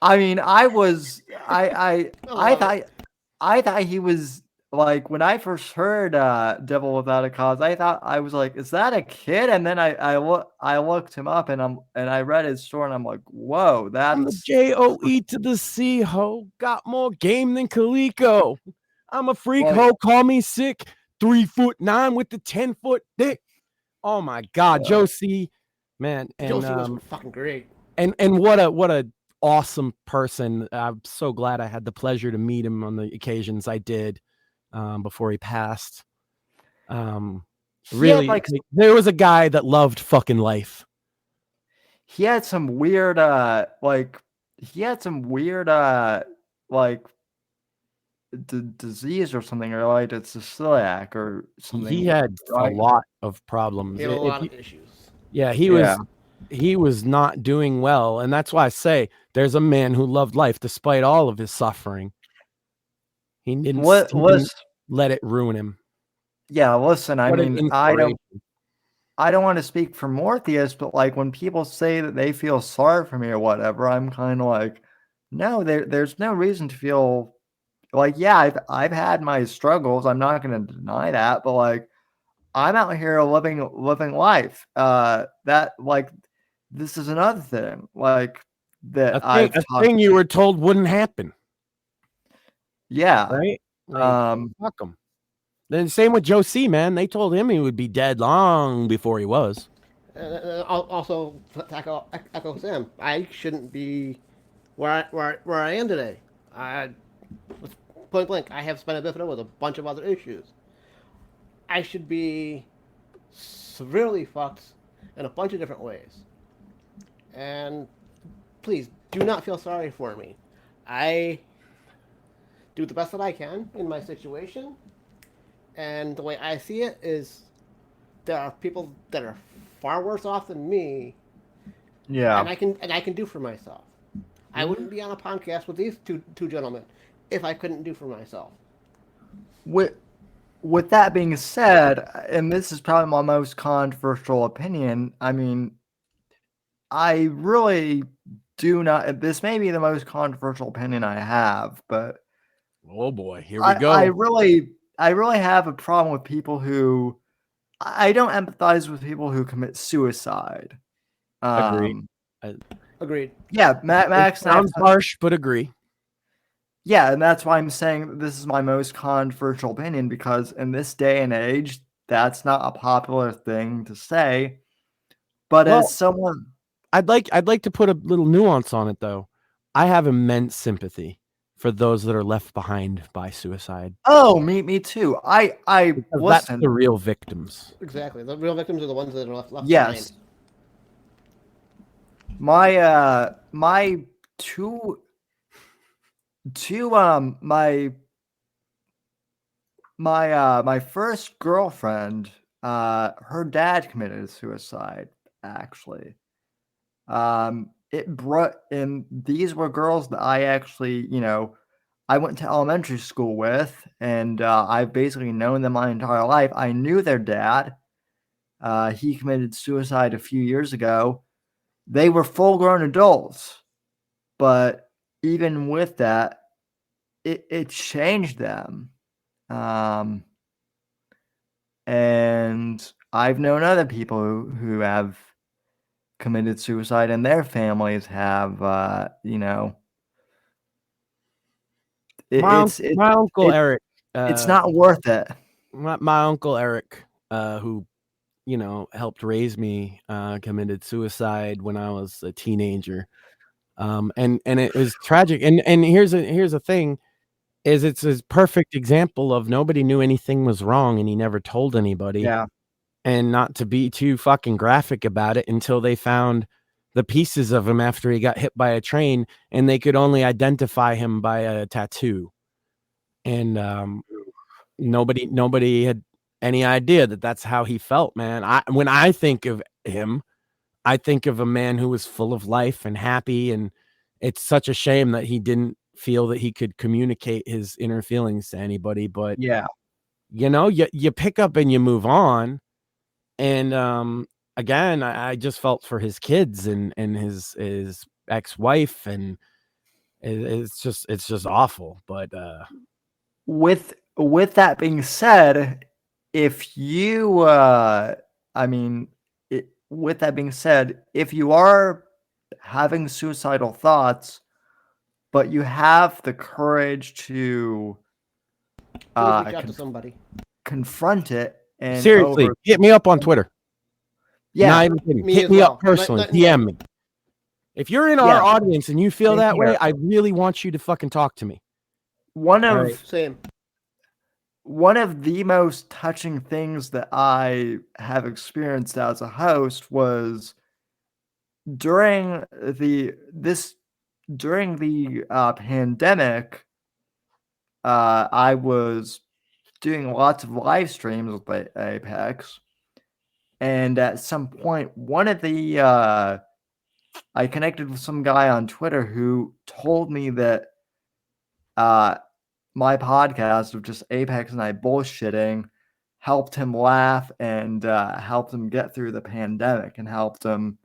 I mean, I thought he was like, when I first heard Devil Without a Cause, I was like, is that a kid? And then I looked him up and I read his story and I'm like, whoa, I'm the that's JOE to the C ho. Got more game than Coleco. I'm a freak ho. Call me sick. 3'9" with the 10-foot dick. Oh my God, Joe C, man, and Joe C was fucking great. And what a awesome person. I'm so glad I had the pleasure to meet him on the occasions I did before he passed. Really, there was a guy that loved fucking life. He had some weird disease or something related to celiac or something. He had a lot of problems. He had a lot of issues. Yeah, he was not doing well, and that's why I say there's a man who loved life despite all of his suffering. He didn't. let it ruin him. Yeah, listen, I What an mean, inspiration. I don't want to speak for Morpheus, but like when people say that they feel sorry for me or whatever, I'm kind of like, no, there's no reason to feel like, yeah, I've had my struggles. I'm not going to deny that, but like I'm out here living life. That like this is another thing like that A thing you were told wouldn't happen, yeah. right? Like, fuck him. Then same with Joe C, man. They told him he would be dead long before he was. Also, echo Sam. I shouldn't be where I am today. Point blank, I have spina bifida with a bunch of other issues. I should be severely fucked in a bunch of different ways. And please do not feel sorry for me. I do the best that I can in my situation. And the way I see it is there are people that are far worse off than me. Yeah. And I can do for myself. I wouldn't be on a podcast with these two gentlemen if I couldn't do for myself. With that being said, and this is probably my most controversial opinion, I mean, I really do not. This may be the most controversial opinion I have, but oh boy, here we go. I really have a problem with people who I don't empathize with people who commit suicide. Agreed. Agreed. Yeah, Max sounds harsh, but agree. Yeah, and that's why I'm saying that this is my most controversial opinion, because in this day and age, that's not a popular thing to say. But as someone, I'd like to put a little nuance on it, though. I have immense sympathy for those that are left behind by suicide. Oh, me too. I listen. That's the real victims. Exactly. The real victims are the ones that are left yes. behind. My my first girlfriend, her dad committed suicide, actually. And these were girls that I actually, I went to elementary school with, and I've basically known them my entire life. I knew their dad. He committed suicide a few years ago. They were full-grown adults, but even with that, it changed them. And I've known other people who have committed suicide, and their families have, my uncle Eric. It's not worth it. My uncle Eric, who helped raise me, committed suicide when I was a teenager, and it was tragic. And here's a thing. It's a perfect example of nobody knew anything was wrong and he never told anybody. Yeah. And not to be too fucking graphic about it, until they found the pieces of him after he got hit by a train, and they could only identify him by a tattoo. And nobody had any idea that that's how he felt, man. When I think of him, I think of a man who was full of life and happy, and it's such a shame that he didn't feel that he could communicate his inner feelings to anybody. But yeah, you pick up and you move on. And again, I just felt for his kids and his ex-wife, and it's just awful. But with that being said, if you with that being said, if you are having suicidal thoughts, but you have the courage to reach out to somebody, confront it, and seriously, hit me up on Twitter. Yeah, hit me up personally. DM me. If you're in our audience and you feel that way, I really want you to fucking talk to me. One of the most touching things that I have experienced as a host was during the pandemic. I was doing lots of live streams with Apex, and at some point, I connected with some guy on Twitter who told me that my podcast of just Apex and I bullshitting helped him laugh and helped him get through the pandemic and helped him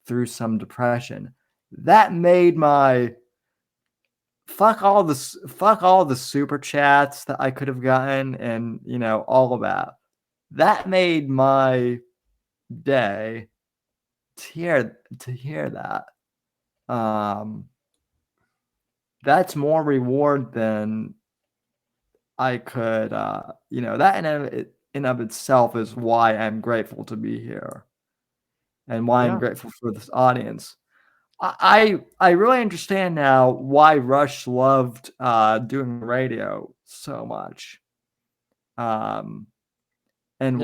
through some depression. That made my fuck all the super chats that I could have gotten and all of that. That made my day to hear that. That's more reward than I could, that in of itself is why I'm grateful to be here and why I'm grateful for this audience. I really understand now why Rush loved doing radio so much. And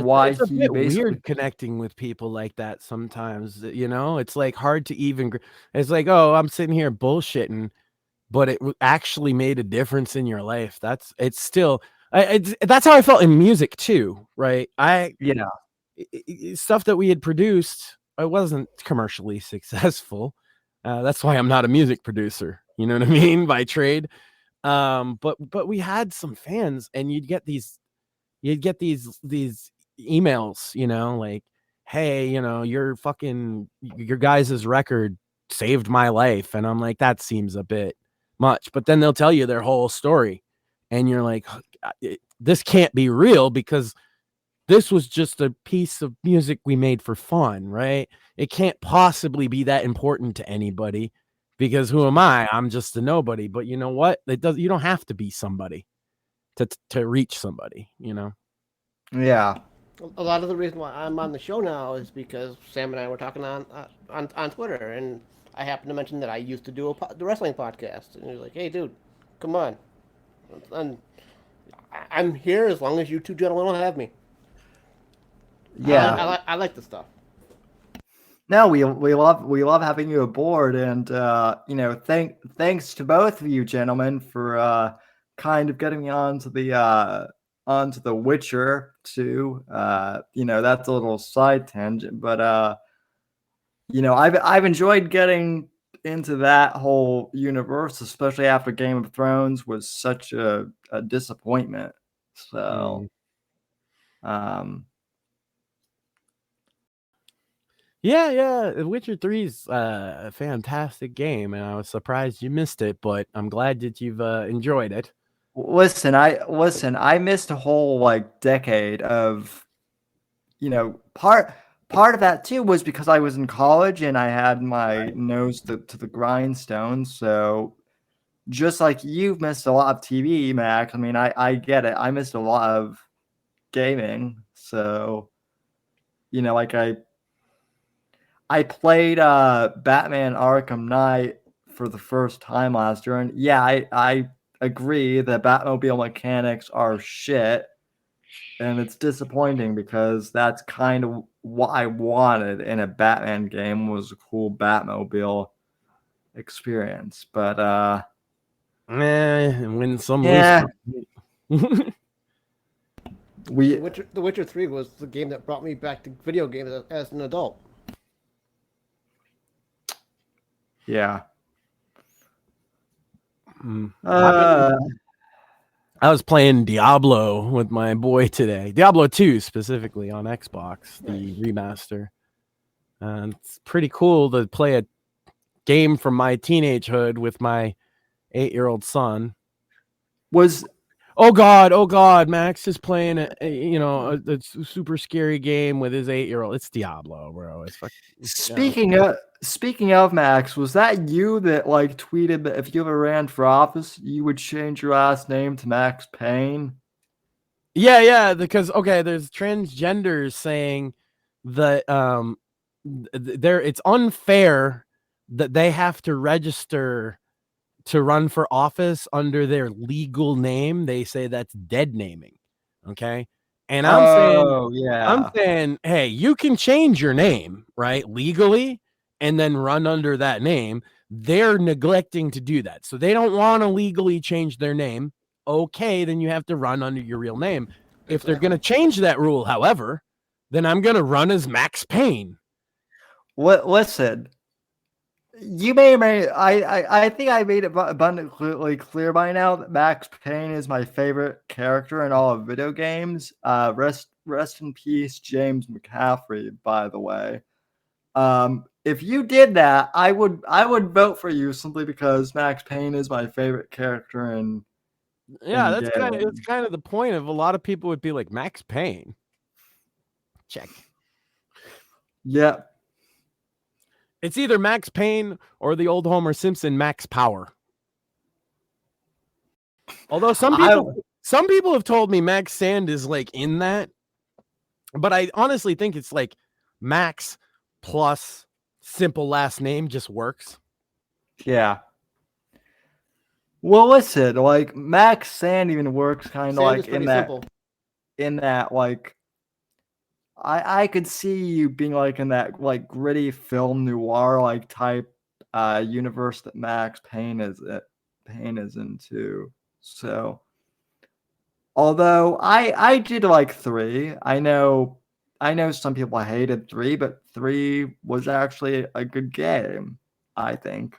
why it's a he bit basically weird connecting with people like that sometimes. It's like hard to even. It's like, oh, I'm sitting here bullshitting, but it actually made a difference in your life. That's how I felt in music too, right? Stuff that we had produced, I wasn't commercially successful. That's why I'm not a music producer. You know what I mean? By trade. But we had some fans, and you'd get these emails, like, hey, your guys' record saved my life. And I'm like, that seems a bit much. But then they'll tell you their whole story, and you're like, this can't be real, because this was just a piece of music we made for fun, right? It can't possibly be that important to anybody, because who am I? I'm just a nobody. But you know what? You don't have to be somebody to reach somebody, Yeah. A lot of the reason why I'm on the show now is because Sam and I were talking on Twitter, and I happened to mention that I used to do the wrestling podcast, and he was like, "Hey, dude, come on." And I'm here as long as you two gentlemen will have me. Yeah. I like the stuff. No, we love having you aboard, and thanks to both of you gentlemen for kind of getting me onto the Witcher too. That's a little side tangent, but I've enjoyed getting into that whole universe, especially after Game of Thrones was such a disappointment. So, Yeah, Witcher 3 is a fantastic game, and I was surprised you missed it, but I'm glad that you've enjoyed it. Listen, I missed a whole decade of, part of that too was because I was in college and I had my nose to the grindstone. So just like you've missed a lot of TV, Max, I mean, I get it. I missed a lot of gaming. So, I played Batman Arkham Knight for the first time last year, and yeah, I agree that Batmobile mechanics are shit, and it's disappointing because that's kind of what I wanted in a Batman game, was a cool Batmobile experience. But when some yeah. The Witcher 3 was the game that brought me back to video games as an adult. Yeah. I was playing Diablo with my boy today. Diablo 2 specifically on Xbox, the remaster. It's pretty cool to play a game from my teenagehood with my 8-year-old son. Oh God, Max is playing a super scary game with his 8-year-old. It's Diablo, bro. Speaking of Max, was that you that tweeted that if you ever ran for office, you would change your last name to Max Payne? Yeah, because there's transgenders saying that it's unfair that they have to register to run for office under their legal name. They say that's dead naming. Okay. And I'm saying, hey, you can change your name, right, legally, and then run under that name. They're neglecting to do that. So they don't want to legally change their name. Okay, then you have to run under your real name. If they're going to change that rule, however, then I'm going to run as Max Payne. Listen, You may I think I made it abundantly clear by now that Max Payne is my favorite character in all of video games. Rest in peace, James McCaffrey, by the way. If you did that, I would vote for you simply because Max Payne is my favorite character in That's games. kind of the point of a lot of people would be like Max Payne. Check. Yep. It's either Max Payne or the old Homer Simpson Max Power. Although some people have told me Max Sand is like in that, but I honestly think it's like Max plus simple last name just works. Yeah. Well, listen, like Max Sand even works kind of like in that. Simple. In that, like, I could see you being like in that like gritty film noir like type universe that Max Payne is into. So, although I did like 3, I know some people hated 3, but 3 was actually a good game. I think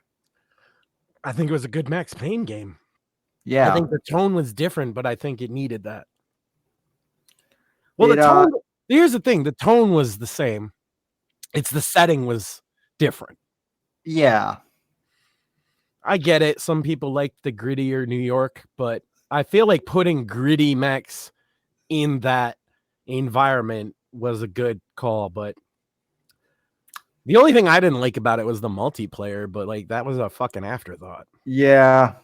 it was a good Max Payne game. Yeah, I think the tone was different, but I think it needed that. Well, the tone. Here's the thing: the tone was the same. It's the setting was different. Yeah, I get it. Some people like the grittier New York, but I feel like putting gritty Max in that environment was a good call. But the only thing I didn't like about it was the multiplayer, but like that was a fucking afterthought. Yeah.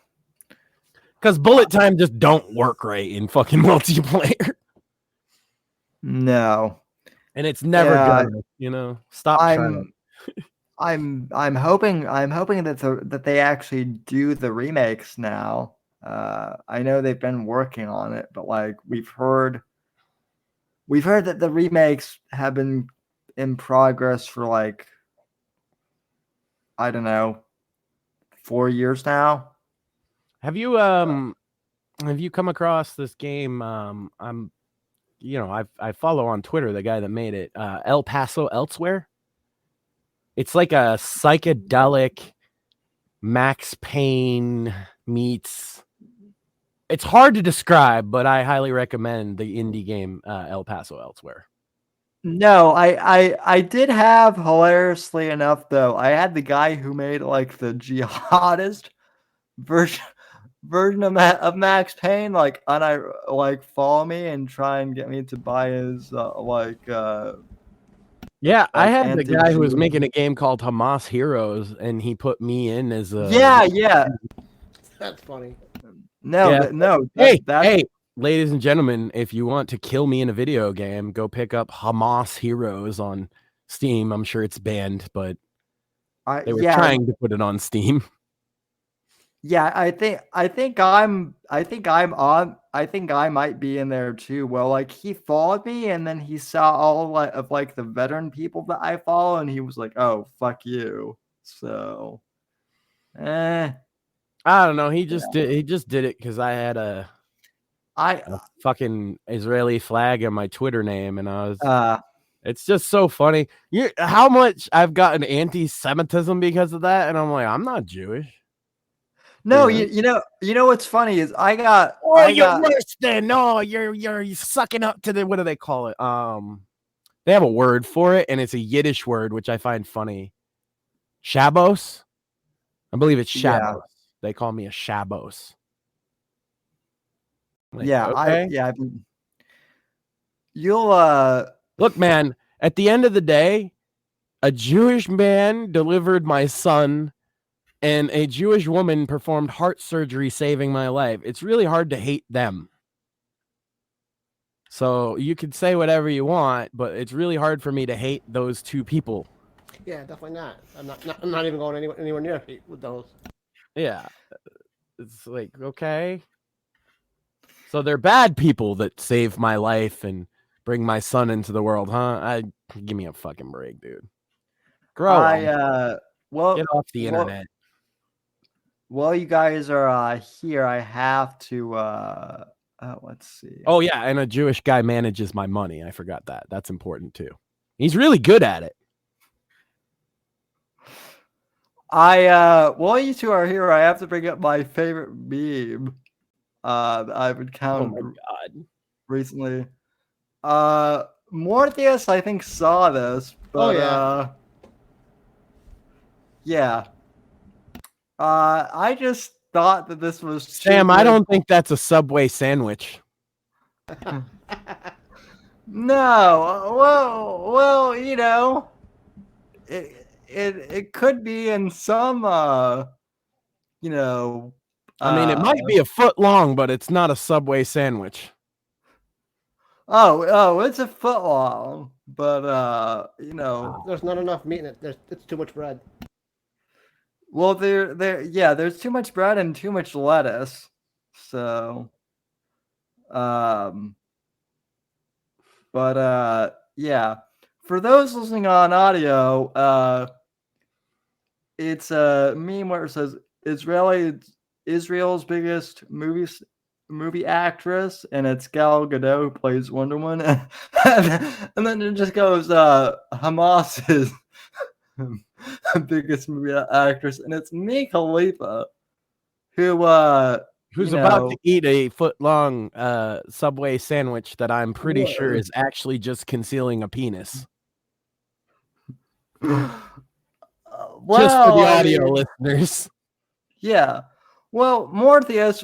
Because bullet time just don't work right in fucking multiplayer. No. And it's never gonna, stop trying. I'm hoping that they actually do the remakes now. I know they've been working on it, but like we've heard that the remakes have been in progress for like, I don't know, 4 years now. Have you come across this game? I follow on Twitter the guy that made it, El Paso Elsewhere. It's like a psychedelic Max Payne meets. It's hard to describe, but I highly recommend the indie game El Paso Elsewhere. No, I did have, hilariously enough though, I had the guy who made like the jihadist version of Max Payne like follow me and try and get me to buy his Yeah, I like had the guy who was anti-Jew. making a game called Hamas Heroes, and he put me in as a Yeah. That's funny. No, Yeah. no. Hey, ladies and gentlemen, if you want to kill me in a video game, go pick up Hamas Heroes on Steam. I'm sure it's banned, but they were trying to put it on Steam. Yeah, I think I might be in there too. Well, like he followed me and then he saw all of the veteran people that I follow and he was like, "Oh, fuck you." So, I don't know. He just did it because I had a fucking Israeli flag on my Twitter name, and I was. It's just so funny. How much I've gotten anti-Semitism because of that, and I'm like, I'm not Jewish. No, you know what's funny is you're worse than you're sucking up to the, what do they call it? They have a word for it, and it's a Yiddish word, which I find funny. Shabos? I believe it's Shabos. Yeah. They call me a Shabos. Like, okay. You'll look, man, at the end of the day, a Jewish man delivered my son and a Jewish woman performed heart surgery saving my life. It's really hard to hate them. So you could say whatever you want, but it's really hard for me to hate those two people. Yeah, definitely not. I'm not even going anywhere near hate with those. Yeah. It's like, okay. So they're bad people that save my life and bring my son into the world, huh? Give me a fucking break, dude. Grow up. Get off the internet. While you guys are here, I have to let's see. Oh yeah, and a Jewish guy manages my money. I forgot that. That's important too. He's really good at it. While you two are here, I have to bring up my favorite meme that I've encountered recently. Mortheous, I think, saw this, but yeah. I just thought that this was Sam, I don't think that's a Subway sandwich. No, well, you know, it could be in some, you know. I mean, it might be a foot long, but it's not a Subway sandwich. Oh, it's a foot long, but you know, There's not enough meat in it. It's too much bread. well, there's too much bread and too much lettuce, so, but yeah, for those listening on audio, it's a meme where it says Israel's biggest movie actress, and it's Gal Gadot who plays Wonder Woman, and then it just goes Hamas's biggest movie actress, and it's Mia Khalifa, who's about to eat a foot long Subway sandwich that I'm pretty sure is actually just concealing a penis. Just for the audio listeners. Yeah. Well, Mortheous,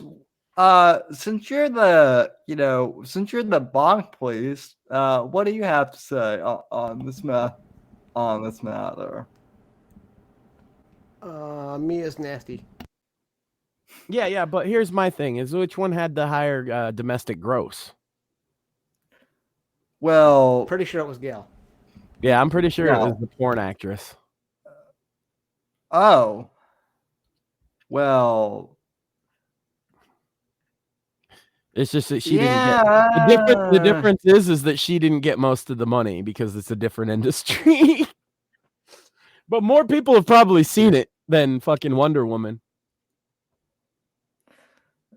since you're the bonk police, what do you have to say on this matter? Mia's nasty. Yeah, but here's my thing: is which one had the higher domestic gross? Well, pretty sure it was Gail. Yeah, I'm pretty sure it was the porn actress. Oh, well, it's just that she didn't get the difference is that she didn't get most of the money because it's a different industry. But more people have probably seen it than fucking Wonder Woman.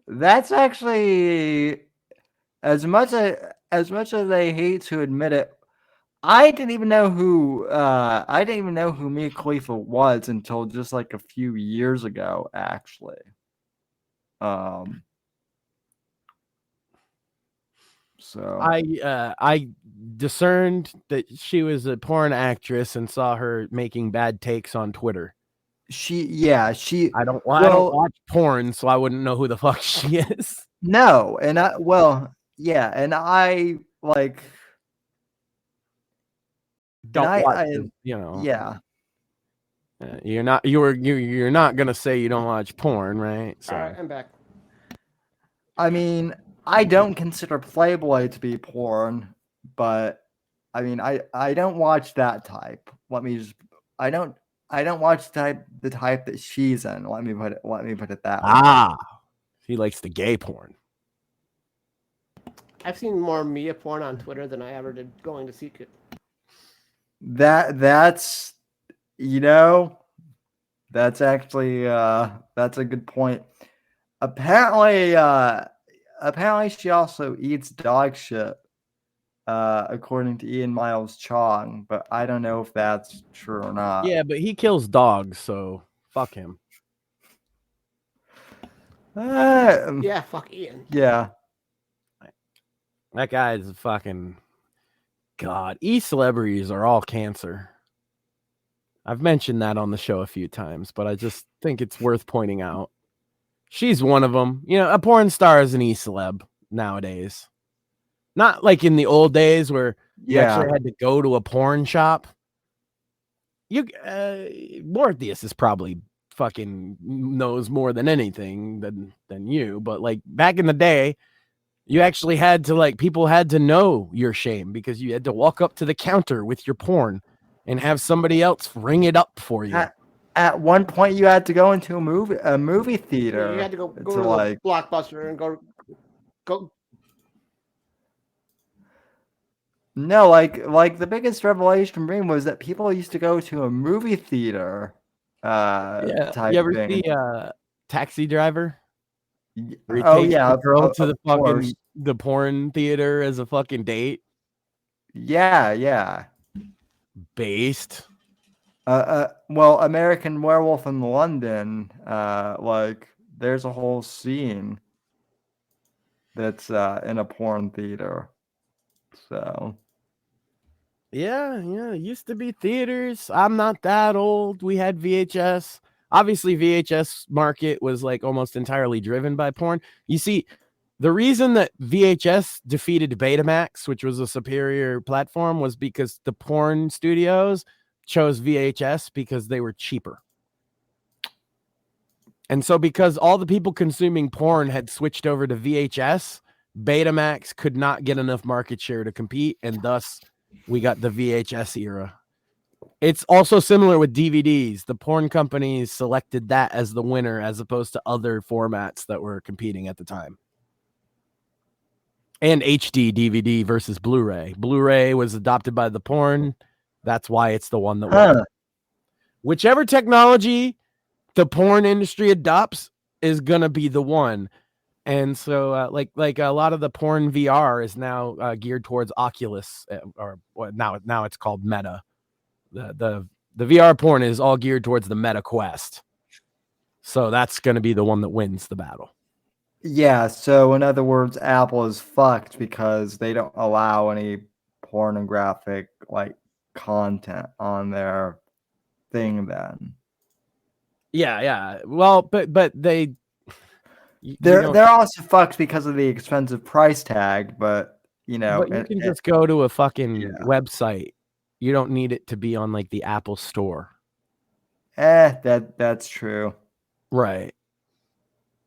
That's actually as much as I hate to admit it, I didn't even know who Mia Khalifa was until just like a few years ago, actually. So I discerned that she was a porn actress and saw her making bad takes on Twitter. I don't watch porn, so I wouldn't know who the fuck she is. No, and I like don't watch it, you know. Yeah. You're not gonna say you don't watch porn, right? So. All right, I'm back. I mean, I don't consider Playboy to be porn, but I mean, I don't watch that type. I don't watch the type that she's in. Let me put it that way. He likes the gay porn. I've seen more Mia porn on Twitter than I ever did going to seek it. That's that's actually that's a good point. Apparently she also eats dog shit, according to Ian Miles Chong, but I don't know if that's true or not. Yeah, but he kills dogs, so fuck him. Yeah, fuck Ian. Yeah. That guy is a fucking god. E-celebrities are all cancer. I've mentioned that on the show a few times, but I just think it's worth pointing out. She's one of them. You know, a porn star is an e-celeb nowadays. Not like in the old days where you actually had to go to a porn shop. Mortheous is probably fucking knows more than anything than you, but like back in the day, you actually had to people had to know your shame because you had to walk up to the counter with your porn and have somebody else ring it up for you. At one point, you had to go into a movie theater. Yeah, you had to go to the Blockbuster and go. No, like the biggest revelation for me was that people used to go to a movie theater. Type you ever thing. see Taxi Driver? Girl to the fucking the porn theater as a fucking date. Yeah. Based. Well, American Werewolf in London, like there's a whole scene that's in a porn theater. So Yeah, it used to be theaters. I'm not that old. We had VHS. Obviously, VHS market was like almost entirely driven by porn. You see, the reason that VHS defeated Betamax, which was a superior platform, was because the porn studios chose VHS because they were cheaper. And so because all the people consuming porn had switched over to VHS, Betamax could not get enough market share to compete, and thus we got the VHS era. It's also similar with DVDs. The porn companies selected that as the winner as opposed to other formats that were competing at the time. And HD DVD versus Blu-ray. Blu-ray was adopted by the porn. That's why it's the one that won. Whichever technology the porn industry adopts is going to be the one. And so like a lot of the porn VR is now geared towards Oculus, or now it's called Meta. The VR porn is all geared towards the Meta Quest. So that's going to be the one that wins the battle. yeah, so in other words, Apple is fucked because they don't allow any pornographic like content on their thing then. Yeah. Well, but they're also fucked because of the expensive price tag, but you know, but you can just go to a fucking website. You don't need it to be on like the Apple Store. That's true. Right.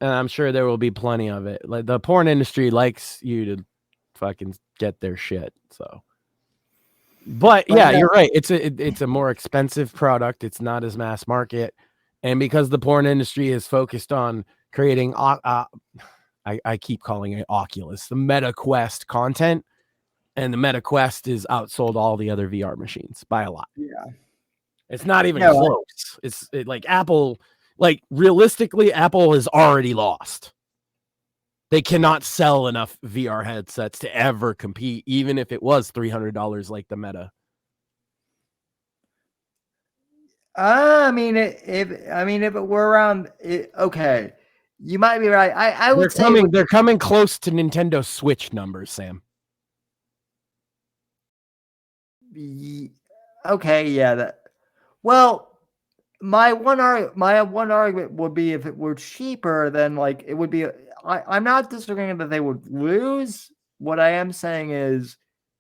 And I'm sure there will be plenty of it. Like the porn industry likes you to fucking get their shit. So, but yeah, you're right. It's a more expensive product. It's not as mass market, and because the porn industry is focused on creating, I keep calling it Oculus, the Meta Quest content, and the Meta Quest is outsold all the other VR machines by a lot. Yeah, it's not even close. It's like Apple. Like realistically, Apple is already lost. They cannot sell enough VR headsets to ever compete, even if it was $300 like the Meta. I mean, if it were around, okay, you might be right. I would say they're coming close to Nintendo Switch numbers, Sam. Okay, yeah. Well. My one argument would be if it were cheaper, then like it would be. I'm not disagreeing that they would lose. What I am saying is,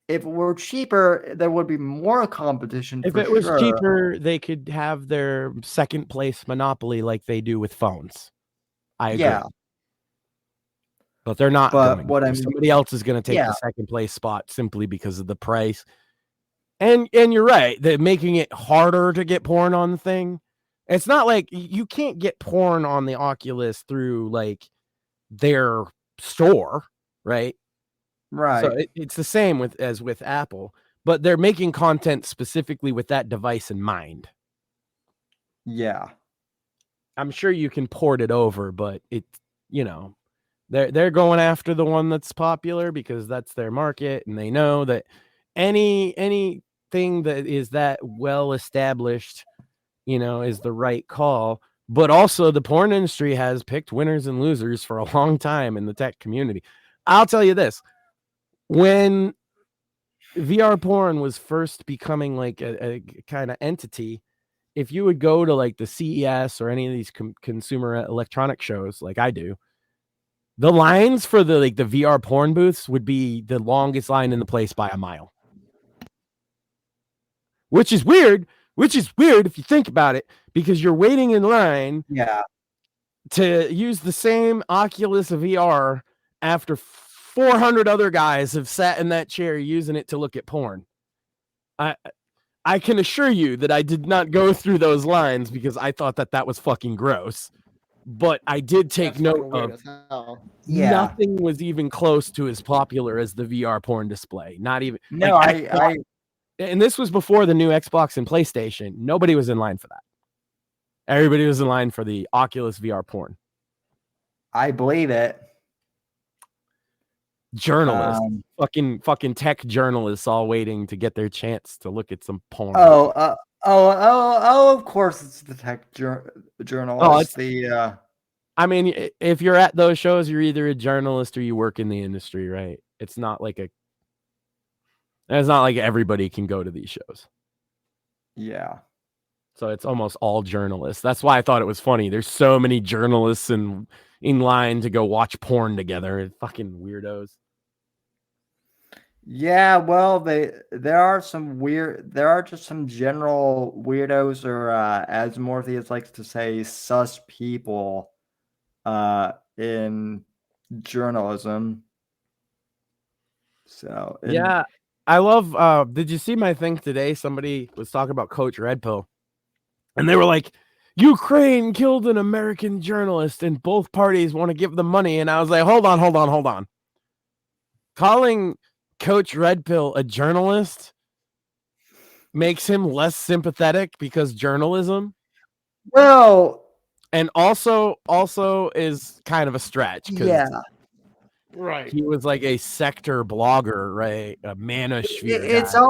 if it were cheaper, there would be more competition. If it was cheaper, they could have their second place monopoly like they do with phones. I agree. Yeah. But they're not. But somebody else is going to take the second place spot simply because of the price. And you're right. They're making it harder to get porn on the thing. It's not like you can't get porn on the Oculus through like their store, right? Right. So it's the same as with Apple, but they're making content specifically with that device in mind. Yeah. I'm sure you can port it over, but they're going after the one that's popular because that's their market, and they know that anything that is that well established is the right call. But also the porn industry has picked winners and losers for a long time in the tech community. I'll tell you this, when VR porn was first becoming like a kind of entity, if you would go to like the CES or any of these consumer electronic shows like I do, the lines for the VR porn booths would be the longest line in the place by a mile. Which is weird if you think about it, because you're waiting in line to use the same Oculus VR after 400 other guys have sat in that chair using it to look at porn. I can assure you that I did not go through those lines because I thought that was fucking gross. But I did take note of nothing was even close to as popular as the VR porn display. Not even. No, and this was before the new Xbox and PlayStation. Nobody was in line for that. Everybody was in line for the Oculus VR porn. I believe it. Journalists, fucking tech journalists, all waiting to get their chance to look at some porn. Of course it's the tech journalist. I mean, if you're at those shows, you're either a journalist or you work in the industry, right? It's not like everybody can go to these shows. Yeah. So it's almost all journalists. That's why I thought it was funny. There's so many journalists in line to go watch porn together. Fucking weirdos. Yeah, well, there are just some general weirdos, or as Morpheus likes to say, sus people in journalism. So yeah, I love did you see my thing today? Somebody was talking about Coach Red Pill, and they were like, Ukraine killed an American journalist and both parties want to give them money. And I was like, hold on. Calling Coach Red Pill a journalist makes him less sympathetic because journalism. Well, and also is kind of a stretch. Yeah. Right. He was like a sector blogger, right? A manosphere. It's guy.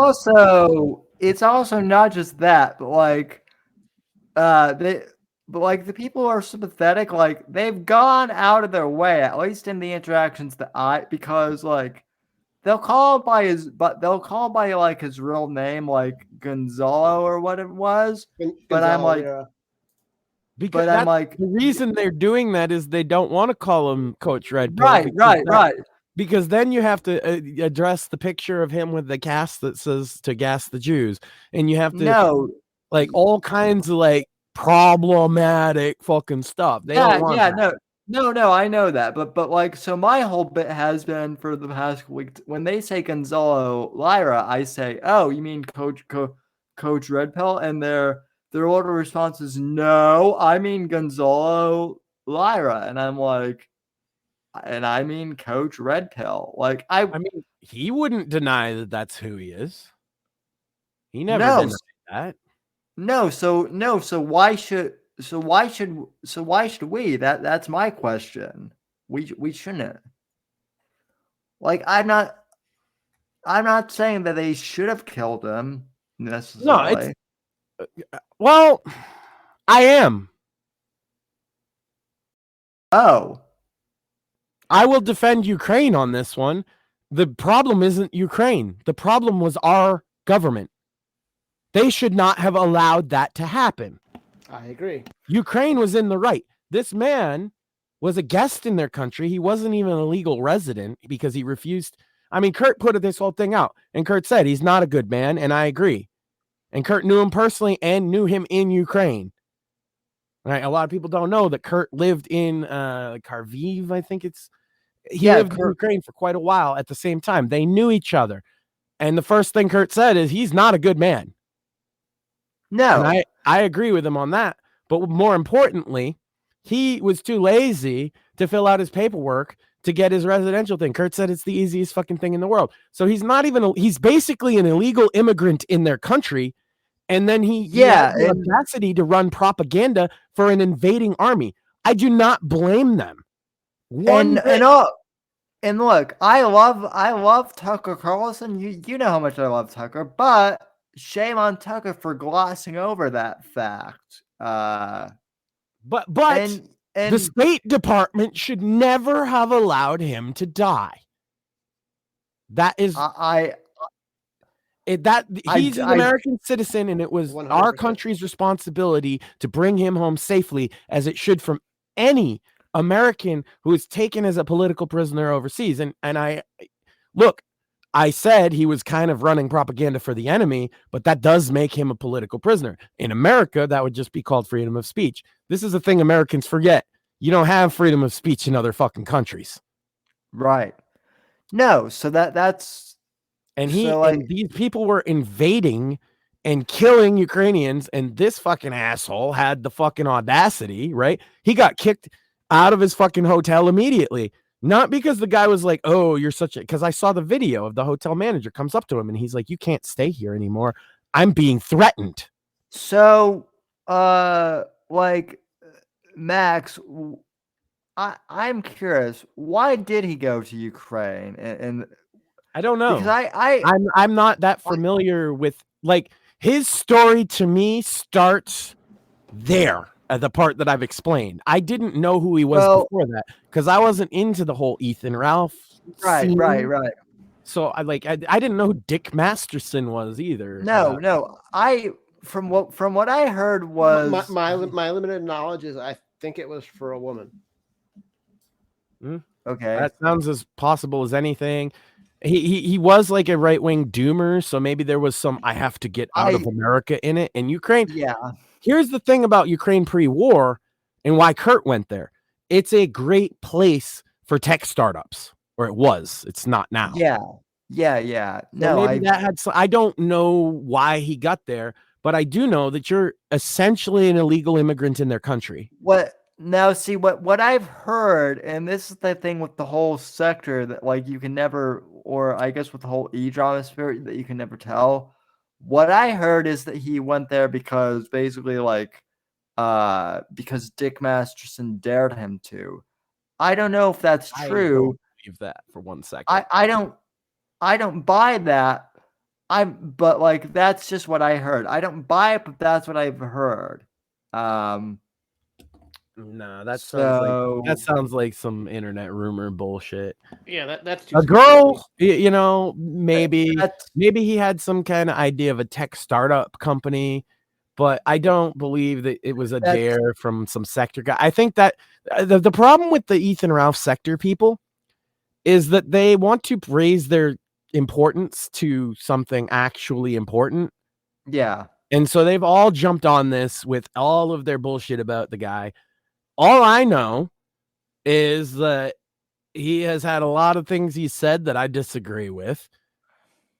also not just that, but like the people who are sympathetic, like they've gone out of their way, at least in the interactions because like they'll call by his real name, like Gonzalo or what it was. But I'm like, because I'm like, the reason they're doing that is they don't want to call him Coach Red Pill. Right. Because then you have to address the picture of him with the cast that says "to gas the Jews," and you have to like all kinds of like problematic fucking stuff. They don't want that. No, I know that, but like, so my whole bit has been for the past week, when they say Gonzalo Lyra, I say, oh, you mean Coach Red Pill, and their order response is, no, I mean Gonzalo Lyra, and I'm like, and I mean Coach Red Pill. Like I mean, he wouldn't deny that that's who he is. He never denied that. So why should we? That's my question. We shouldn't. Like, I'm not saying that they should have killed him necessarily. No, well, I am. Oh. I will defend Ukraine on this one. The problem isn't Ukraine. The problem was our government. They should not have allowed that to happen. I agree. Ukraine was in the right. This man was a guest in their country. He wasn't even a legal resident because he refused. I mean, Kurt put this whole thing out, and Kurt said he's not a good man, and I agree. And Kurt knew him personally and knew him in Ukraine. Right? A lot of people don't know that Kurt lived in Kharkiv, I think it's. He lived in Ukraine for quite a while at the same time. They knew each other. And the first thing Kurt said is he's not a good man. No. And I agree with him on that. But more importantly, he was too lazy to fill out his paperwork to get his residential thing. Kurt said it's the easiest fucking thing in the world. So he's not even, he's basically an illegal immigrant in their country. And then he had the audacity to run propaganda for an invading army. I do not blame them. And look, I love Tucker Carlson. You know how much I love Tucker, but shame on Tucker for glossing over that fact. But the State Department should never have allowed him to die. That is he's an American citizen, and it was 100%. Our country's responsibility to bring him home safely, as it should from any American who is taken as a political prisoner overseas. And I said he was kind of running propaganda for the enemy, but that does make him a political prisoner. In America, that would just be called freedom of speech. This is a thing Americans forget. You don't have freedom of speech in other fucking countries. Right. No, so that's and these people were invading and killing Ukrainians, and this fucking asshole had the fucking audacity, right? He got kicked out of his fucking hotel immediately. Not because the guy was like, oh, you're such a, because I saw the video of the hotel manager comes up to him and he's like, you can't stay here anymore. I'm being threatened. So, like, Max, I'm curious, why did he go to Ukraine? And I don't know. Because I'm not that familiar with, like, His story to me starts there at the part that I've explained. I didn't know who he was before that because I wasn't into the whole Ethan Ralph scene. Right. So I didn't know who Dick Masterson was either. No. From what I heard was my limited knowledge is I think it was for a woman. Okay. That sounds as possible as anything. He was like a right-wing doomer, so maybe there was some I have to get out of America in it. And Ukraine, here's the thing about Ukraine pre-war and why Kurt went there. It's a great place for tech startups, or it was. It's not now. Yeah. No, maybe that had I don't know why he got there, but I do know that you're essentially an illegal immigrant in their country. What I've heard, and this is the thing with the whole sector that like you can never, or I guess with the whole E-drama spirit that you can never tell. What I heard is that he went there because basically like because Dick Masterson dared him to. I don't know if that's true. I don't believe that for 1 second. I don't buy that. But like that's just what I heard. I don't buy it, but that's what I've heard. No, that sounds like some internet rumor bullshit. Yeah, that's a girl. You know, maybe he had some kind of idea of a tech startup company, but I don't believe that it was a dare from some sector guy. I think that the problem with the Ethan Ralph sector people is that they want to raise their importance to something actually important. Yeah. And so they've all jumped on this with all of their bullshit about the guy. All I know is that he has had a lot of things he said that I disagree with,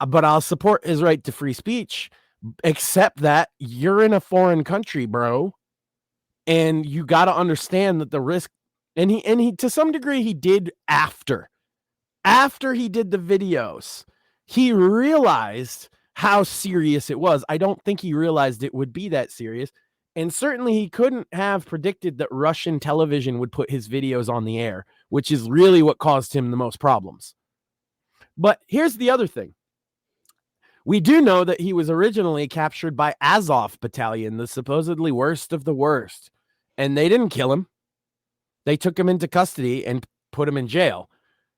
but I'll support his right to free speech, except that you're in a foreign country, bro. And you got to understand that the risk, and he to some degree he did after he did the videos, he realized how serious it was. I don't think he realized it would be that serious. And certainly he couldn't have predicted that Russian television would put his videos on the air, which is really what caused him the most problems. But here's the other thing. We do know that he was originally captured by Azov Battalion, the supposedly worst of the worst. And they didn't kill him. They took him into custody and put him in jail.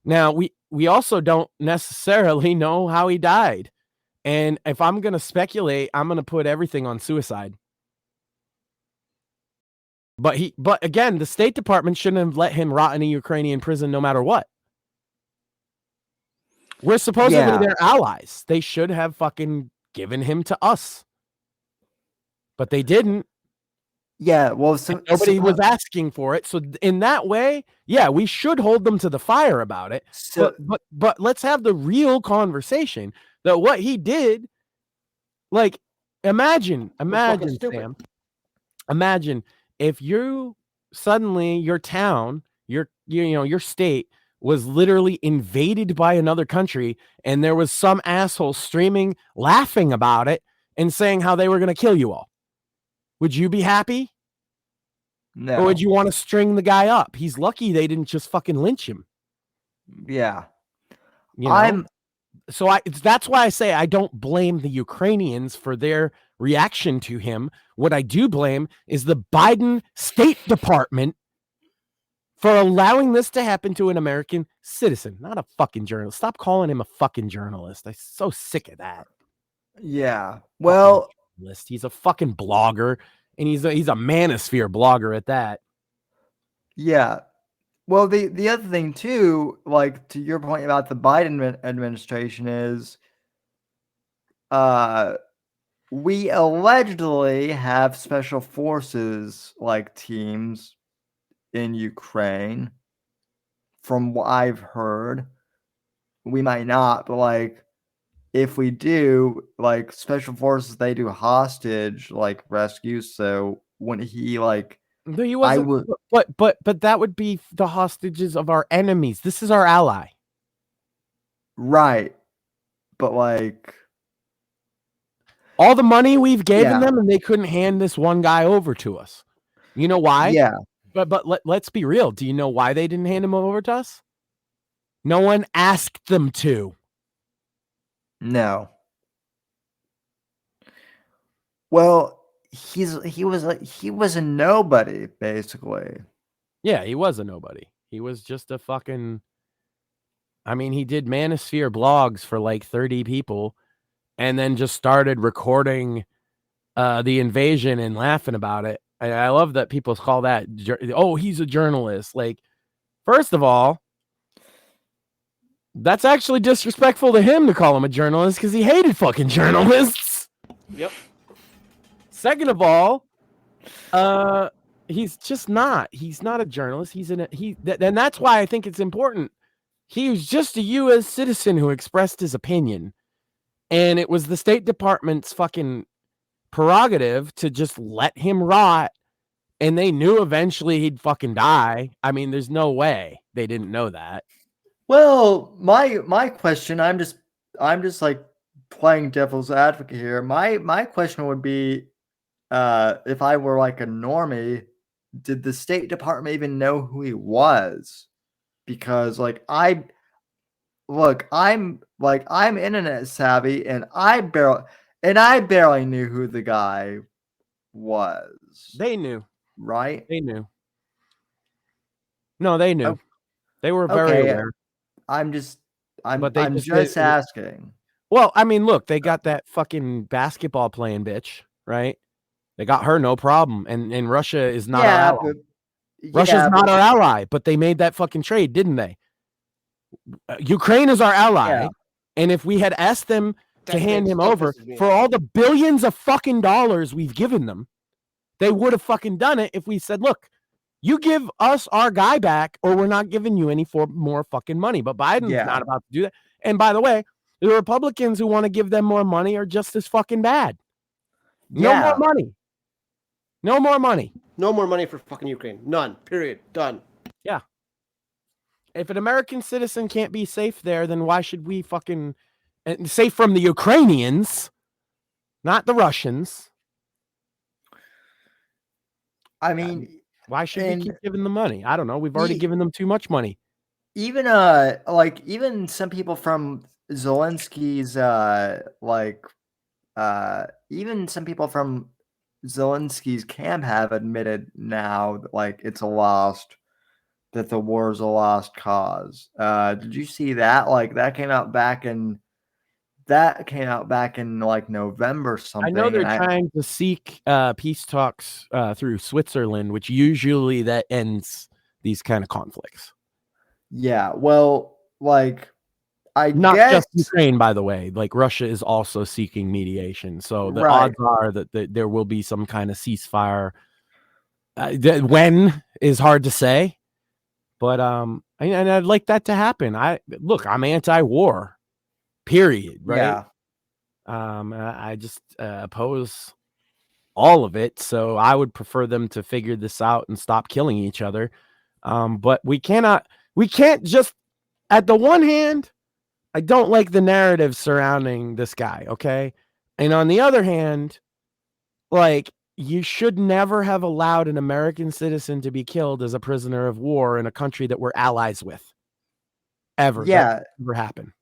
Now, we also don't necessarily know how he died. And if I'm going to speculate, I'm going to put everything on suicide. But again, the State Department shouldn't have let him rot in a Ukrainian prison no matter what. We're supposedly their allies. They should have fucking given him to us. But they didn't. Yeah, well, nobody was asking for it. So in that way, yeah, we should hold them to the fire about it. But let's have the real conversation that what he did, like, imagine, Sam. Imagine if you suddenly your town, your state was literally invaded by another country, and there was some asshole streaming, laughing about it, and saying how they were going to kill you all. Would you be happy? No. Or would you want to string the guy up? He's lucky they didn't just fucking lynch him. Yeah. You know? That's why I say I don't blame the Ukrainians for their reaction to him. What I do blame is the Biden State Department for allowing this to happen to an American citizen, not a fucking journalist. Stop calling him a fucking journalist. I'm so sick of that. Yeah. Well, he's a fucking blogger, and he's a manosphere blogger at that. Yeah. Well, the other thing too, like to your point about the Biden administration is, we allegedly have special forces like teams in Ukraine. From what I've heard, we might not, but like if we do, like special forces, they do hostage like rescues. So when he like, no, he wasn't. But that would be the hostages of our enemies. This is our ally, right? But like all the money we've given them, and they couldn't hand this one guy over to us. You know why? Yeah. But let's be real. Do you know why they didn't hand him over to us? No one asked them to. No. Well, he was a nobody basically. Yeah, he was a nobody. He was just a fucking. I mean, he did Manosphere blogs for like 30 people, and then just started recording the invasion and laughing about it. And I love that people call that, oh, he's a journalist. Like, first of all, that's actually disrespectful to him to call him a journalist because he hated fucking journalists. Yep. Second of all, he's just not. He's not a journalist. And that's why I think it's important. He was just a U.S. citizen who expressed his opinion, and it was the State Department's fucking prerogative to just let him rot. And they knew eventually he'd fucking die. I mean, there's no way they didn't know that. Well, my question, I'm just like playing devil's advocate here. My question would be, if I were like a normie, did the State Department even know who he was? Because like I'm internet savvy, and I barely knew who the guy was. They knew, right? They knew. No, they knew. Oh, they were very okay. aware. I'm just just asking. Well, I mean, look, they got that fucking basketball playing bitch, right? They got her, no problem. And Russia is not our ally. Russia's not our ally, but they made that fucking trade, didn't they? Ukraine is our ally. And if we had asked them to hand him over for all the billions of fucking dollars we've given them, they would have fucking done it if we said, look, you give us our guy back or we're not giving you any more fucking money. But Biden's not about to do that. And by the way, the Republicans who want to give them more money are just as fucking bad. No more money. No more money. No more money for fucking Ukraine. None. Period. Done. Yeah. If an American citizen can't be safe there, then why should we fucking safe from the Ukrainians, not the Russians? I mean, why should we keep giving them money? I don't know. We've already given them too much money. Even even some people from Zelensky's even some people from Zelensky's camp have admitted now that that the war is a lost cause. Did you see that? Like that came out back in like November something. I know they're trying to seek peace talks through Switzerland, which usually that ends these kind of conflicts. Yeah, well, like not just Ukraine, by the way. Like Russia is also seeking mediation, so the odds are that there will be some kind of ceasefire. When is hard to say, but and I'd like that to happen. I'm anti-war, period. Right? Yeah. I just oppose all of it, so I would prefer them to figure this out and stop killing each other. But we can't just, at the one hand, I don't like the narrative surrounding this guy, okay? And on the other hand, like, you should never have allowed an American citizen to be killed as a prisoner of war in a country that we're allies with. Ever. Yeah. That never happened.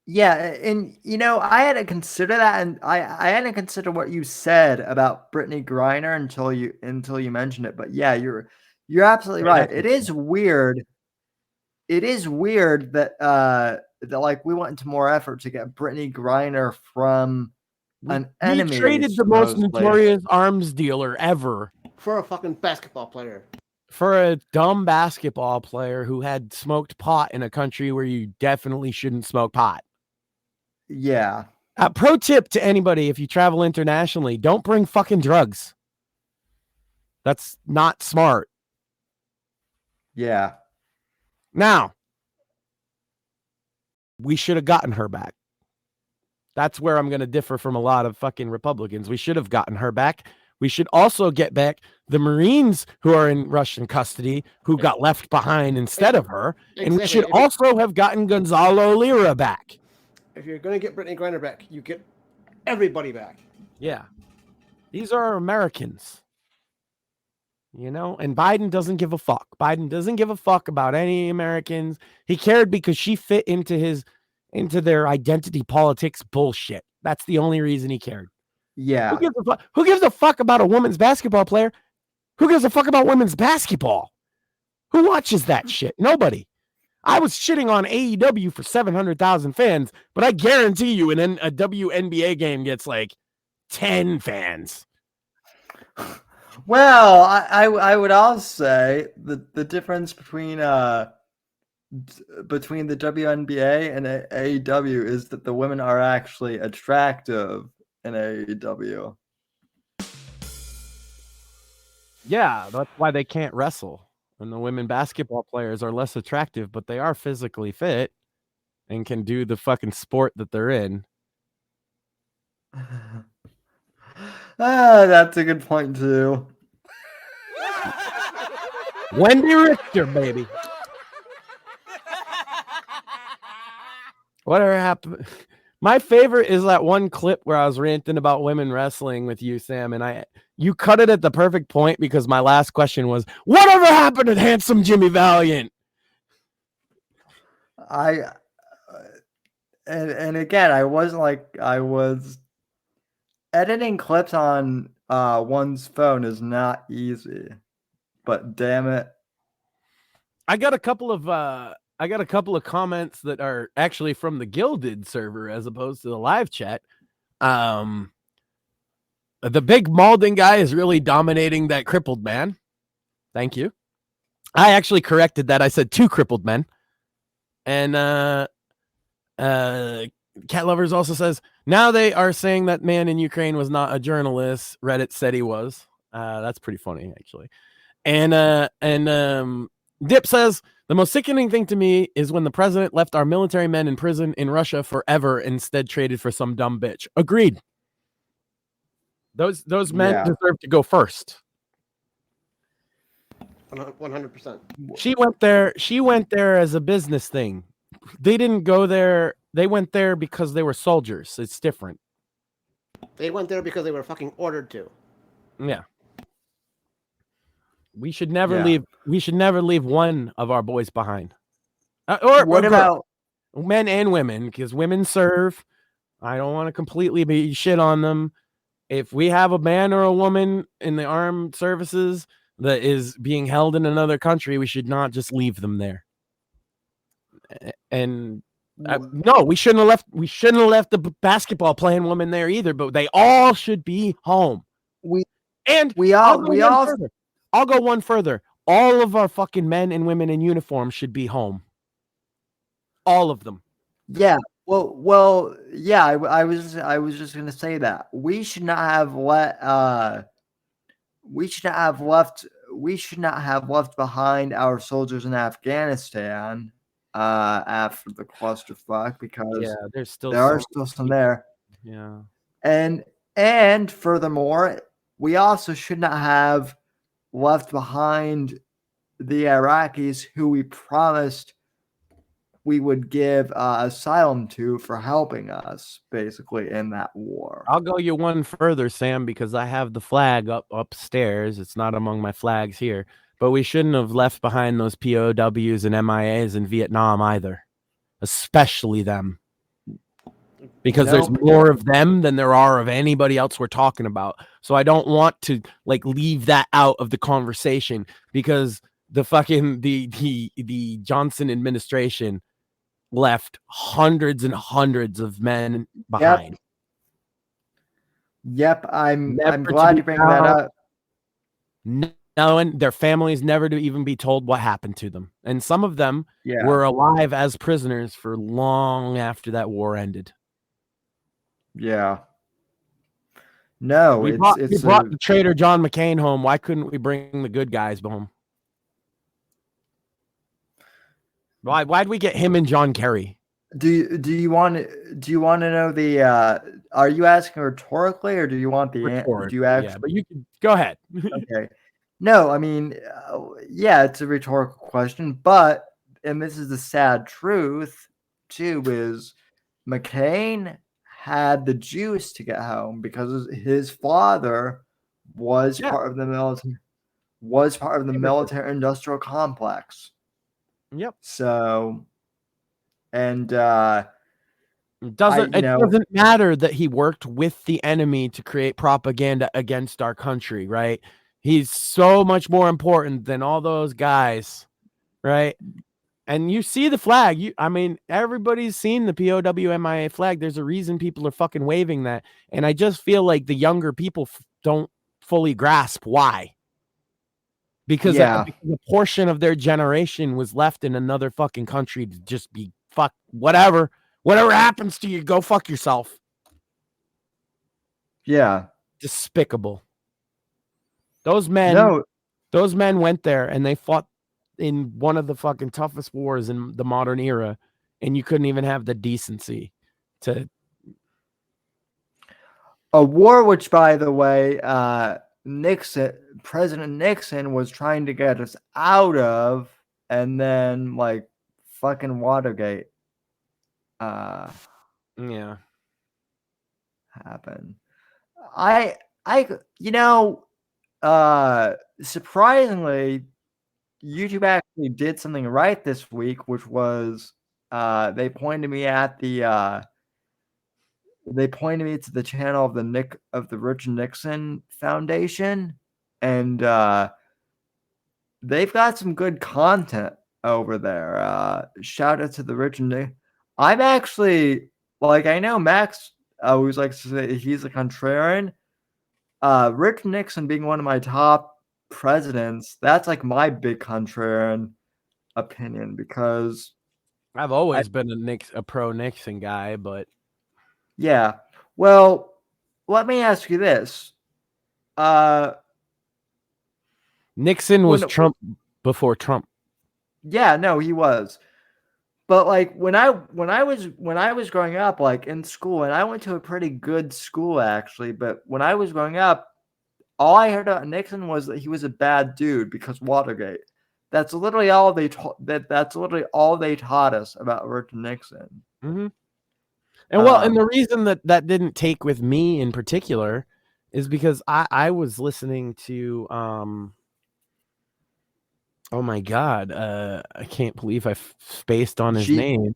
Yeah, and I had to consider that, and I hadn't considered what you said about Brittany Griner until you mentioned it. But yeah, you're absolutely right. It is weird. It is weird that that like we went into more effort to get Brittany Griner from an enemy. We traded the most notorious arms dealer ever for a fucking basketball player. For a dumb basketball player who had smoked pot in a country where you definitely shouldn't smoke pot. Yeah. Pro tip to anybody, if you travel internationally, don't bring fucking drugs. That's not smart. Yeah. Now, we should have gotten her back. That's where I'm going to differ from a lot of fucking Republicans. We should have gotten her back. We should also get back the Marines who are in Russian custody who got left behind instead of her. And we should also have gotten Gonzalo Lira back. If you're going to get Brittany Griner back, you get everybody back. Yeah. These are Americans. And Biden doesn't give a fuck. Biden doesn't give a fuck about any Americans. He cared because she fit into their identity politics bullshit. That's the only reason he cared. Yeah. Who gives a fuck about a women's basketball player? Who gives a fuck about women's basketball? Who watches that shit? Nobody. I was shitting on AEW for 700,000 fans, but I guarantee you a WNBA game gets like 10 fans. Well, I would also say the difference between the WNBA and AEW is that the women are actually attractive in AEW. Yeah, that's why they can't wrestle. And the women basketball players are less attractive, but they are physically fit and can do the fucking sport that they're in. That's a good point too. Wendy Richter, baby. Whatever happened. My favorite is that one clip where I was ranting about women wrestling with you, Sam, and you cut it at the perfect point because my last question was, whatever happened to handsome Jimmy Valiant? And again, I was editing clips on one's phone is not easy, but damn it. I got a couple of comments that are actually from the Gilded server as opposed to the live chat. The big Malden guy is really dominating that crippled man. Thank you. I actually corrected that. I said 2 crippled men. And Cat Lovers also says, now they are saying that man in Ukraine was not a journalist. Reddit said he was. That's pretty funny, actually. And Dip says, the most sickening thing to me is when the president left our military men in prison in Russia forever, instead traded for some dumb bitch. Agreed. Those men deserve to go first. 100%. She went there as a business thing. They didn't go there. They went there because they were soldiers. It's different. They went there because they were fucking ordered to. Yeah. We should never leave. We should never leave one of our boys behind. What about men and women? Because women serve. I don't want to completely be shit on them. If we have a man or a woman in the armed services that is being held in another country, we should not just leave them there. And no, we shouldn't have left. We shouldn't have left the basketball playing woman there either. But they all should be home. I'll go one further. All of our fucking men and women in uniform should be home. All of them. Yeah. Well, yeah. I was just gonna say that we should not have left behind our soldiers in Afghanistan after the clusterfuck, because there are still some there. Yeah. And furthermore, we also should not have left behind the Iraqis who we promised we would give asylum to for helping us basically in that war. I'll go you one further, Sam, because I have the flag upstairs. It's not among my flags here, but we shouldn't have left behind those POWs and MIAs in Vietnam either, especially them, because there's more of them than there are of anybody else we're talking about. So I don't want to leave that out of the conversation, because the fucking the Johnson administration left hundreds and hundreds of men behind. Yep, I'm glad you bring that up. No, and their families never to even be told what happened to them. And some of them were alive as prisoners for long after that war ended. Yeah. No, we brought the traitor John McCain home. Why couldn't we bring the good guys home? Why'd we get him and John Kerry? Do you want to know the? Are you asking rhetorically, or do you want the answer? Do you actually? Yeah, but you can go ahead. Okay. No, I mean, it's a rhetorical question, but and this is the sad truth too, is McCain had the juice to get home because his father was part of the military. Was part of the military-industrial complex. Yep. So, and It doesn't matter that he worked with the enemy to create propaganda against our country, right? He's so much more important than all those guys, right? And you see the flag. Everybody's seen the POWMIA flag. There's a reason people are fucking waving that. And I just feel like the younger people don't fully grasp why. Because a portion of their generation was left in another fucking country to just be whatever happens to you, go fuck yourself. Yeah. Despicable. Those men went there and they fought in one of the fucking toughest wars in the modern era, and you couldn't even have the decency to. A war which, by the way, President Nixon was trying to get us out of, and then fucking Watergate happened. Surprisingly, YouTube actually did something right this week, which was they pointed me to the channel of the Richard Nixon Foundation, and they've got some good content over there. Shout out to the Richard Nixon. I'm actually I know Max always likes to say he's a contrarian. Richard Nixon being one of my top presidents, that's my big contrarian opinion, because I've always been a pro Nixon guy, but yeah. Well, let me ask you this. Nixon was Trump before Trump. Yeah, no, he was. But when I was growing up, in school, and I went to a pretty good school actually, but when I was growing up, all I heard about Nixon was that he was a bad dude because Watergate. That's literally all that's literally all they taught us about Richard Nixon. Mm-hmm. And the reason that didn't take with me in particular is because I was listening to oh my God, I can't believe I spaced on his name.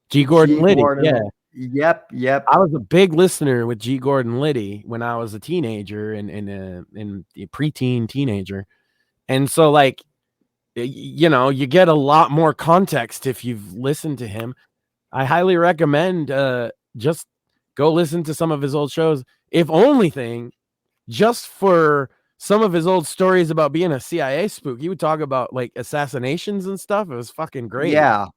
G. Gordon Liddy. Yeah. Yep. I was a big listener with G. Gordon Liddy when I was a teenager and a preteen teenager. And so you get a lot more context if you've listened to him. I highly recommend just go listen to some of his old shows, if only thing, just for some of his old stories about being a CIA spook. He would talk about assassinations and stuff. It was fucking great. Yeah.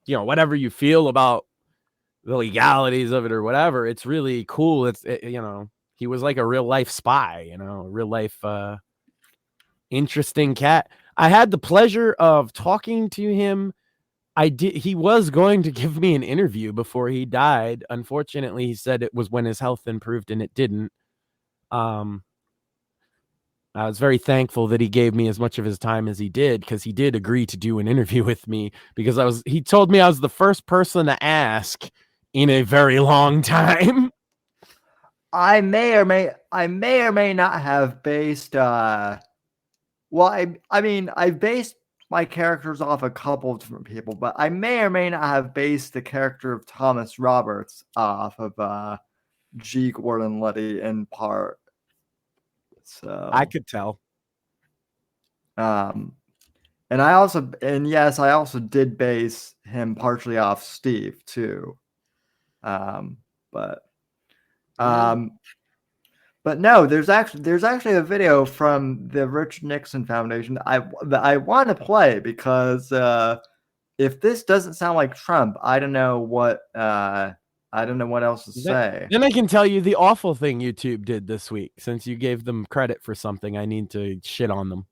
Whatever you feel about the legalities of it or whatever, it's really cool. He was like a real life spy, real life interesting cat. I had the pleasure of talking to him. He was going to give me an interview before he died. Unfortunately, he said it was when his health improved, and it didn't. I was very thankful that he gave me as much of his time as he did, because he did agree to do an interview with me, because he told me I was the first person to ask in a very long time. I may or may not have based I've based my characters off a couple of different people, but I may or may not have based the character of Thomas Roberts off of G. Gordon Liddy in part. So I could tell. And I also did base him partially off Steve too. But no, there's actually a video from the Richard Nixon Foundation that I want to play, because if this doesn't sound like Trump, I don't know what else to say. Then I can tell you the awful thing YouTube did this week. Since you gave them credit for something, I need to shit on them.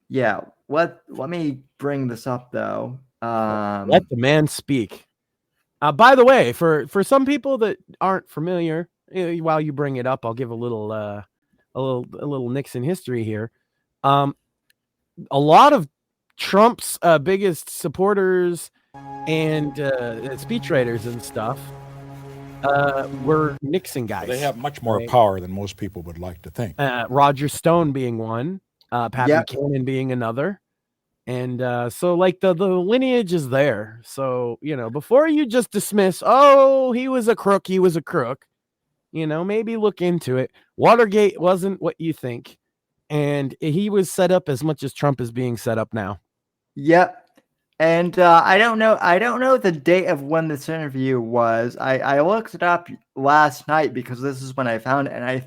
Yeah, let me bring this up though. Let the man speak. By the way, for some people that aren't familiar, while you bring it up, I'll give a little Nixon history here. A lot of Trump's biggest supporters and speechwriters and stuff were Nixon guys. They have much more power than most people would like to think. Roger Stone being one, Pat Buchanan being another, And so like the lineage is there. So, before you just dismiss, oh, he was a crook, maybe look into it. Watergate wasn't what you think. And he was set up as much as Trump is being set up now. Yep. And I don't know the date of when this interview was. I looked it up last night because this is when I found it, and I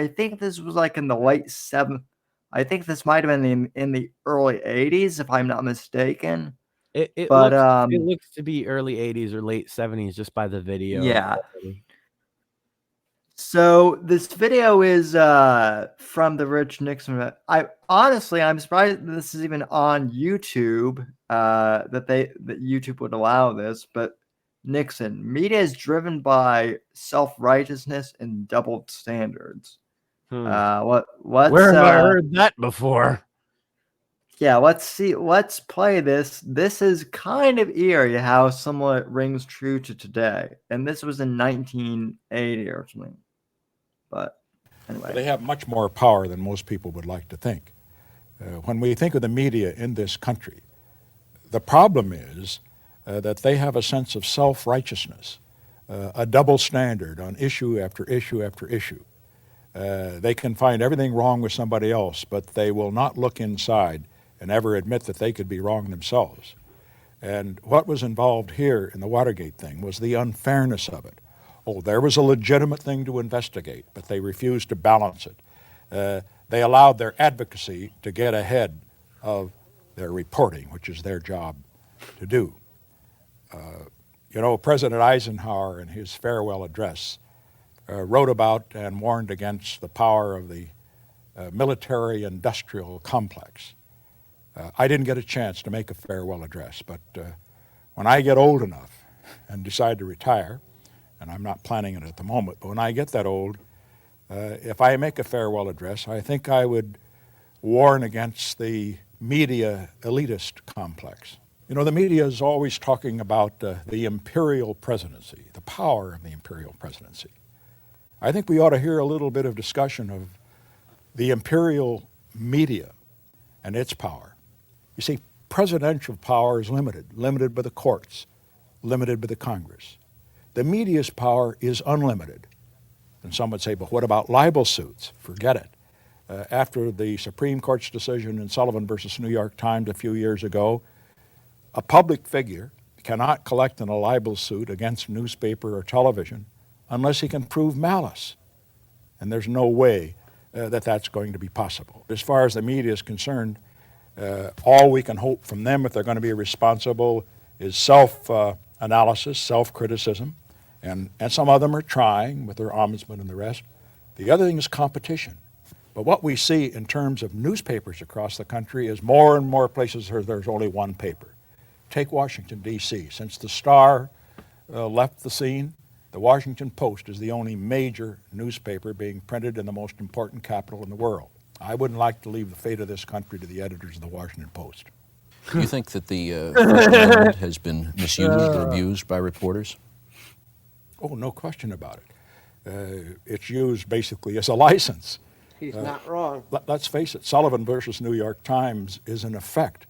think this was like in the late 7th. I think this might have been in the early 80s, if I'm not mistaken. It But looks to be early 80s or late 70s just by the video. yeah. So this video is from the Rich Nixon. I'm surprised this is even on YouTube. That YouTube would allow this, but Nixon, media is driven by self-righteousness and double standards. Where have I heard that before? Yeah, let's play this. This is kind of eerie how similar it rings true to today. And this was in 1980 or something. But anyway. They have much more power than most people would like to think. When we think of the media in this country, the problem is that they have a sense of self-righteousness, a double standard on issue after issue after issue. They can find everything wrong with somebody else, but they will not look inside and ever admit that they could be wrong themselves. And what was involved here in the Watergate thing was the unfairness of it. Oh, there was a legitimate thing to investigate, but they refused to balance it. They allowed their advocacy to get ahead of their reporting, which is their job to do. President Eisenhower in his farewell address wrote about and warned against the power of the military-industrial complex. I didn't get a chance to make a farewell address, but when I get old enough and decide to retire, and I'm not planning it at the moment, but when I get that old, if I make a farewell address, I think I would warn against the media elitist complex. The media is always talking about the imperial presidency, the power of the imperial presidency. I think we ought to hear a little bit of discussion of the imperial media and its power. You see, presidential power is limited by the courts, limited by the Congress. The media's power is unlimited. And some would say, but what about libel suits? Forget it. After the Supreme Court's decision in Sullivan versus New York Times a few years ago, a public figure cannot collect in a libel suit against newspaper or television unless he can prove malice. And there's no way that that's going to be possible. As far as the media is concerned, all we can hope from them, if they're going to be responsible, is self-analysis, self-criticism, and some of them are trying with their ombudsman and the rest. The other thing is competition. But what we see in terms of newspapers across the country is more and more places where there's only one paper. Take Washington, D.C. Since the Star left the scene, the Washington Post is the only major newspaper being printed in the most important capital in the world. I wouldn't like to leave the fate of this country to the editors of the Washington Post. Do you think that the First Amendment has been misused or abused by reporters? Oh, no question about it. It's used basically as a license. He's not wrong. Let's face it, Sullivan versus New York Times is in effect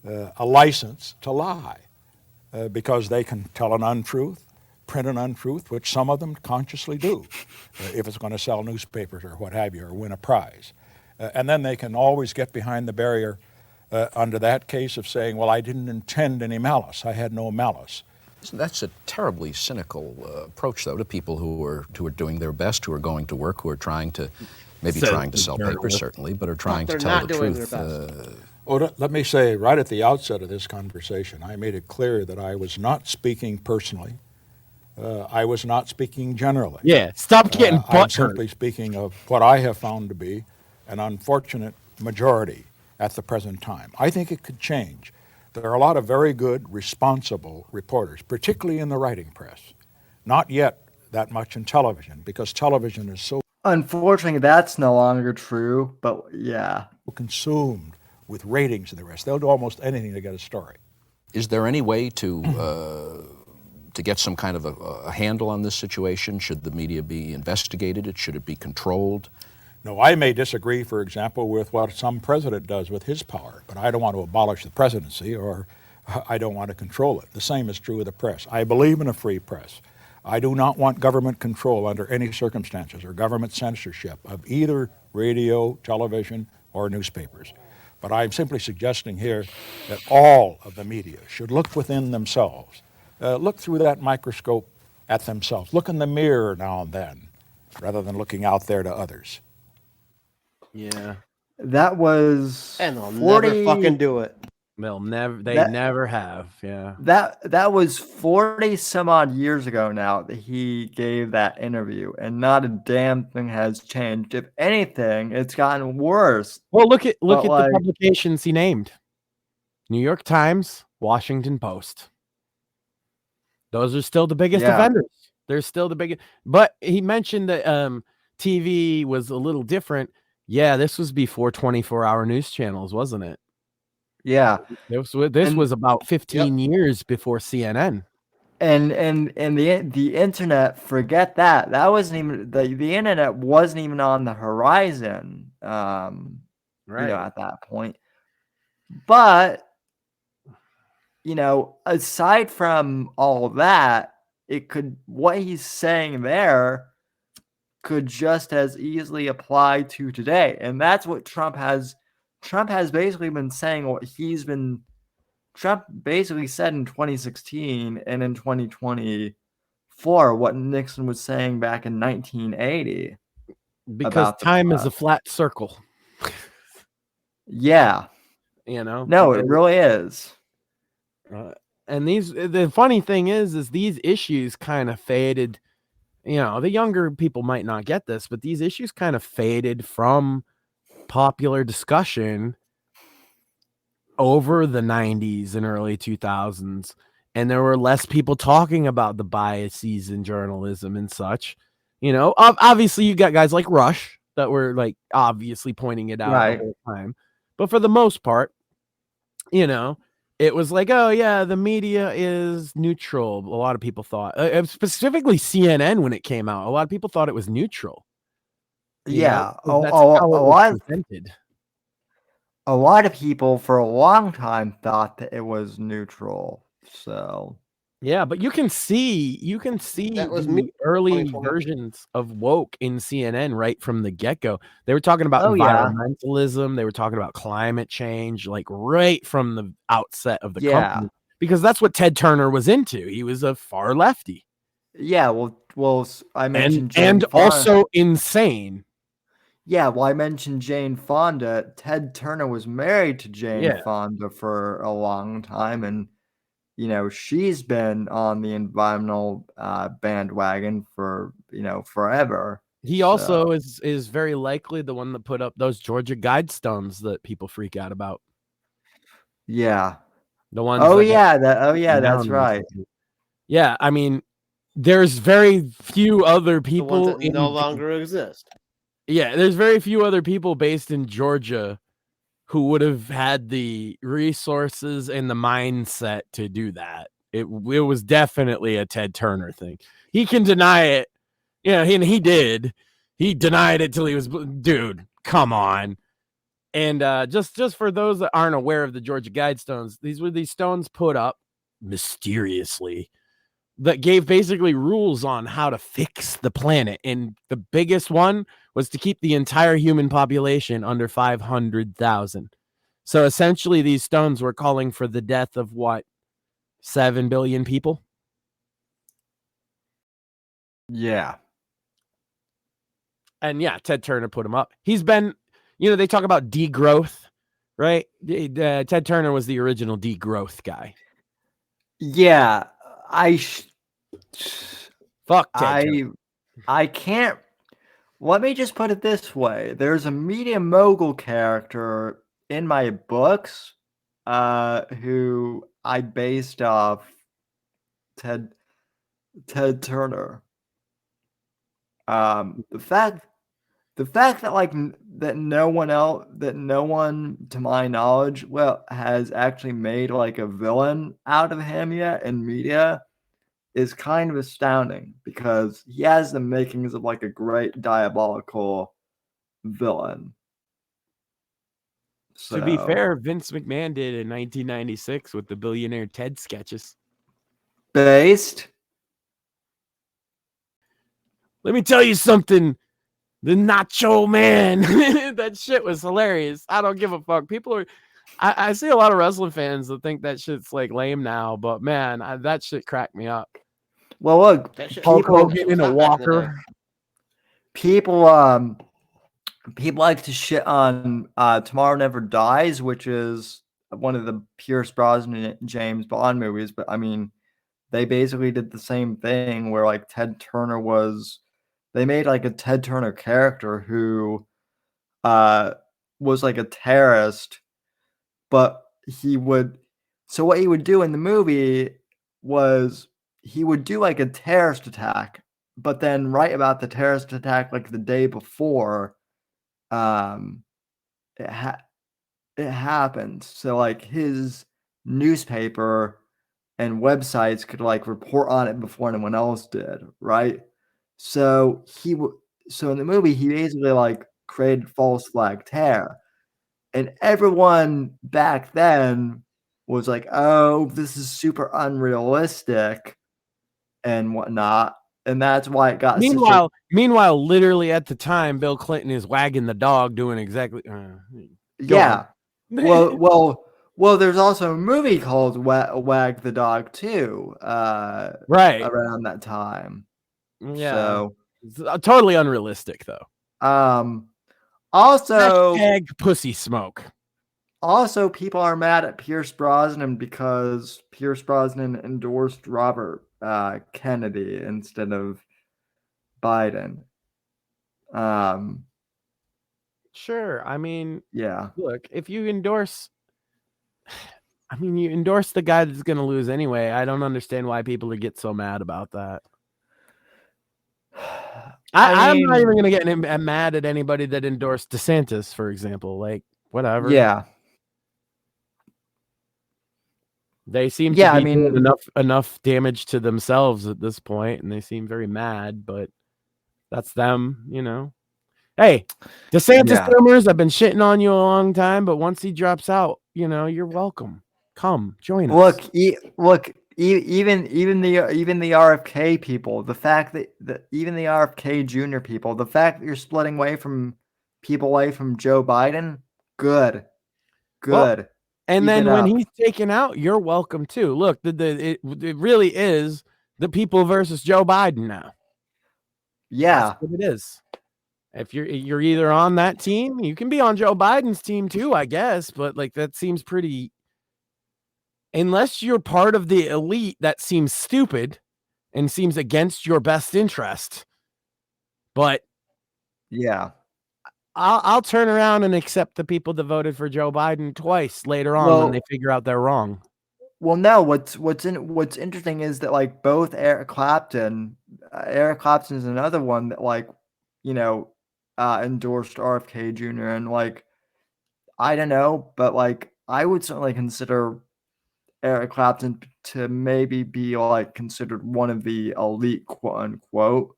a license to lie because they can tell an untruth, print an untruth, which some of them consciously do if it's going to sell newspapers or what have you, or win a prize. And then they can always get behind the barrier under that case of saying, well, I didn't intend any malice. I had no malice. That's a terribly cynical approach, though, to people who are doing their best, who are going to work, who are trying to, trying to sell papers, certainly, but are trying to tell the truth. Let me say right at the outset of this conversation, I made it clear that I was not speaking personally. I was not speaking generally. Yeah, stop getting I'm simply speaking of what I have found to be an unfortunate majority at the present time. I think it could change. There are a lot of very good, responsible reporters, particularly in the writing press. Not yet that much in television, because television is so... Unfortunately, that's no longer true, but yeah. ...consumed with ratings and the rest. They'll do almost anything to get a story. Is there any way to get some kind of a handle on this situation? Should the media be investigated? Should it be controlled? No, I may disagree, for example, with what some president does with his power, but I don't want to abolish the presidency, or I don't want to control it. The same is true of the press. I believe in a free press. I do not want government control under any circumstances, or government censorship of either radio, television, or newspapers. But I'm simply suggesting here that all of the media should look within themselves, look through that microscope at themselves, look in the mirror now and then, rather than looking out there to others. Yeah. That was And they'll 40 never fucking do it. They'll never. They never have. Yeah. That was 40 some odd years ago now that he gave that interview, and not a damn thing has changed. If anything, it's gotten worse. Well, look at the publications he named: New York Times, Washington Post. Those are still the biggest offenders. They're still the biggest. But he mentioned that TV was a little different. Yeah, this was before 24-hour news channels, wasn't it? Yeah. This was about 15 years before CNN. And the internet, forget that. That wasn't even the internet wasn't even on the horizon. Right. At that point. But aside from all of that, what he's saying there could just as easily apply to today. And that's what Trump has basically been saying what Trump basically said in 2016 and in 2024 what Nixon was saying back in 1980. Because time is a flat circle. Yeah. No, it really is. And the funny thing is these issues kind of faded. The younger people might not get this, but these issues kind of faded from popular discussion over the 90s and early 2000s, and there were less people talking about the biases in journalism and such. Obviously you got guys like Rush that were like obviously pointing it out the whole time, but for the most part, it was like, oh yeah, the media is neutral. A lot of people thought, specifically CNN when it came out, a lot of people thought it was neutral. Yeah, a lot of people for a long time thought that it was neutral. So yeah, but you can see that was the early versions of woke in CNN right from the get-go. They were talking about environmentalism, they were talking about climate change, like right from the outset of the company, because that's what Ted Turner was into. He was a far lefty. Yeah, well, I mentioned and also insane. Yeah, well, I mentioned Jane Fonda. Ted Turner was married to Jane Fonda for a long time, and she's been on the environmental bandwagon for forever. He also is very likely the one that put up those Georgia Guidestones that people freak out about. Yeah, the ones. That's right. Yeah, I mean, there's very few other people the ones that no longer exist. Yeah, there's very few other people based in Georgia who would have had the resources and the mindset to do that. It was definitely a Ted Turner thing. He can deny it. And he did. He denied it till he was, dude, come on. And just for those that aren't aware of the Georgia Guidestones, these were these stones put up mysteriously that gave basically rules on how to fix the planet. And the biggest one was to keep the entire human population under 500,000. So essentially these stones were calling for the death of 7 billion people? Yeah. And Ted Turner put him up. He's been, they talk about degrowth, right? Ted Turner was the original degrowth guy. Yeah. Fuck Ted Turner. I can't. Let me just put it this way. There's a media mogul character in my books who I based off Ted Turner. The fact that no one to my knowledge has actually made like a villain out of him yet in media is kind of astounding, because he has the makings of like a great diabolical villain. To be So, fair, Vince McMahon did in 1996 with the Billionaire Ted sketches. based. Let me tell you something. The Nacho Man. That shit was hilarious. I don't give a fuck. People are. I see a lot of wrestling fans that think that shit's like lame now, but man, that shit cracked me up. Well, look, Hulk Hogan in a walker. People like to shit on Tomorrow Never Dies, which is one of the Pierce Brosnan and James Bond movies. But I mean, they basically did the same thing where like Ted Turner they made like a Ted Turner character who was like a terrorist, but so what he would do in the movie was he would do like a terrorist attack, but then right about the terrorist attack, like the day before, it happened. So like his newspaper and websites could like report on it before anyone else did, right? So so in the movie he basically like created false flag terror, and everyone back then was like, "Oh, this is super unrealistic," and whatnot, and that's why it got. Meanwhile, literally at the time, Bill Clinton is wagging the dog, doing exactly. Yeah. well. There's also a movie called Wag the Dog too. Right around that time. Yeah. So it's totally unrealistic, though. Also, pussy smoke. Also, people are mad at Pierce Brosnan because Pierce Brosnan endorsed Robert Kennedy instead of Biden. Sure. I mean, yeah. Look, if you endorse, you endorse the guy that's going to lose anyway. I don't understand why people get so mad about that. I'm not even going to get mad at anybody that endorsed DeSantis, for example. Like, whatever. Yeah. They seem to be doing enough damage to themselves at this point, and they seem very mad, but that's them, Hey, DeSantis rumors, I've been shitting on you a long time, but once he drops out, you're welcome. Come, join us. Look, even the RFK people, the fact that even the RFK Jr. people, the fact that you're splitting people away from Joe Biden, good. Well, and then when he's taken out, you're welcome too. Look, it really is the people versus Joe Biden now. Yeah, that's what it is. If you're either on that team, you can be on Joe Biden's team too, I guess. But like that seems pretty. Unless you're part of the elite, that seems stupid and seems against your best interest. But yeah. I'll turn around and accept the people that voted for Joe Biden twice later on when they figure out they're wrong. Well, no, what's interesting is that like both Eric Clapton is another one that like, endorsed RFK Jr. and like, I don't know, but like I would certainly consider Eric Clapton to maybe be like considered one of the elite, quote unquote.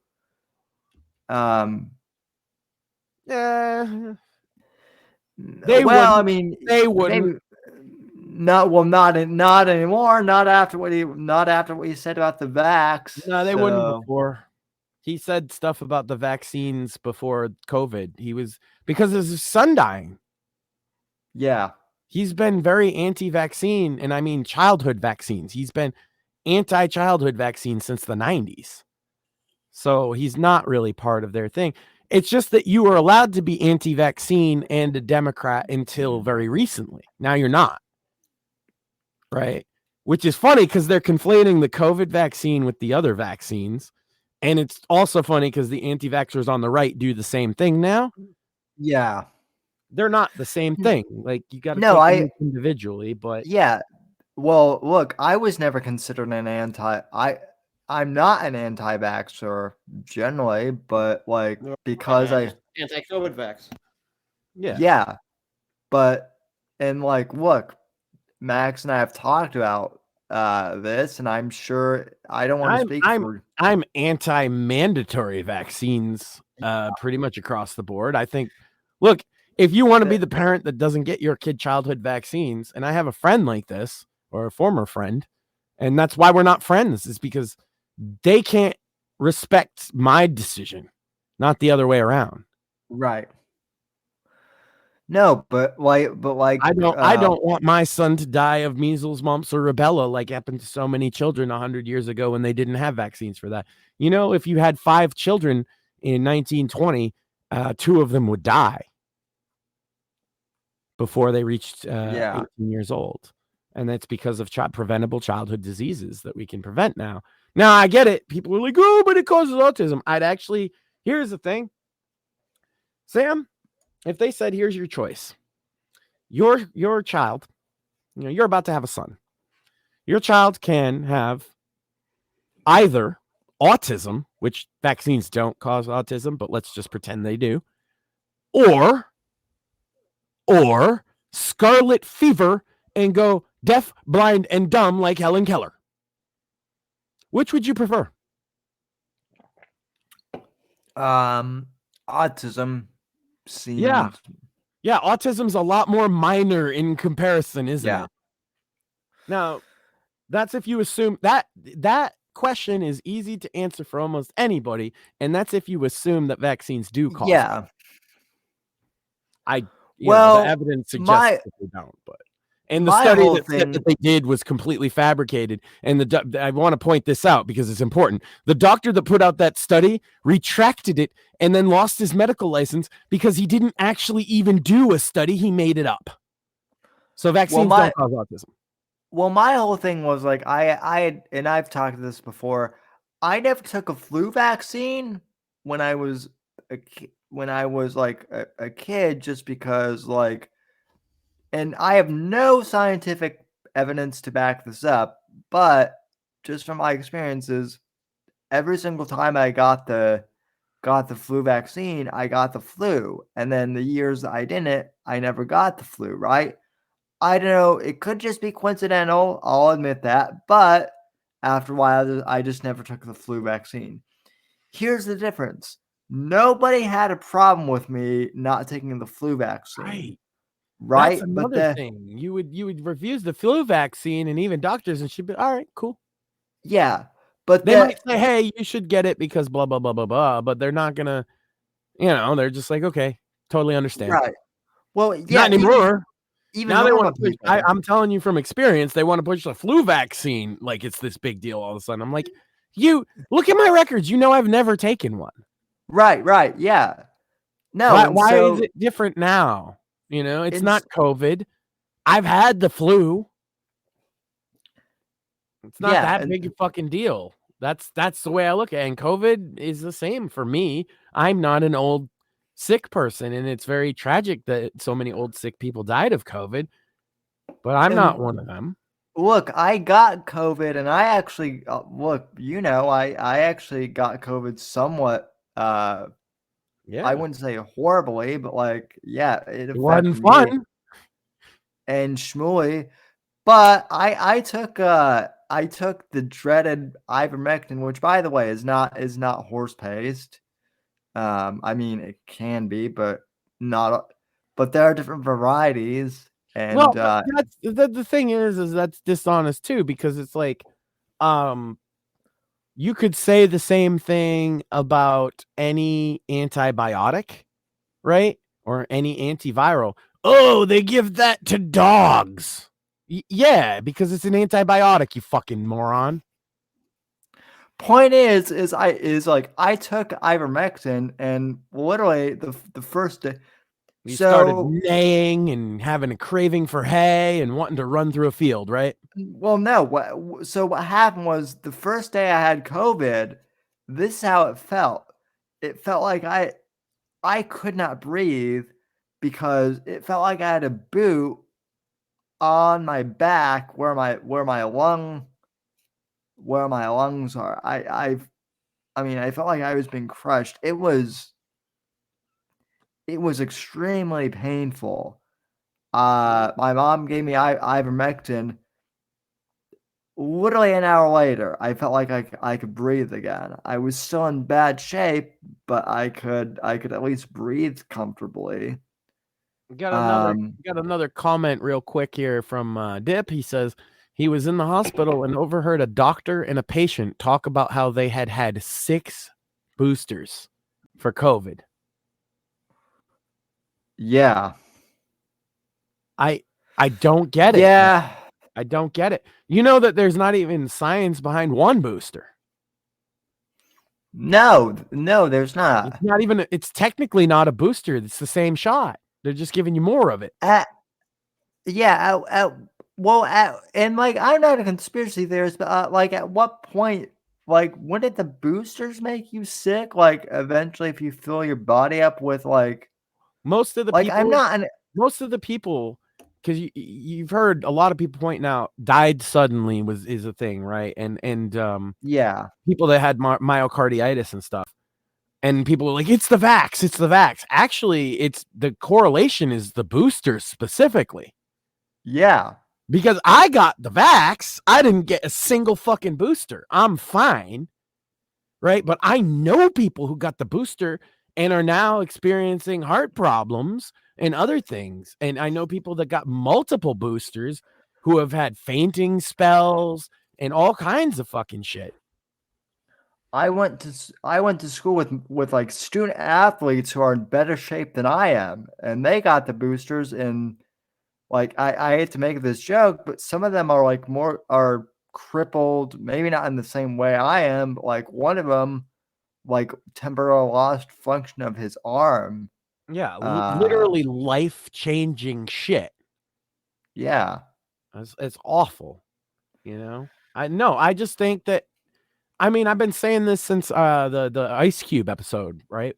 Yeah. They wouldn't. Not anymore. Not after what he said about the vax. No, they wouldn't before. He said stuff about the vaccines before COVID. Because of his son dying. Yeah. He's been very anti-vaccine, and I mean childhood vaccines. He's been anti-childhood vaccine since the 90s. So he's not really part of their thing. It's just that you were allowed to be anti-vaccine and a Democrat until very recently. Now you're not. Right? Which is funny because they're conflating the COVID vaccine with the other vaccines. And it's also funny because the anti-vaxxers on the right do the same thing now. Yeah. They're not the same thing. Like you got to take them individually, but yeah. Well, look, I was never considered I'm not an anti-vaxxer generally, but like because anti-COVID vax. Yeah. Yeah. But like look, Max and I have talked about this, and I'm sure I don't want to speak for. I'm anti-mandatory vaccines pretty much across the board. I think Look, if you want to be the parent that doesn't get your kid childhood vaccines, and I have a friend like this, or a former friend, and that's why we're not friends, is because they can't respect my decision, not the other way around. Right. No, but I don't want my son to die of measles, mumps, or rubella like happened to so many children 100 years ago when they didn't have vaccines for that. You know, if you had 5 children in 1920, 2 of them would die before they reached 18 years old. And that's because of preventable childhood diseases that we can prevent now. Now, I get it. People are like, oh, but it causes autism. Here's the thing. Sam, if they said, here's your choice. Your child, you're about to have a son. Your child can have either autism, which vaccines don't cause autism, but let's just pretend they do, or scarlet fever and go deaf, blind, and dumb like Helen Keller. Which would you prefer? Autism seems... Yeah, autism's a lot more minor in comparison, isn't it? Now, that's if you assume that question is easy to answer for almost anybody, and that's if you assume that vaccines do cause it. The evidence suggests that they don't, but and the study that they did was completely fabricated. And I want to point this out because it's important. The doctor that put out that study retracted it and then lost his medical license because he didn't actually even do a study. He made it up. So vaccines don't cause autism. Well, my whole thing was like, I've talked to this before. I never took a flu vaccine when I was a kid, just because and I have no scientific evidence to back this up, but just from my experiences, every single time I got the flu vaccine, I got the flu. And then the years that I didn't, I never got the flu, right? I don't know. It could just be coincidental. I'll admit that. But after a while, I just never took the flu vaccine. Here's the difference. Nobody had a problem with me not taking the flu vaccine. Right. That's another thing. You would refuse the flu vaccine, and even doctors and she'd be all right, cool. Yeah. But they might say, hey, you should get it because blah, blah, blah, blah, blah. But they're not gonna, they're just like, okay, totally understand. Right. Well, not anymore. Even now they want to push, I'm telling you from experience, they want to push the flu vaccine like it's this big deal all of a sudden. I'm like, you look at my records. I've never taken one. Right. Yeah. No. Why is it different now? It's not COVID. I've had the flu. It's not that big a fucking deal. That's the way I look at it. And COVID is the same for me. I'm not an old sick person, and it's very tragic that so many old sick people died of COVID, but I'm not one of them. Look, I got COVID, and I actually I actually got COVID somewhat I wouldn't say horribly, but it wasn't fun and schmooly. But I took the dreaded ivermectin, which, by the way, is not horse paste. I mean, it can be, but not. But there are different varieties, and that's the thing is that's dishonest too, because it's like, you could say the same thing about any antibiotic, right? Or any antiviral. Oh, they give that to dogs. Yeah, because it's an antibiotic, you fucking moron. Point is I took ivermectin, and literally the first day you started neighing and having a craving for hay and wanting to run through a field, right? Well, no. So what happened was the first day I had COVID, this is how it felt. It felt like I could not breathe because it felt like I had a boot on my back where my lungs are. I felt like I was being crushed. It was extremely painful. My mom gave me ivermectin. Literally an hour later, I felt like I could breathe again. I was still in bad shape, but I could at least breathe comfortably. Got another comment real quick here from Dip. He says he was in the hospital and overheard a doctor and a patient talk about how they had 6 boosters for COVID. Yeah. I don't get it. Yeah. I don't get it. You know that there's not even science behind one booster. No, there's not. It's not even. It's technically not a booster. It's the same shot. They're just giving you more of it. And like, I'm not a conspiracy theorist, but like, at what point, like, wouldn't the boosters make you sick? Like, eventually, if you fill your body up with like most of the like, people, most of the people, because you've heard a lot of people pointing out died suddenly is a thing, right? And yeah, people that had myocarditis and stuff. And people are like, it's the vax. Actually, it's the correlation is the boosters specifically. Yeah. Because I got the vax. I didn't get a single fucking booster. I'm fine. Right? But I know people who got the booster and are now experiencing heart problems and other things. And I know people that got multiple boosters who have had fainting spells and all kinds of fucking shit. I went to school with like student athletes who are in better shape than I am, and they got the boosters. And like, I hate to make this joke, but some of them are crippled, maybe not in the same way I am. But like, one of them, like, temporarily lost function of his arm. Yeah, literally life-changing shit. Yeah, it's awful. You know, I just think that. I mean, I've been saying this since the Ice Cube episode, right?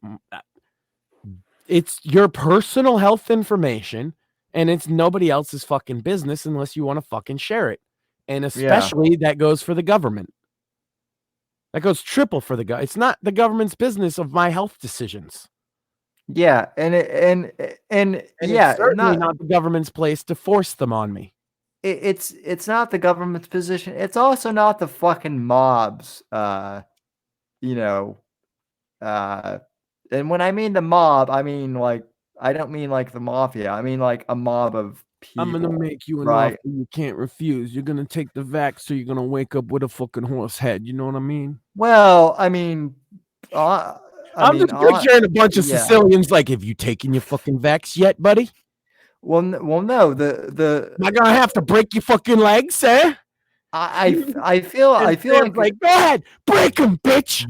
It's your personal health information, and it's nobody else's fucking business unless you want to fucking share it. And especially that goes for the government. That goes triple for the government. It's not the government's business of my health decisions. Yeah, and it's certainly not the government's place to force them on me. It's not the government's position. It's also not the fucking mobs. And when I mean the mob, I mean, like, I don't mean like the mafia. I mean like a mob of people. I'm gonna make you an offer you can't refuse. You're gonna take the vax, so you're gonna wake up with a fucking horse head. You know what I mean? Well, I mean, I'm just picturing a bunch of Sicilians like, have you taken your fucking vax yet, buddy? Well, no. Am I gonna have to break your fucking legs, sir? I feel like go ahead, break them, bitch.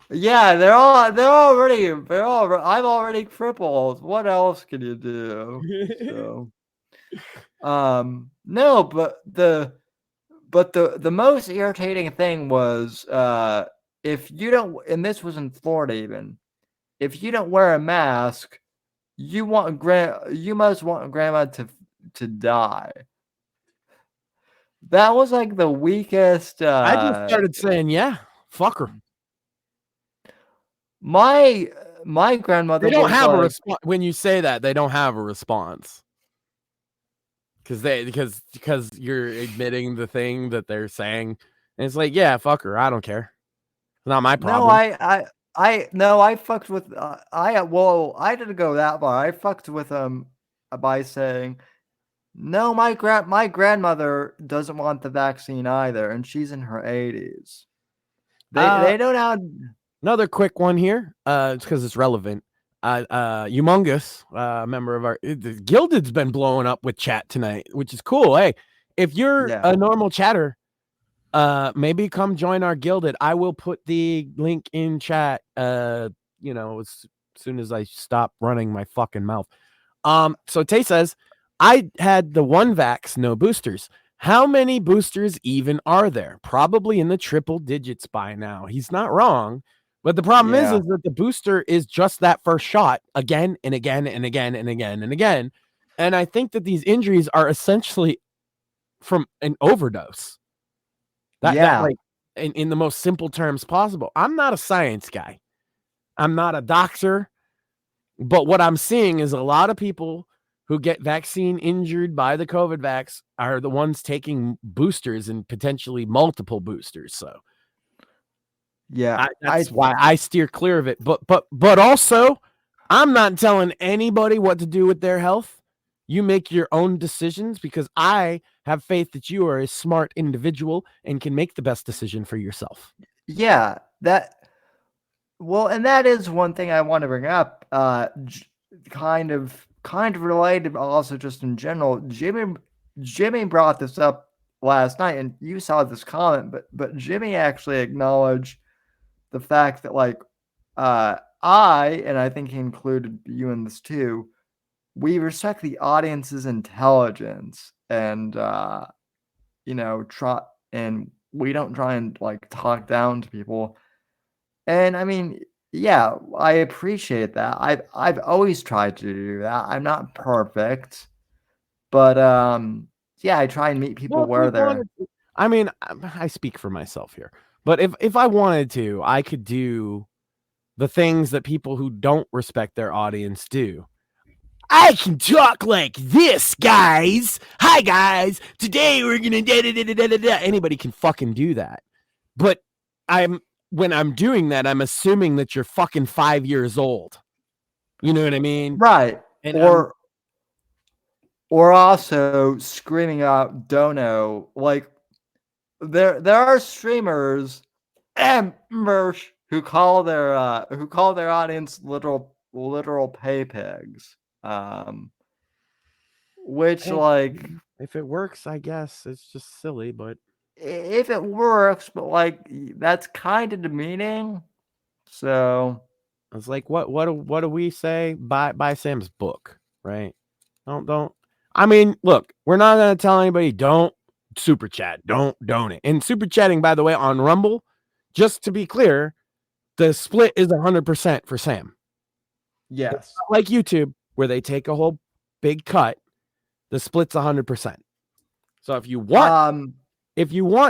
Yeah, they're already. I'm already crippled. What else can you do? So, no, but the most irritating thing was if you don't, and this was in Florida even, if you don't wear a mask, you must want grandma to die. That was like the weakest. I just started saying, yeah, fuck her. My grandmother. They don't have a response when you say that. They don't have a response because you're admitting the thing that they're saying, and it's like, yeah, fuck her. I don't care. It's not my problem. No, I fucked with. I didn't go that far. I fucked with them by saying, no, my grandmother doesn't want the vaccine either, and she's in her 80s. They don't have. Another quick one here, it's because it's relevant. Humongous, member of our Gilded's been blowing up with chat tonight, which is cool. Hey, if you're a normal chatter, maybe come join our Gilded. I will put the link in chat. As soon as I stop running my fucking mouth. So Tay says, I had the one vax, no boosters. How many boosters even are there? Probably in the triple digits by now. He's not wrong. But the problem is that the booster is just that first shot again and again and again and again and again. And I think that these injuries are essentially from an overdose. That like in the most simple terms possible. I'm not a science guy. I'm not a doctor. But what I'm seeing is a lot of people who get vaccine injured by the COVID vax are the ones taking boosters and potentially multiple boosters. So yeah, that's why I steer clear of it. But also, I'm not telling anybody what to do with their health. You make your own decisions because I have faith that you are a smart individual and can make the best decision for yourself. Yeah, and that is one thing I want to bring up. Kind of related, but also just in general. Jimmy brought this up last night, and you saw this comment, but Jimmy actually acknowledged the fact that and I think he included you in this too, we respect the audience's intelligence and and we don't try and talk down to people. And I mean, yeah, I appreciate that. I've always tried to do that. I'm not perfect, but yeah, I try and meet people where they're. I mean, I speak for myself here, but if I wanted to, I could do the things that people who don't respect their audience do. I can talk like this, guys. Hi, guys. Today we're gonna da-da-da-da-da-da. Anybody can fucking do that, but when I'm doing that, I'm assuming that you're fucking 5 years old. You know what I mean? Right. And or also screaming out "Dono." Like there are streamers who call their audience literal pay pigs. Which if it works, I guess it's just silly, but if it works, but that's kind of demeaning. So it's like what do we say? Buy Sam's book, right? Don't. I mean, look, we're not gonna tell anybody don't super chat, don't donate. And super chatting, by the way, on Rumble, just to be clear, the split is 100% for Sam. Yes, it's not like YouTube where they take a whole big cut. The split's 100%. So if you want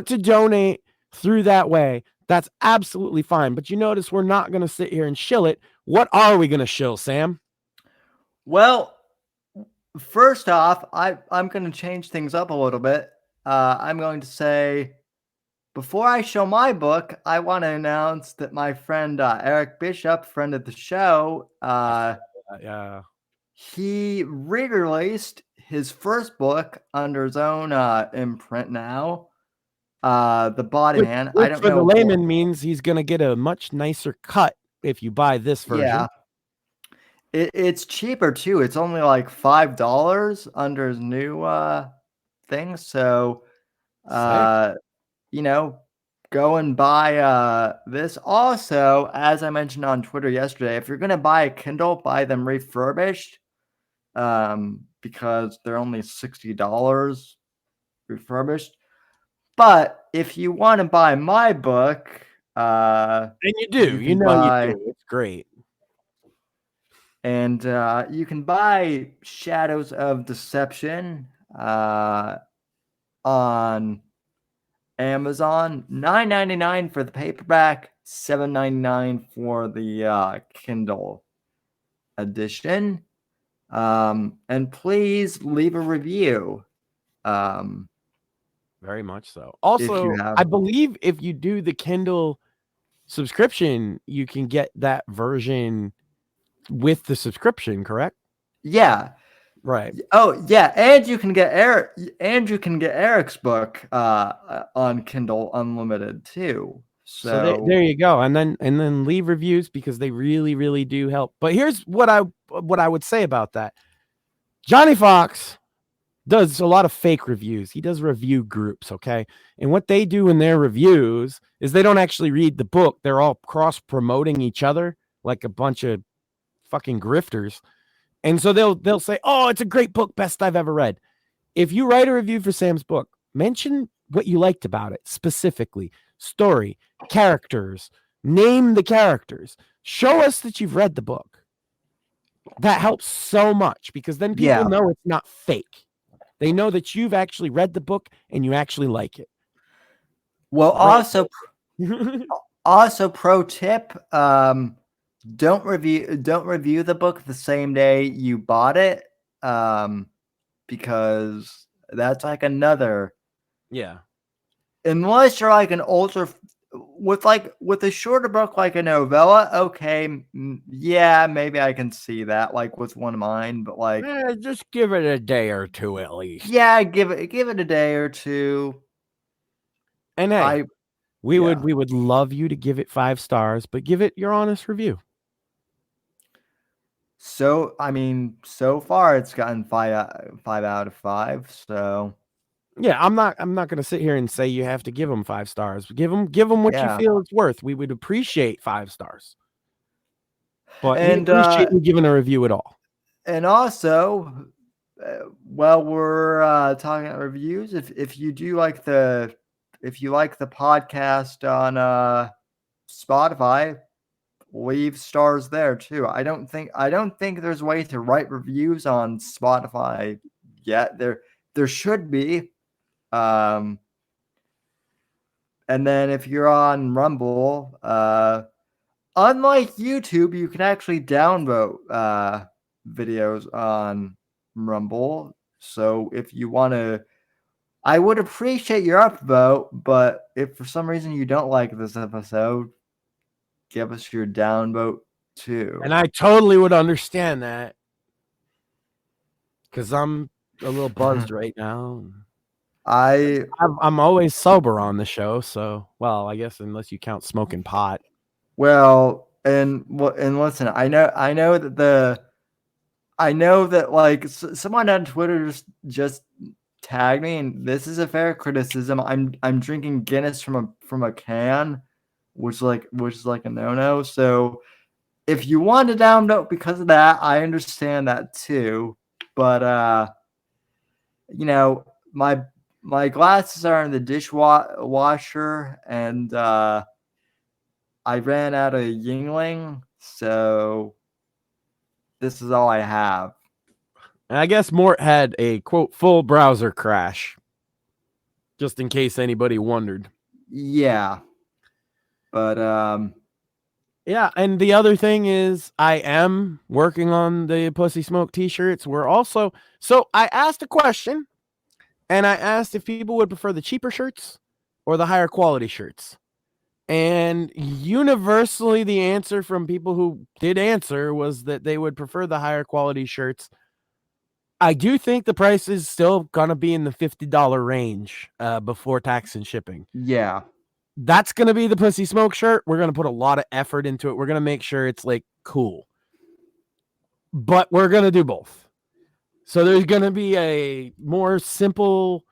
to donate through that way, that's absolutely fine. But you notice we're not going to sit here and shill it. What are we going to shill, Sam? Well, first off, I'm going to change things up a little bit. I'm going to say, before I show my book, I want to announce that my friend Eric Bishop, friend of the show, he re-released his first book under his own imprint now. The Body Man. I don't know. For the layman means he's going to get a much nicer cut if you buy this version. Yeah. It's cheaper too. It's only like $5 under his new thing. So, go and buy this. Also, as I mentioned on Twitter yesterday, if you're going to buy a Kindle, buy them refurbished, because they're only $60 refurbished. But if you want to buy my book, and you do, you do. It's great. And you can buy Shadows of Deception on Amazon. $9.99 for the paperback, $7.99 for the Kindle edition. And please leave a review. Very much so. Also, I believe if you do the Kindle subscription, you can get that version with the subscription, correct? Yeah. Right. Oh, yeah, and you can get Eric's book on Kindle Unlimited too. So there you go. And then leave reviews because they really, really do help. But here's what I would say about that. Johnny Fox does a lot of fake reviews. He does review groups, okay? And what they do in their reviews is they don't actually read the book. They're all cross-promoting each other like a bunch of fucking grifters. And so they'll say, "Oh, it's a great book, best I've ever read." If you write a review for Sam's book, mention what you liked about it specifically. Story, characters, name the characters. Show us that you've read the book. That helps so much because then people know it's not fake. They know that you've actually read the book and you actually like it. Well, also pro tip, don't review the book the same day you bought it, because that's like another. Yeah. Unless you're like an ultra with a shorter book like a novella, okay, yeah, maybe I can see that, like with one of mine, but like just give it a day or two at least. Yeah, give it a day or two. And hey, we would love you to give it 5 stars, but give it your honest review. So I mean, so far it's gotten 5 out of 5. So yeah, I'm not going to sit here and say you have to give them 5 stars. Give them what you feel it's worth. We would appreciate 5 stars. But we appreciate you giving a review at all. And also, while we're talking about reviews, if you like the podcast on Spotify, leave stars there too. I don't think there's a way to write reviews on Spotify yet. There should be. And then if you're on Rumble, unlike YouTube, you can actually downvote videos on Rumble. So if you want to, I would appreciate your upvote, but if for some reason you don't like this episode, give us your downvote too. And I totally would understand that, because I'm a little buzzed right now. I'm always sober on the show, so I guess unless you count smoking pot. Well, and listen, I know that like someone on Twitter just tagged me, and this is a fair criticism. I'm drinking Guinness from a can, which is like a no-no. So if you want to downvote because of that, I understand that too. But my glasses are in the dishwasher, and I ran out of Yingling, so this is all I have. And I guess Mort had a, quote, full browser crash, just in case anybody wondered. Yeah. But, yeah, and the other thing is I am working on the Pussy Smoke t-shirts. So I asked a question, and I asked if people would prefer the cheaper shirts or the higher quality shirts. And universally, the answer from people who did answer was that they would prefer the higher quality shirts. I do think the price is still going to be in the $50 range before tax and shipping. Yeah. That's going to be the Pussy Smoke shirt. We're going to put a lot of effort into it. We're going to make sure it's like cool. But we're going to do both. So there's going to be a more simple,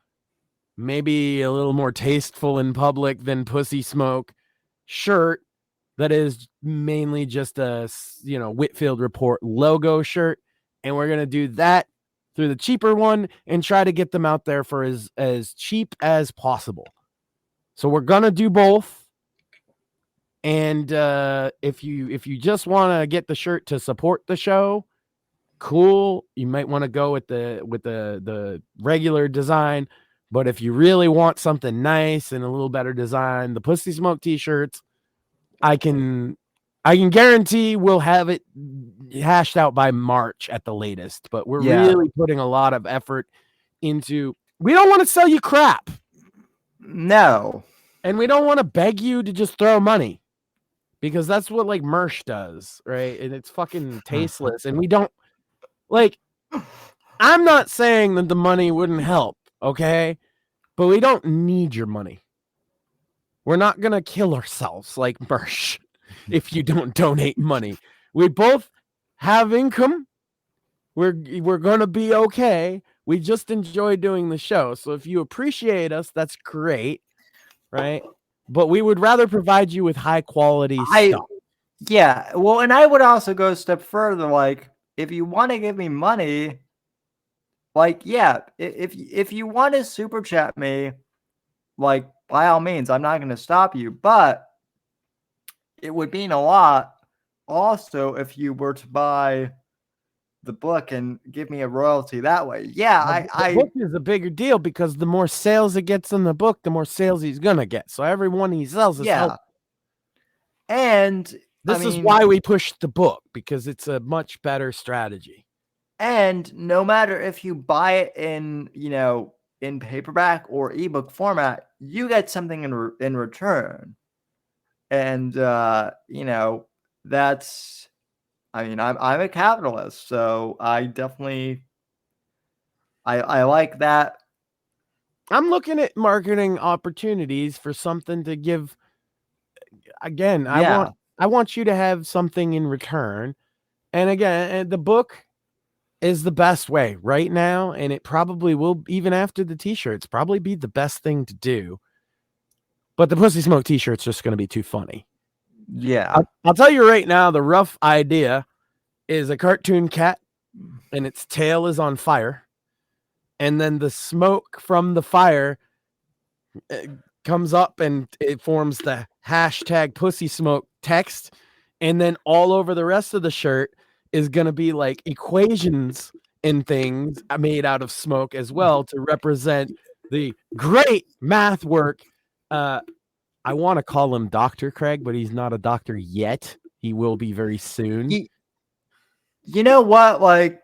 maybe a little more tasteful in public than Pussy Smoke shirt that is mainly just a Whitfield Report logo shirt, and we're gonna do that through the cheaper one and try to get them out there for as cheap as possible. So we're gonna do both, and if you just want to get the shirt to support the show, cool. You might want to go with the regular design. But if you really want something nice and a little better design, the Pussy Smoke t-shirts, I can guarantee we'll have it hashed out by March at the latest. But we're really putting a lot of effort into. We don't want to sell you crap. No. And we don't want to beg you to just throw money, because that's what like Mersh does, right? And it's fucking tasteless. And we don't like. I'm not saying that the money wouldn't help. Okay, but we don't need your money. We're not going to kill ourselves like Mersh if you don't donate money. We both have income. We're going to be okay. We just enjoy doing the show. So if you appreciate us, that's great, right? But we would rather provide you with high quality stuff. Yeah, well, and I would also go a step further. Like, if you want to give me money, like, yeah, if you want to super chat me, like, by all means, I'm not going to stop you. But it would mean a lot also if you were to buy the book and give me a royalty that way. Yeah, the book is a bigger deal, because the more sales it gets in the book, the more sales he's going to get. So everyone he sells is helpful. And this is why we push the book, because it's a much better strategy. And no matter if you buy it in, in paperback or ebook format, you get something in return. And you know, that's, I mean, I'm a capitalist, so I definitely I like that. I'm looking at marketing opportunities for something to give. Again, Yeah. I want you to have something in return. And again, the book is the best way right now, and it probably will, even after the t-shirts, probably be the best thing to do. But the Pussy Smoke t-shirt's just going to be too funny. Yeah. I'll tell you right now, the rough idea is a cartoon cat, and its tail is on fire. And then the smoke from the fire comes up and it forms the hashtag Pussy Smoke text. And then all over the rest of the shirt is going to be like equations and things made out of smoke as well to represent the great math work. I want to call him Dr. Craig, but he's not a doctor yet. He will be very soon. You know what? Like,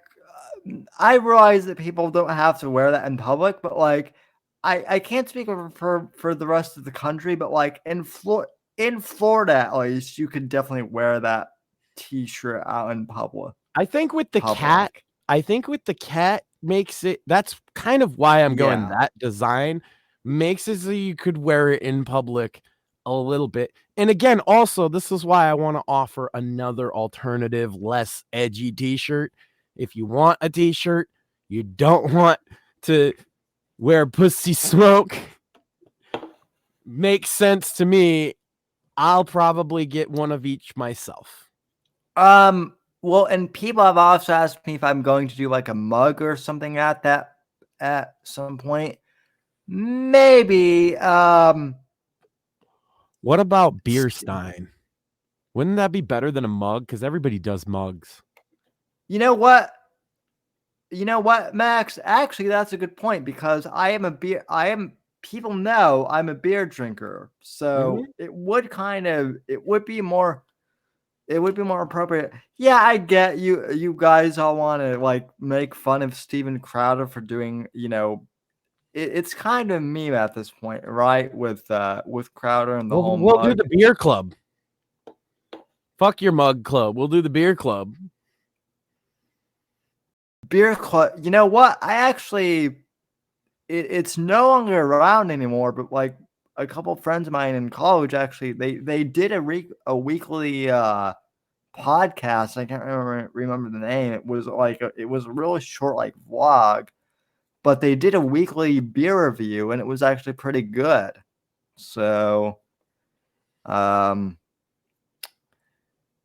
I realize that people don't have to wear that in public, but like, I can't speak for the rest of the country, but like in Florida at least, you could definitely wear that t-shirt out in public. I think with the cat makes it, that's kind of why I'm going that design makes it so you could wear it in public a little bit. And again, also, this is why I want to offer another alternative, less edgy t-shirt. If you want a t-shirt, you don't want to wear Pussy Smoke, makes sense to me. I'll probably get one of each myself. Well, and people have also asked me if I'm going to do like a mug or something at some point. Maybe. What about beer stein? Wouldn't that be better than a mug? Because everybody does mugs. You know what? Max? Actually, that's a good point because people know I'm a beer drinker. So it would be more appropriate. Yeah, I get you. You guys all want to like make fun of Steven Crowder for doing, it's kind of a meme at this point, right? With Crowder and the whole We'll mug. do the beer club. Fuck your mug club. We'll do the beer club. Beer club. You know what? It's no longer around anymore, but like a couple of friends of mine in college, actually, they did a weekly podcast. I can't remember the name. It was it was a really short like vlog, but they did a weekly beer review, and it was actually pretty good. So,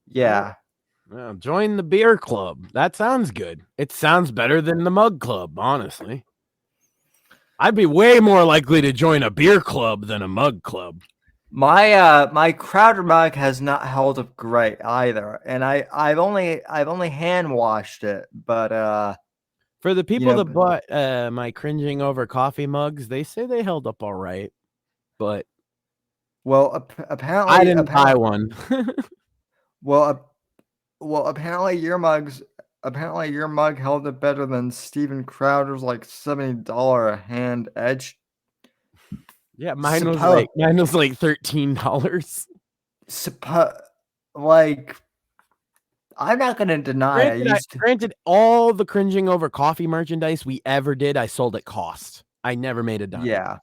yeah. Well, join the beer club. That sounds good. It sounds better than the mug club, honestly. I'd be way more likely to join a beer club than a mug club. My Crowder mug has not held up great either, and I've only hand washed it, but for the people that bought my cringing over coffee mugs, they say they held up all right, but apparently I didn't buy one. Well, apparently your mug held up better than Steven Crowder's like $70 a hand edge. Yeah, mine was like $13. Like, I'm not gonna deny. Granted, all the cringing over coffee merchandise we ever did, I sold at cost. I never made a dime. Yeah.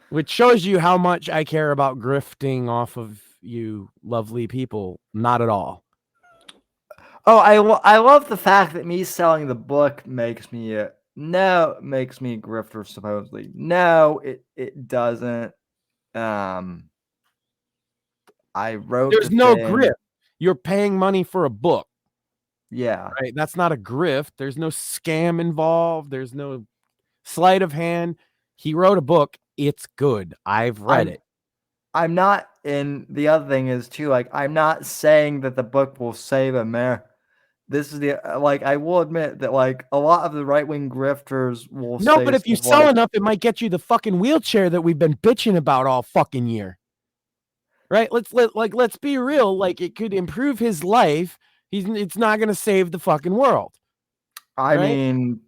Which shows you how much I care about grifting off of you lovely people. Not at all. Oh, I love the fact that me selling the book makes me a grifter, supposedly. No, it doesn't. I wrote There's no grift. You're paying money for a book. Yeah. Right. That's not a grift. There's no scam involved. There's no sleight of hand. He wrote a book. It's good. I've read it. I'm not, and the other thing is too, like, I'm not saying that the book will save America. This is I will admit that like a lot of the right-wing grifters will No, but if you sell enough, it might get you the fucking wheelchair that we've been bitching about all fucking year. Right? Let's be real. Like, it could improve his life. It's not going to save the fucking world. I mean,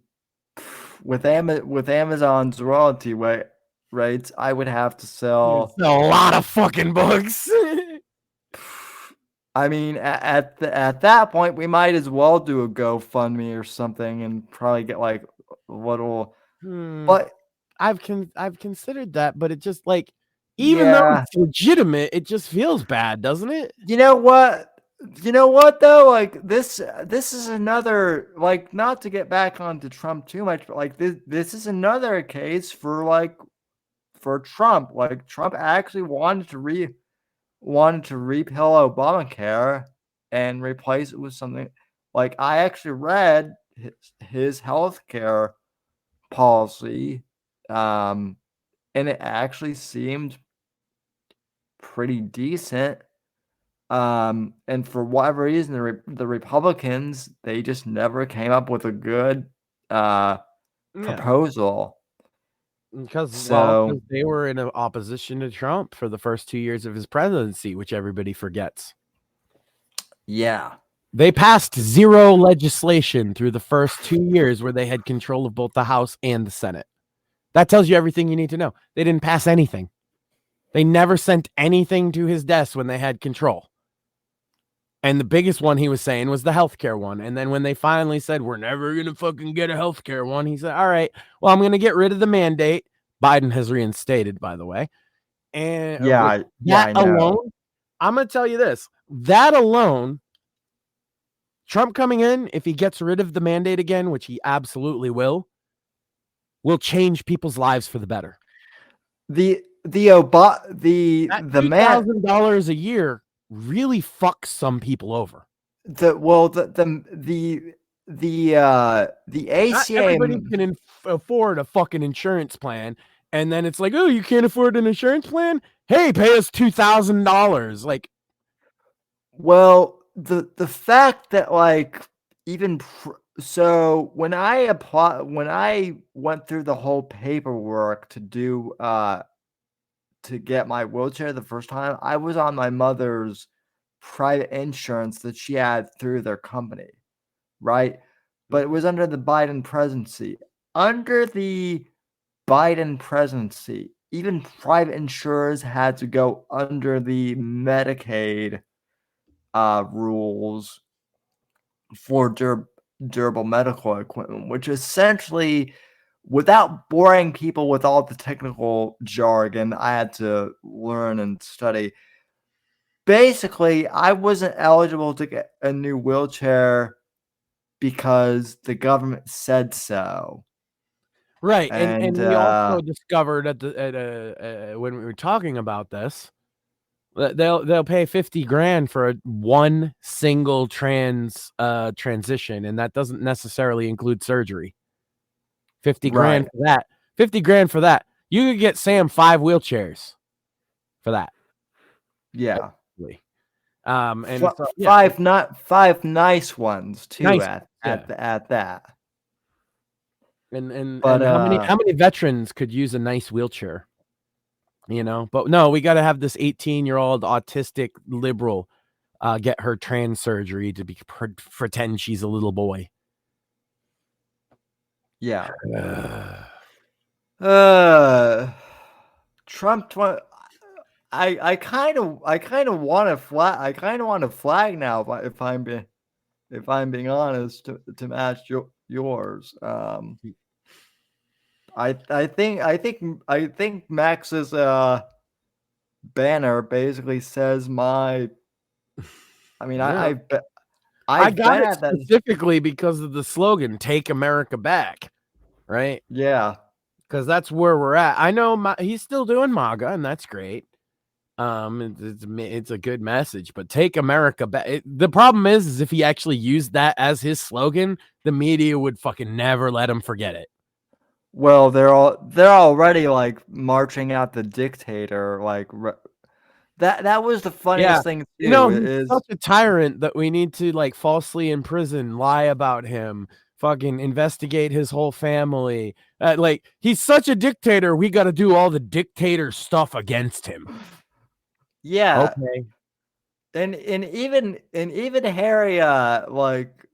with Amazon's royalty rate, rates, I would have to It's sell a lot of fucking books. I mean, at that point, we might as well do a GoFundMe or something and probably get like a little. But I've considered that, but it just like, even though yeah, it's legitimate, it just feels bad, doesn't it? you know what? You know what though? Like this is another, like, not to get back onto Trump too much, but like this is another case for Trump. Like Trump actually wanted to repeal Obamacare and replace it with something. Like I actually read his healthcare policy, and it actually seemed pretty decent. And for whatever reason, the Republicans, they just never came up with a good proposal. Because So they were in opposition to Trump for the first 2 years of his presidency, which everybody forgets. yeah, They passed zero legislation through the first 2 years where they had control of both the House and the Senate. That tells you everything you need to know. They didn't pass anything. They never sent anything to his desk when they had control. And the biggest one he was saying was the healthcare one. And then when they finally said, we're never going to fucking get a healthcare one, he said, all right, well, I'm going to get rid of the mandate. Biden has reinstated, by the way. And I know. alone, I'm going to tell you this, that alone, Trump coming in, if he gets rid of the mandate again, which he absolutely will change people's lives for the better. The $2,000 a year really fucks some people over. The ACA. Not everybody can afford a fucking insurance plan, and then it's like, oh, you can't afford an insurance plan? Hey, pay us $2,000. Like, well, the fact that like so when I went through the whole paperwork to get my wheelchair the first time, I was on my mother's private insurance that she had through their company, right? But it was under the Biden presidency. Under the Biden presidency, even private insurers had to go under the Medicaid rules for durable medical equipment, which essentially, without boring people with all the technical jargon I had to learn and study, basically, I wasn't eligible to get a new wheelchair because the government said so. Right, and we also discovered when we were talking about this, they'll pay $50,000 for one single transition, and that doesn't necessarily include surgery. $50,000 for that. $50,000 for that. You could get Sam 5 wheelchairs for that. Yeah. And five nice ones too. Nice. At that. And how many veterans could use a nice wheelchair? You know, but no, we got to have this 18-year-old autistic liberal get her trans surgery to pretend she's a little boy. Yeah. Trump. I kind of want to flag now, if I'm being honest, to match yours. I think Max's banner basically says I got it specifically because of the slogan "Take America Back," right? Yeah, because that's where we're at. I know he's still doing MAGA, and that's great. It's a good message, but take America back. The problem is if he actually used that as his slogan, the media would fucking never let him forget it. Well, they're already like marching out the dictator. Like that was the funniest thing. Too, he's such a tyrant that we need to like falsely imprison, lie about him, fucking investigate his whole family. Like he's such a dictator. We got to do all the dictator stuff against him. Yeah. Okay. And even Harry, like,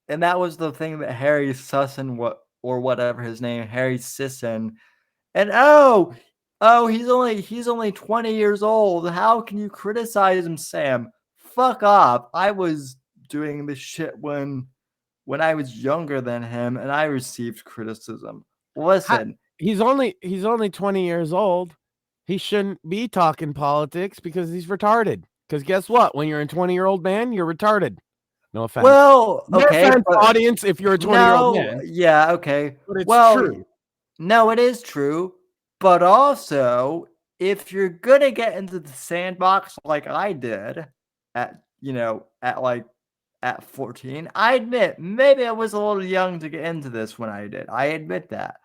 and that was the thing that Harry Sussin, or whatever his name, Harry Sisson, and oh, he's only 20 years old. How can you criticize him, Sam? Fuck off. I was doing this shit when I was younger than him, and I received criticism. Listen, he's only 20 years old. He shouldn't be talking politics because he's retarded. Because guess what? When you're a 20-year-old man, you're retarded. No offense. well, No okay, offense, but- audience, if you're a 20-year-old no, man. yeah, okay. But it's well, true. No, it is true. But also, if you're gonna get into the sandbox like I did at 14, I admit maybe I was a little young to get into this when I did. I admit that.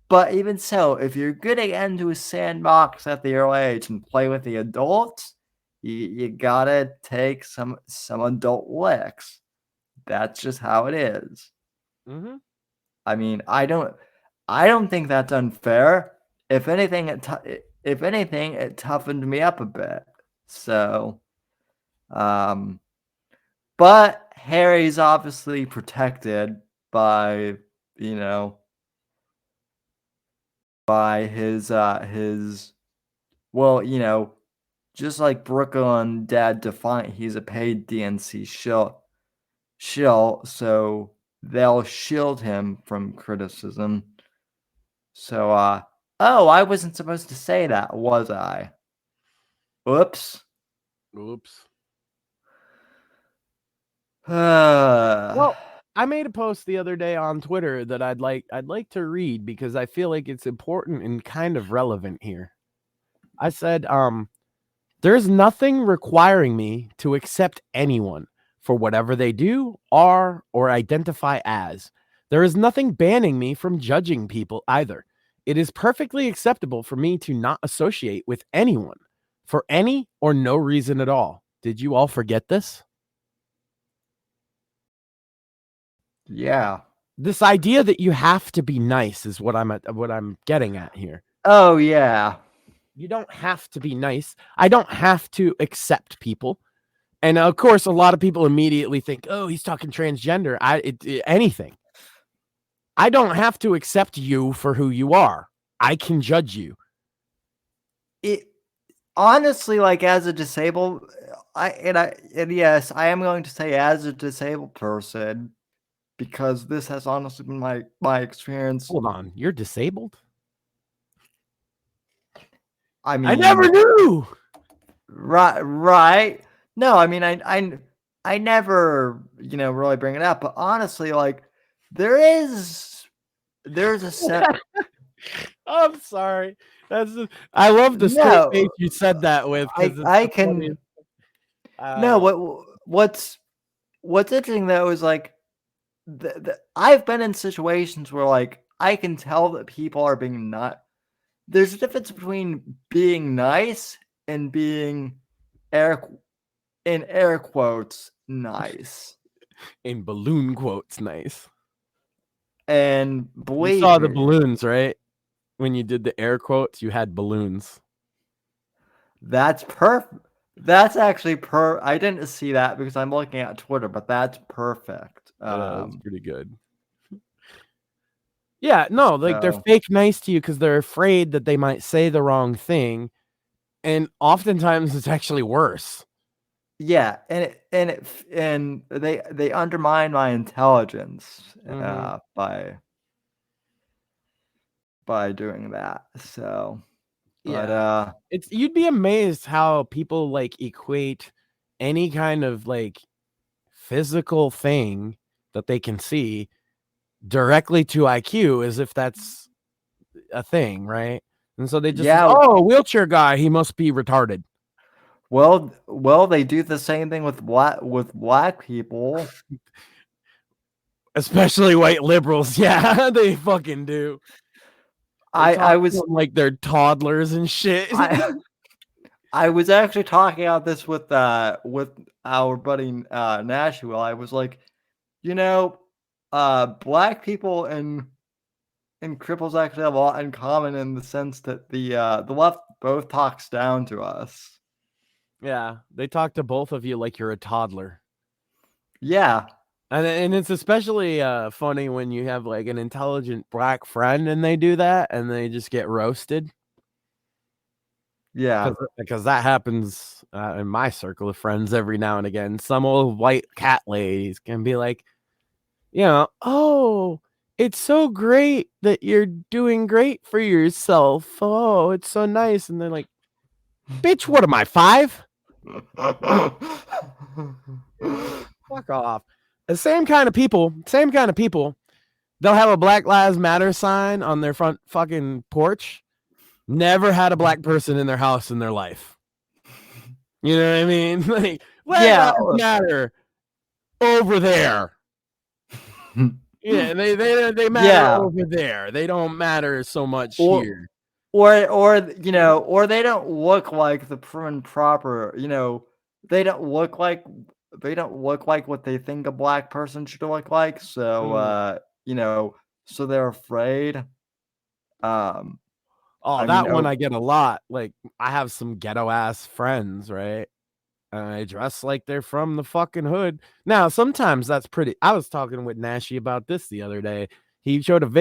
But even so, if you're gonna get into a sandbox at the early age and play with the adults, you gotta take some adult licks. That's just how it is. Mm-hmm. I mean, I don't think that's unfair. If anything, it toughened me up a bit. So, but Harry's obviously protected by, by his well, just like Brooklyn Dad Defiant, he's a paid DNC shill, so they'll shield him from criticism. So, oh, I wasn't supposed to say that, was I? Oops. Well, I made a post the other day on Twitter that I'd like to read because I feel like it's important and kind of relevant here. I said, there's nothing requiring me to accept anyone for whatever they do, are, or identify as. There is nothing banning me from judging people either. It is perfectly acceptable for me to not associate with anyone for any or no reason at all. Did you all forget this? Yeah. This idea that you have to be nice is what I'm getting at here. Oh, yeah. You don't have to be nice. I don't have to accept people. And of course, a lot of people immediately think, oh, he's talking transgender. Anything. I don't have to accept you for who you are. I can judge you. It honestly, like as a disabled, yes, I am going to say as a disabled person, because this has honestly been my experience. Hold on, you're disabled? I mean, I never knew. Right. No, I mean, I never, really bring it up, but honestly, like there's a set. I'm sorry. I love the straight face you said that with. I can. No, what's interesting though is like I've been in situations where like I can tell that people are being not. There's a difference between being nice and being in air quotes nice. In balloon quotes nice. And believe you saw the balloons, right? When you did the air quotes, you had balloons. That's perfect. That's actually I didn't see that because I'm looking at Twitter, but that's perfect. That's pretty good. Yeah, no, like they're fake nice to you because they're afraid that they might say the wrong thing, and oftentimes it's actually worse. Yeah, and they undermine my intelligence by doing that. So, yeah, you'd be amazed how people like equate any kind of like physical thing that they can see directly to IQ as if that's a thing, right? And so they just oh, wheelchair guy, he must be retarded. Well, they do the same thing with black people, especially white liberals. Yeah, they fucking do. I was like they're toddlers and shit. I was actually talking about this with our buddy Nashville. I was like, black people and cripples actually have a lot in common in the sense that the left both talks down to us. Yeah, they talk to both of you like you're a toddler. Yeah. And it's especially funny when you have like an intelligent black friend and they do that and they just get roasted. Yeah. Because that happens in my circle of friends every now and again. Some old white cat ladies can be like, oh, it's so great that you're doing great for yourself. Oh, it's so nice. And they're like, bitch, what am I, 5? Fuck off. The same kind of people, they'll have a Black Lives Matter sign on their front fucking porch. Never had a black person in their house in their life. You know what I mean? Like, Black Lives Matter over there. Yeah, they matter over there. They don't matter so much here. Or they don't look like the prim and proper. They don't look like what they think a black person should look like. So so they're afraid. I get a lot. Like, I have some ghetto ass friends, right? And they dress like they're from the fucking hood. Now, sometimes that's pretty. I was talking with Nashi about this the other day. He showed a video